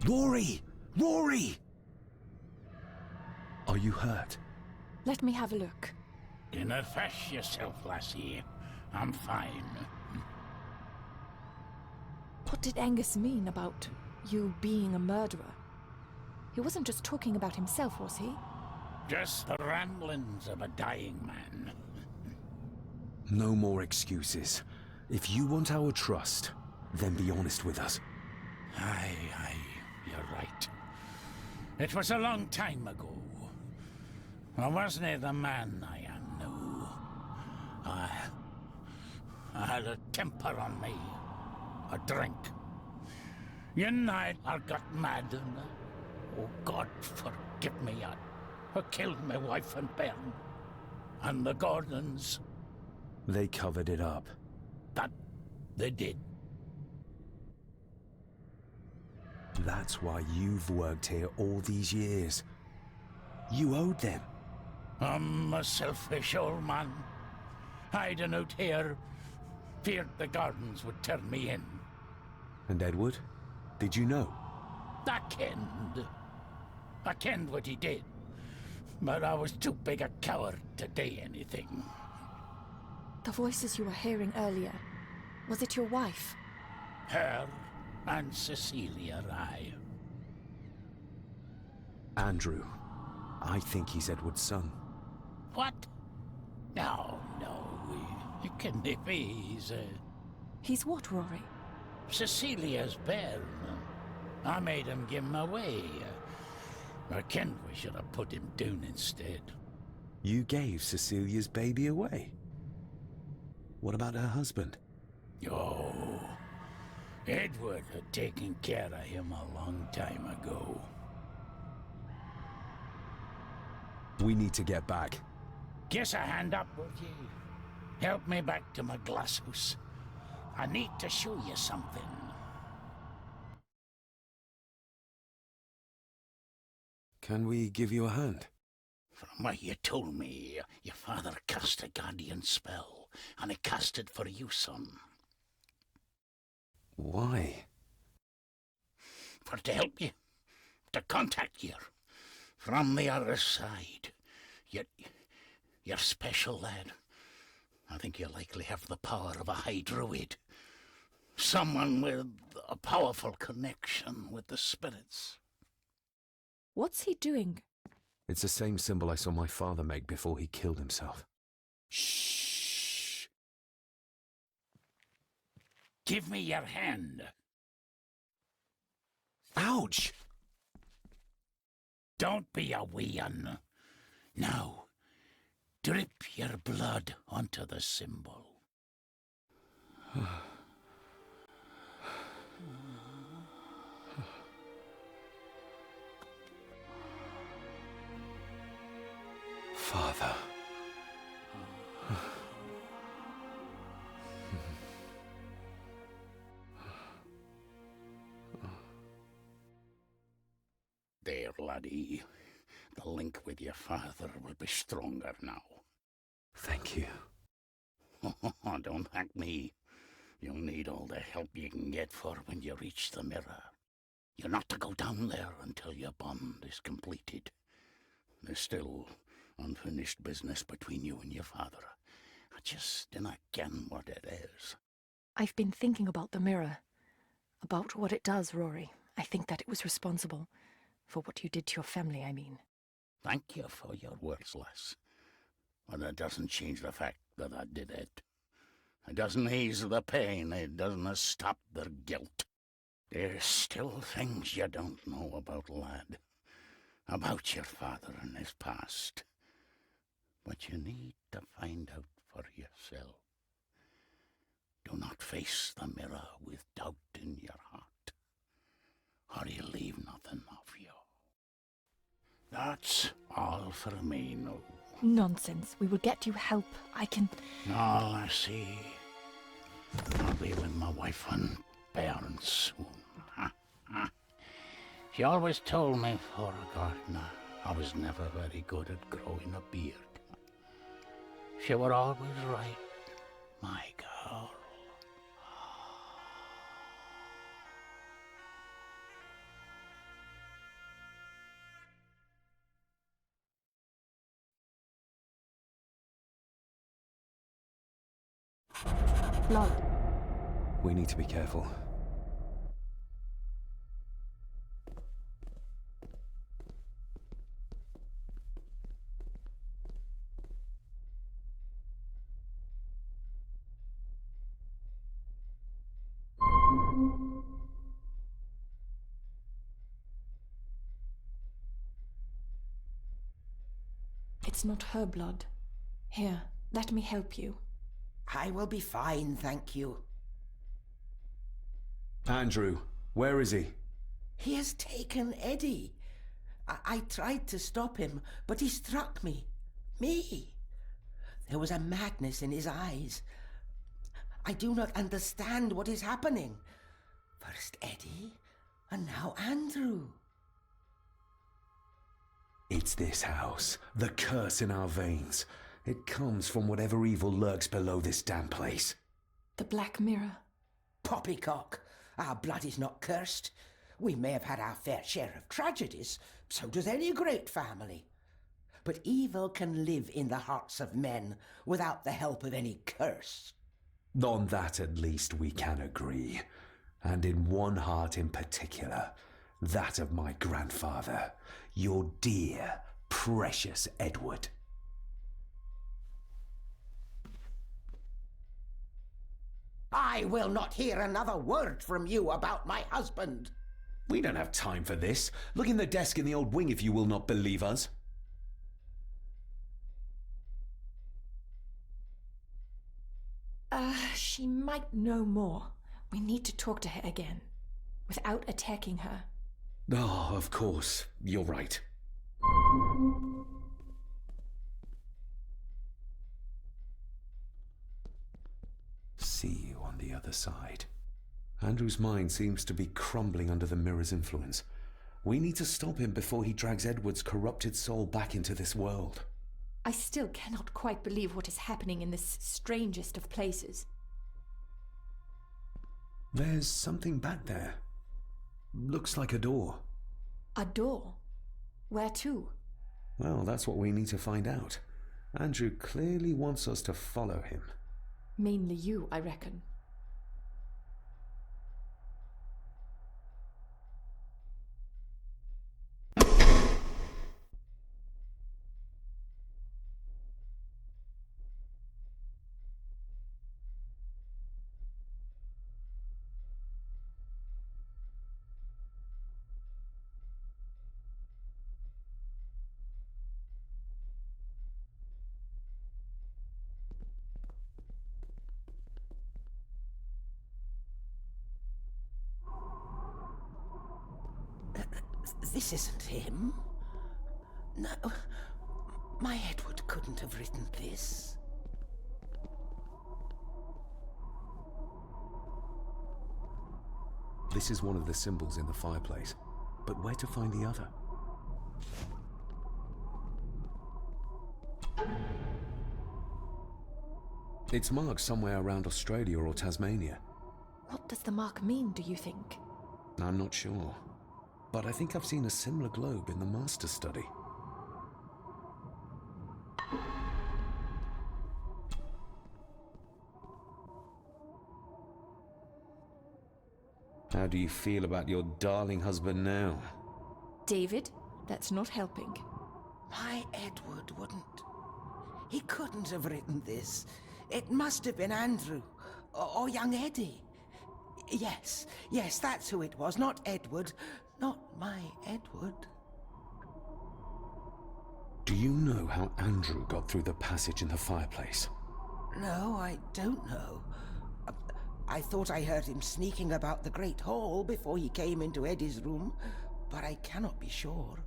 Rory! Rory! Are you hurt? Let me have a look. Dinna fash yourself, lassie. I'm fine. What did Angus mean about you being a murderer? He wasn't just talking about himself, was he? Just the ramblings of a dying man. No more excuses. If you want our trust, then be honest with us. Aye, you're right. It was a long time ago. I wasn't the man I am now. I had a temper on me. A drink. One night I got mad and, oh God forgive me, I killed my wife and bairn. And the Gordons. They covered it up. That they did. That's why you've worked here all these years. You owed them. I'm a selfish old man. Hiding out here, feared the Gordons would turn me in. And Edward? Did you know? I kenned what he did. But I was too big a coward to do anything. The voices you were hearing earlier, was it your wife? Her and Cecilia, aye. Andrew. I think he's Edward's son. What? No, it can't be. He's what, Rory? Cecilia's bairn. I made him give him away. I kenned we should have put him down instead. You gave Cecilia's baby away? What about her husband? Oh, Edward had taken care of him a long time ago. We need to get back. Give a hand up, would ye? Help me back to my glasshouse. I need to show you something. Can we give you a hand? From what you told me, your father cast a guardian spell, and he cast it for you, son. Why? For to help you, to contact you from the other side. You're special, lad. I think you likely have the power of a high druid. Someone with a powerful connection with the spirits. What's he doing? It's the same symbol I saw my father make before he killed himself. Shh! Give me your hand. Ouch! Don't be a wee un. Now, drip your blood onto the symbol. Father. There, laddie. The link with your father will be stronger now. Thank you. Don't thank me. You'll need all the help you can get for when you reach the mirror. You're not to go down there until your bond is completed. There's still unfinished business between you and your father. I just dinna ken what it is. I've been thinking about the mirror. About what it does, Rory. I think that it was responsible. For what you did to your family, I mean. Thank you for your words, lass. But it doesn't change the fact that I did it. It doesn't ease the pain. It doesn't stop their guilt. There's still things you don't know about, lad. About your father and his past. But you need to find out for yourself. Do not face the mirror with doubt in your heart, or you'll leave nothing of you. That's all for me, no. Nonsense. We will get you help. I can... No, I see. I'll be with my wife and parents soon. She always told me for a gardener I was never very good at growing a beard. She were always right, my girl. Blood. We need to be careful. It's not her blood. Here, let me help you. I will be fine, thank you. Andrew, where is he? He has taken Eddie. I tried to stop him, but he struck me. Me. There was a madness in his eyes. I do not understand what is happening. First Eddie, and now Andrew. It's this house. The curse in our veins. It comes from whatever evil lurks below this damn place. The Black Mirror. Poppycock. Our blood is not cursed. We may have had our fair share of tragedies. So does any great family. But evil can live in the hearts of men without the help of any curse. On that at least we can agree. And in one heart in particular. That of my grandfather. Your dear, precious Edward. I will not hear another word from you about my husband. We don't have time for this. Look in the desk in the old wing if you will not believe us. She might know more. We need to talk to her again, without attacking her. Oh, of course. You're right. See you on the other side. Andrew's mind seems to be crumbling under the mirror's influence. We need to stop him before he drags Edward's corrupted soul back into this world. I still cannot quite believe what is happening in this strangest of places. There's something back there. Looks like a door. A door? Where to? Well, that's what we need to find out. Andrew clearly wants us to follow him. Mainly you, I reckon. This isn't him. No, my Edward couldn't have written this. This is one of the symbols in the fireplace, but where to find the other? It's marked somewhere around Australia or Tasmania. What does the mark mean, do you think? I'm not sure, but I think I've seen a similar globe in the master study. How do you feel about your darling husband now? David, that's not helping. My Edward wouldn't. He couldn't have written this. It must have been Andrew, or young Eddie. Yes, that's who it was, not Edward. Not my Edward. Do you know how Andrew got through the passage in the fireplace? No, I don't know. I thought I heard him sneaking about the Great Hall before he came into Eddie's room, but I cannot be sure.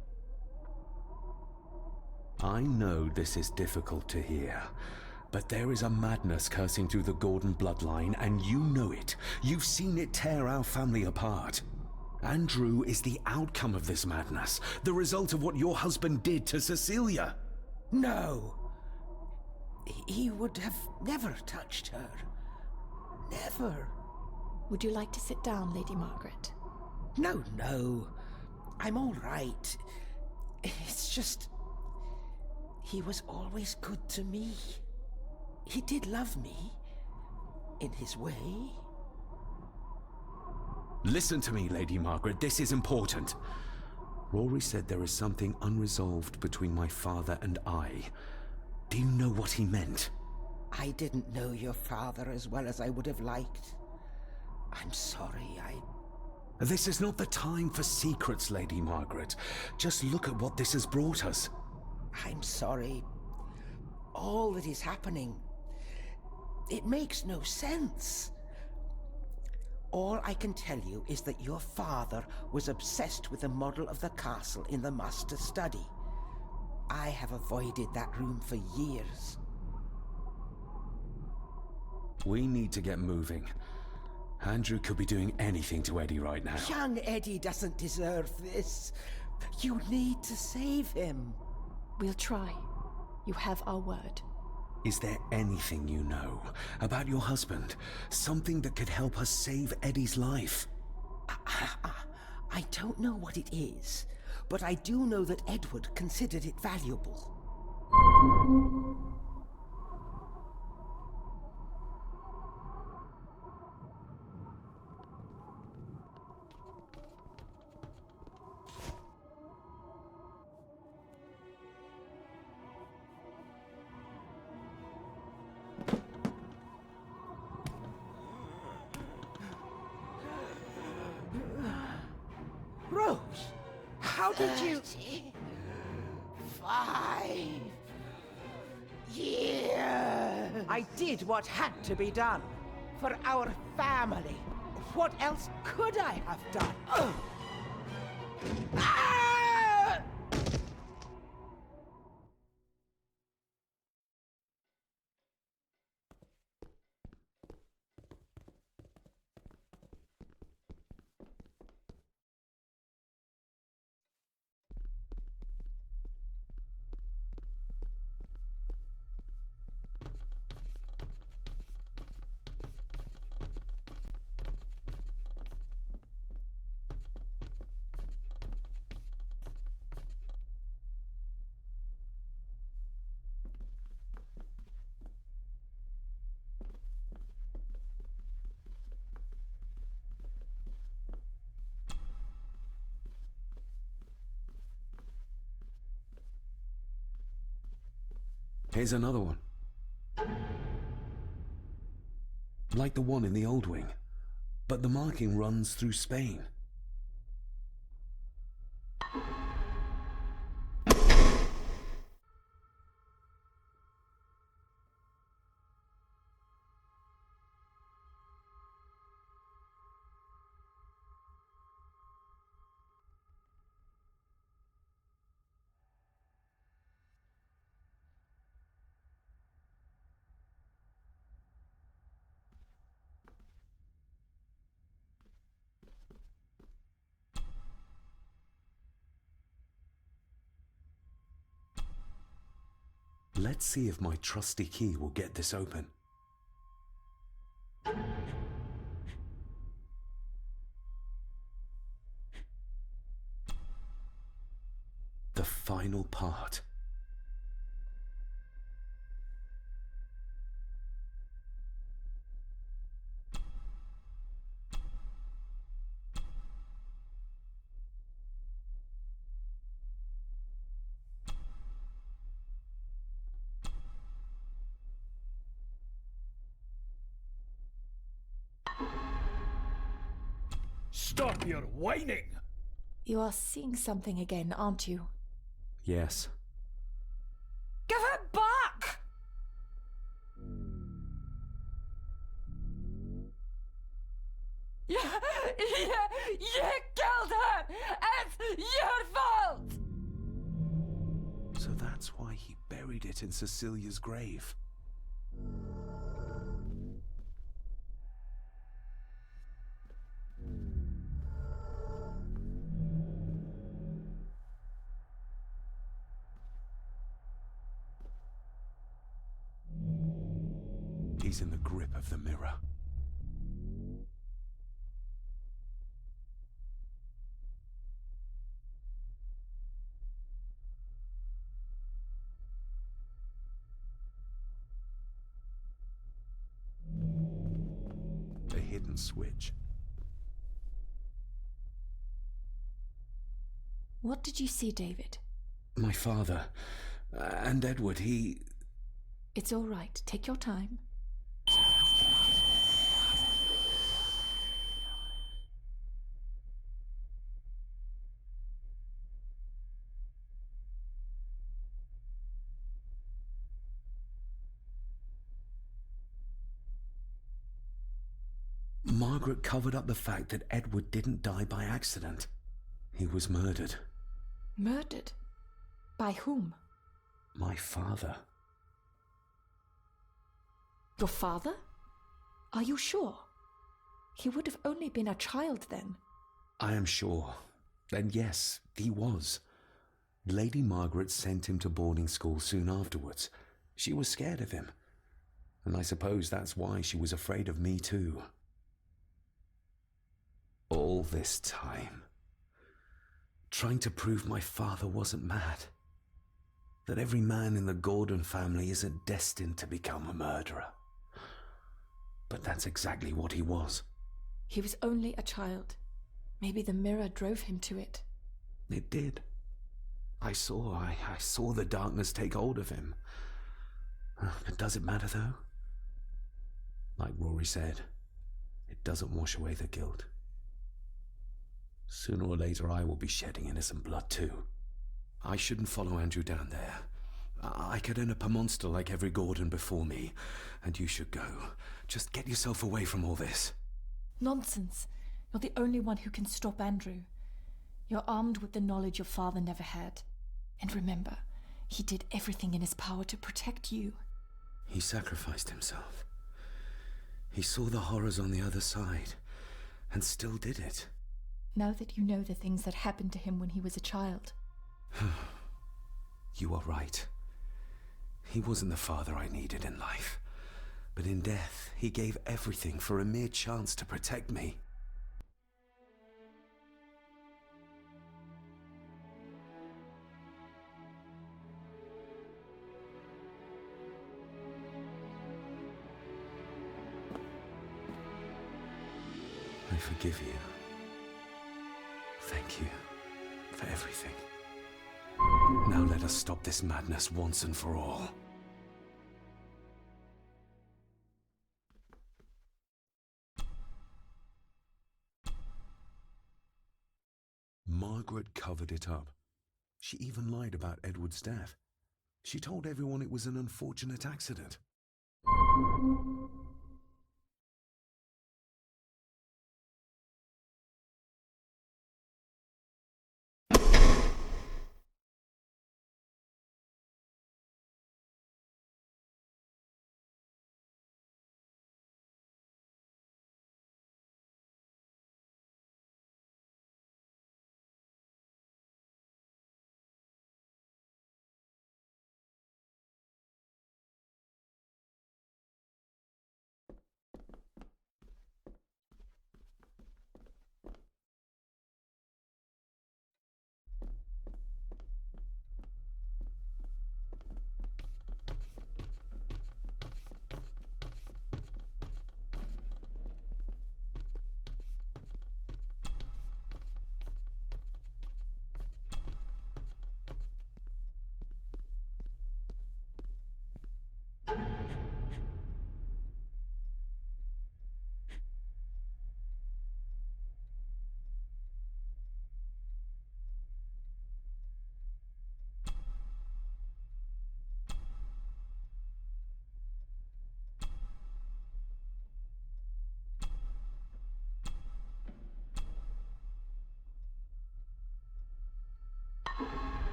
I know this is difficult to hear, but there is a madness coursing through the Gordon bloodline, and you know it. You've seen it tear our family apart. Andrew is the outcome of this madness, the result of what your husband did to Cecilia. No. He would have never touched her. Never. Would you like to sit down, Lady Margaret? No, no. I'm all right. It's just... he was always good to me. He did love me. In his way. Listen to me, Lady Margaret. This is important. Rory said there is something unresolved between my father and I. Do you know what he meant? I didn't know your father as well as I would have liked. I'm sorry, This is not the time for secrets, Lady Margaret. Just look at what this has brought us. I'm sorry. All that is happening, it makes no sense. All I can tell you is that your father was obsessed with the model of the castle in the master study. I have avoided that room for years. We need to get moving. Andrew could be doing anything to Eddie right now. Young Eddie doesn't deserve this. You need to save him. We'll try. You have our word. Is there anything you know about your husband? Something that could help us save Eddie's life? I don't know what it is, but I do know that Edward considered it valuable. Rose, how did you... 5 years. I did what had to be done. For our family. What else could I have done? Ah! Here's another one. Like the one in the old wing, but the marking runs through Spain. Let's see if my trusty key will get this open. The final part. Stop your whining! You are seeing something again, aren't you? Yes. Give it back! You killed her! It's your fault! So that's why he buried it in Cecilia's grave. He's in the grip of the mirror. The hidden switch. What did you see, David? My father. And Edward, he... It's all right. Take your time. Margaret covered up the fact that Edward didn't die by accident. He was murdered. Murdered? By whom? My father. Your father? Are you sure? He would have only been a child then. I am sure. Then yes, he was. Lady Margaret sent him to boarding school soon afterwards. She was scared of him. And I suppose that's why she was afraid of me too. All this time, trying to prove my father wasn't mad. That every man in the Gordon family isn't destined to become a murderer. But that's exactly what he was. He was only a child. Maybe the mirror drove him to it. It did. I saw the darkness take hold of him. But does it matter though? Like Rory said, it doesn't wash away the guilt. Sooner or later I will be shedding innocent blood too. I shouldn't follow Andrew down there. I could end up a monster like every Gordon before me, and you should go. Just get yourself away from all this. Nonsense. You're the only one who can stop Andrew. You're armed with the knowledge your father never had. And remember, he did everything in his power to protect you. He sacrificed himself. He saw the horrors on the other side, and still did it. Now that you know the things that happened to him when he was a child. You are right. He wasn't the father I needed in life. But in death, he gave everything for a mere chance to protect me. I forgive you. Thank you for everything. Now let us stop this madness once and for all. Margaret covered it up. She even lied about Edward's death. She told everyone it was an unfortunate accident.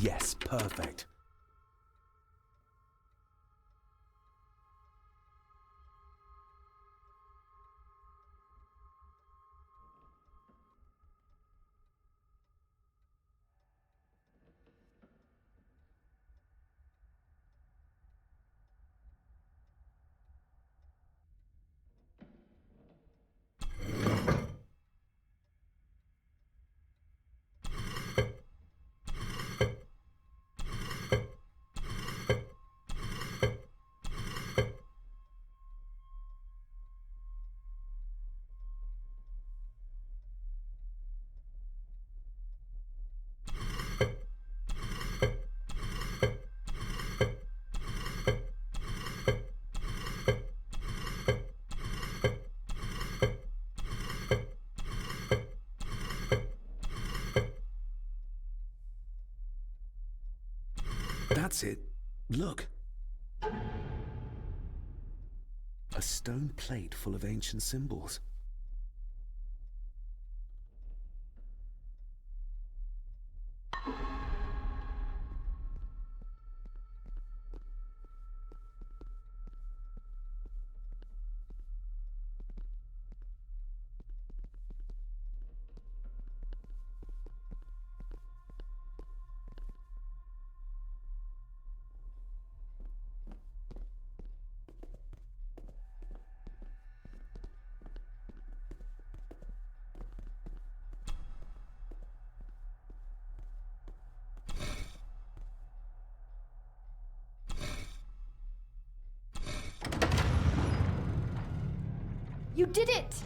Yes, perfect. That's it. Look. A stone plate full of ancient symbols. You did it!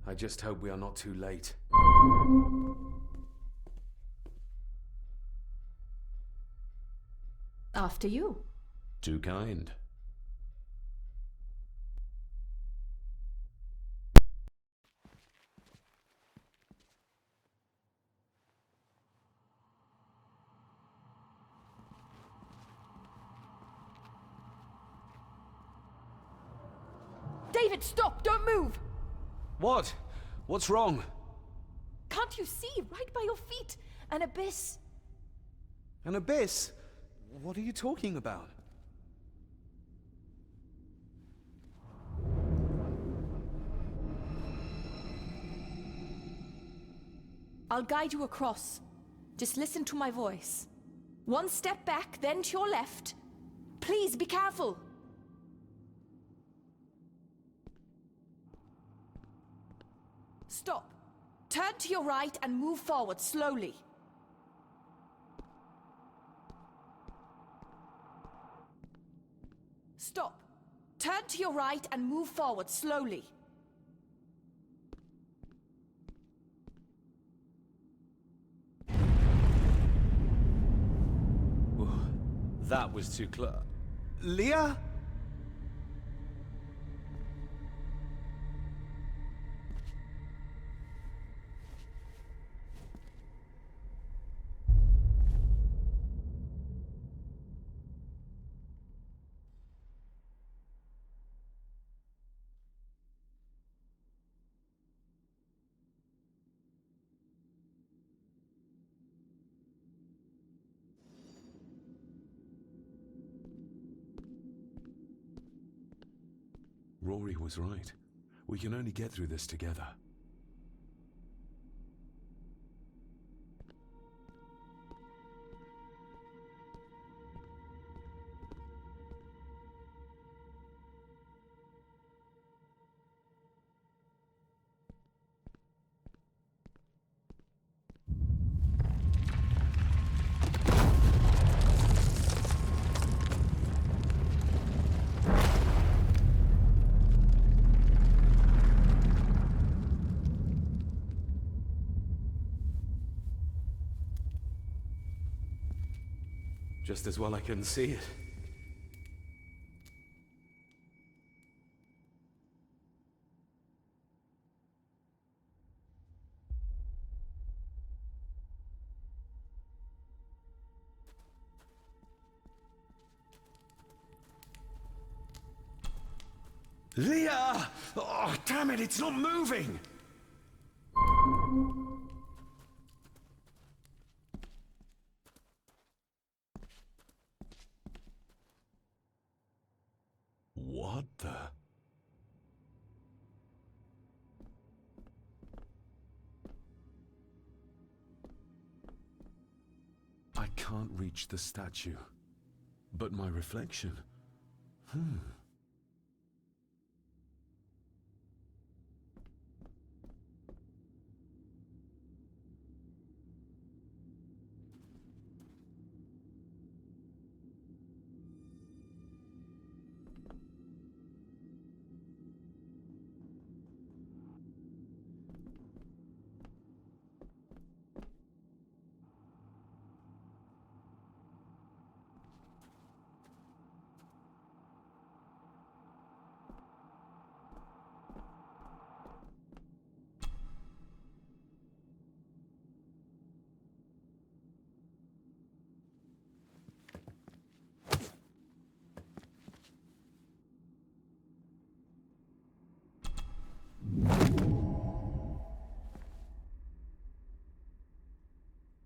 I just hope we are not too late. After you. Too kind. David, stop! Don't move! What? What's wrong? Can't you see? Right by your feet. An abyss. An abyss? What are you talking about? I'll guide you across. Just listen to my voice. One step back, then to your left. Please, be careful. Stop. Turn to your right and move forward slowly. Stop. Turn to your right and move forward slowly. That was too close. Leah? Rory was right. We can only get through this together. Just as well I couldn't see it. Leah! Oh, damn it, it's not moving! What the? I can't reach the statue, but my reflection.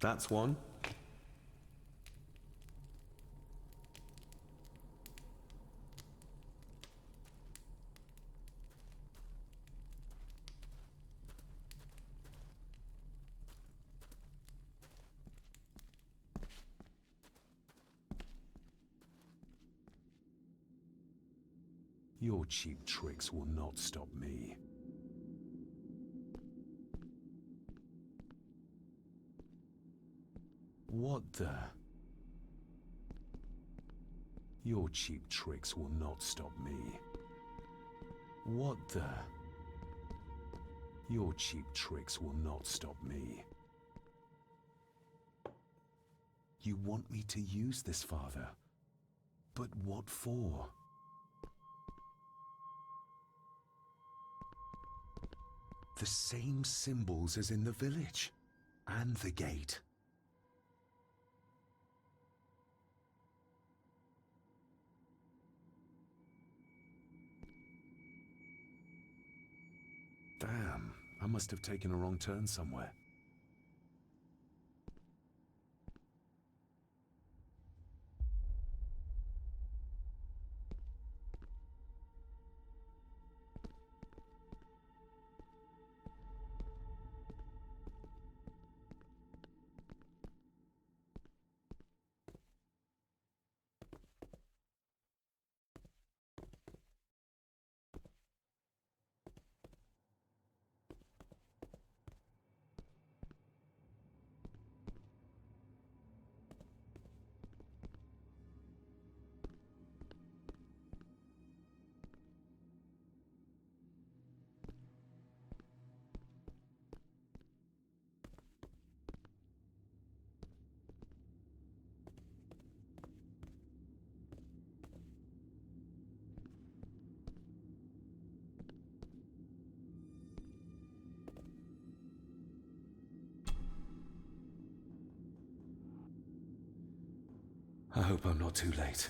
That's one. Your cheap tricks will not stop me. What the? Your cheap tricks will not stop me. What the? Your cheap tricks will not stop me. You want me to use this, Father? But what for? The same symbols as in the village, and the gate. Damn, I must have taken a wrong turn somewhere. I hope I'm not too late.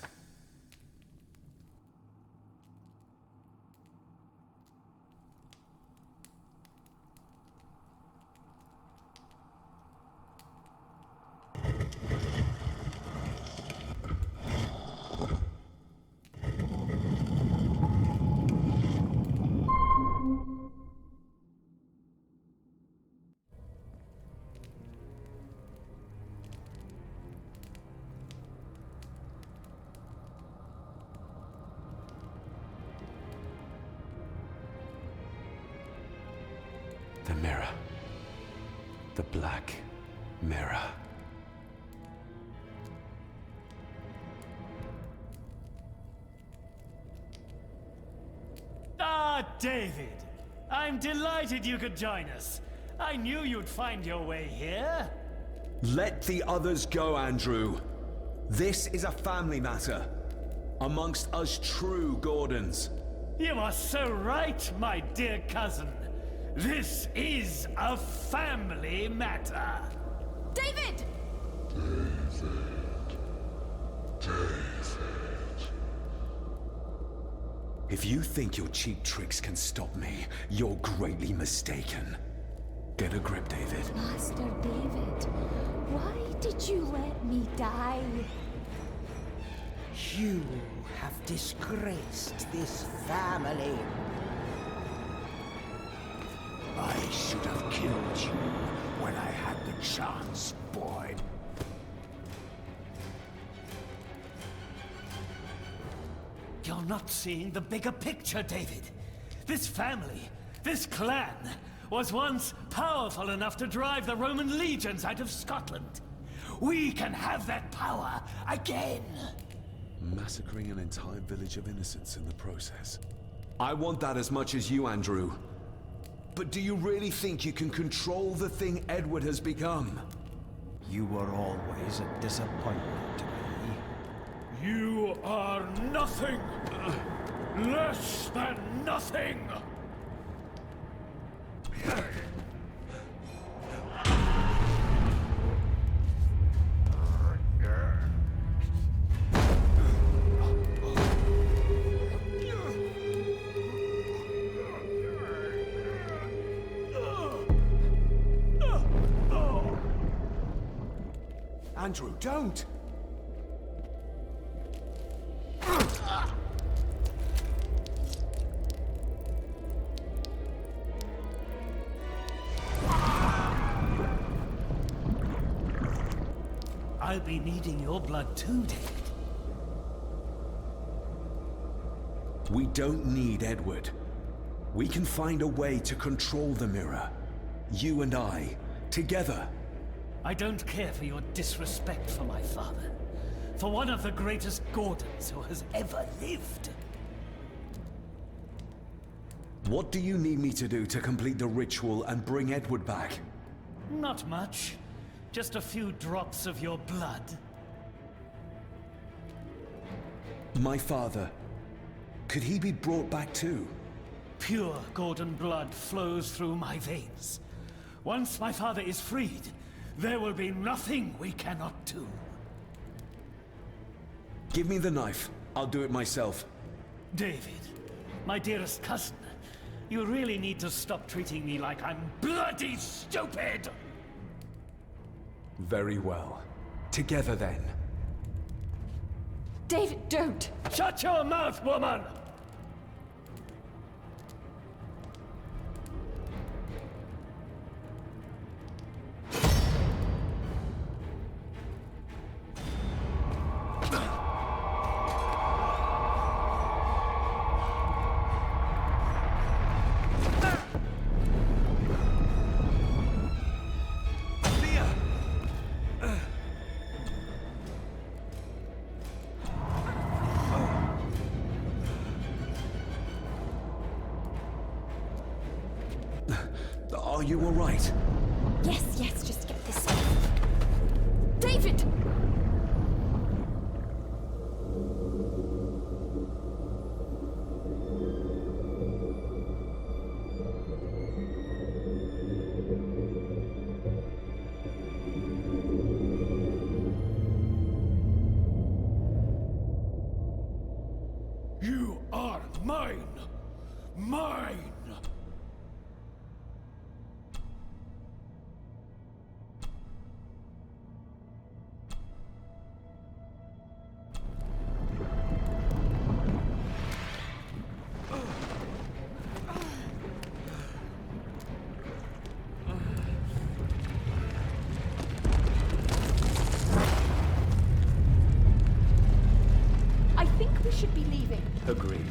The mirror. The black mirror. Ah, David! I'm delighted you could join us. I knew you'd find your way here. Let the others go, Andrew. This is a family matter. Amongst us true Gordons. You are so right, my dear cousin. This is a family matter. David! If you think your cheap tricks can stop me, you're greatly mistaken. Get a grip, David. Master David, why did you let me die? You have disgraced this family. I should have killed you when I had the chance, boy. You're not seeing the bigger picture, David. This family, this clan, was once powerful enough to drive the Roman legions out of Scotland. We can have that power again! Massacring an entire village of innocents in the process. I want that as much as you, Andrew. But do you really think you can control the thing Edward has become? You were always a disappointment to me. You are nothing! Less than nothing! Andrew, don't! I'll be needing your blood too, David. We don't need Edward. We can find a way to control the mirror. You and I, together. I don't care for your disrespect for my father. For one of the greatest Gordons who has ever lived. What do you need me to do to complete the ritual and bring Edward back? Not much. Just a few drops of your blood. My father, could he be brought back too? Pure Gordon blood flows through my veins. Once my father is freed, there will be nothing we cannot do. Give me the knife. I'll do it myself. David, my dearest cousin, you really need to stop treating me like I'm bloody stupid! Very well. Together then. David, don't! Shut your mouth, woman! Are you all right? Yes, just get this off. David! You are mine! Mine! I think we should be leaving. Agreed.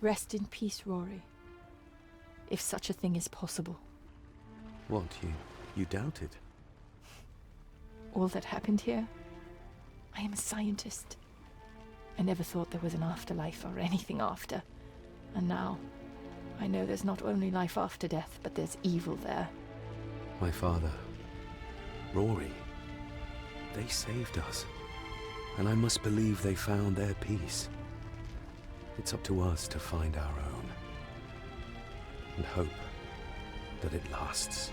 Rest in peace, Rory. If such a thing is possible. What, you doubt it? All that happened here? I am a scientist. I never thought there was an afterlife or anything after. And now, I know there's not only life after death, but there's evil there. My father, Rory, they saved us. And I must believe they found their peace. It's up to us to find our own. And hope that it lasts.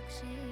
She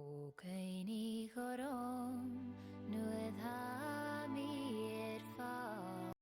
O Kaini Gorom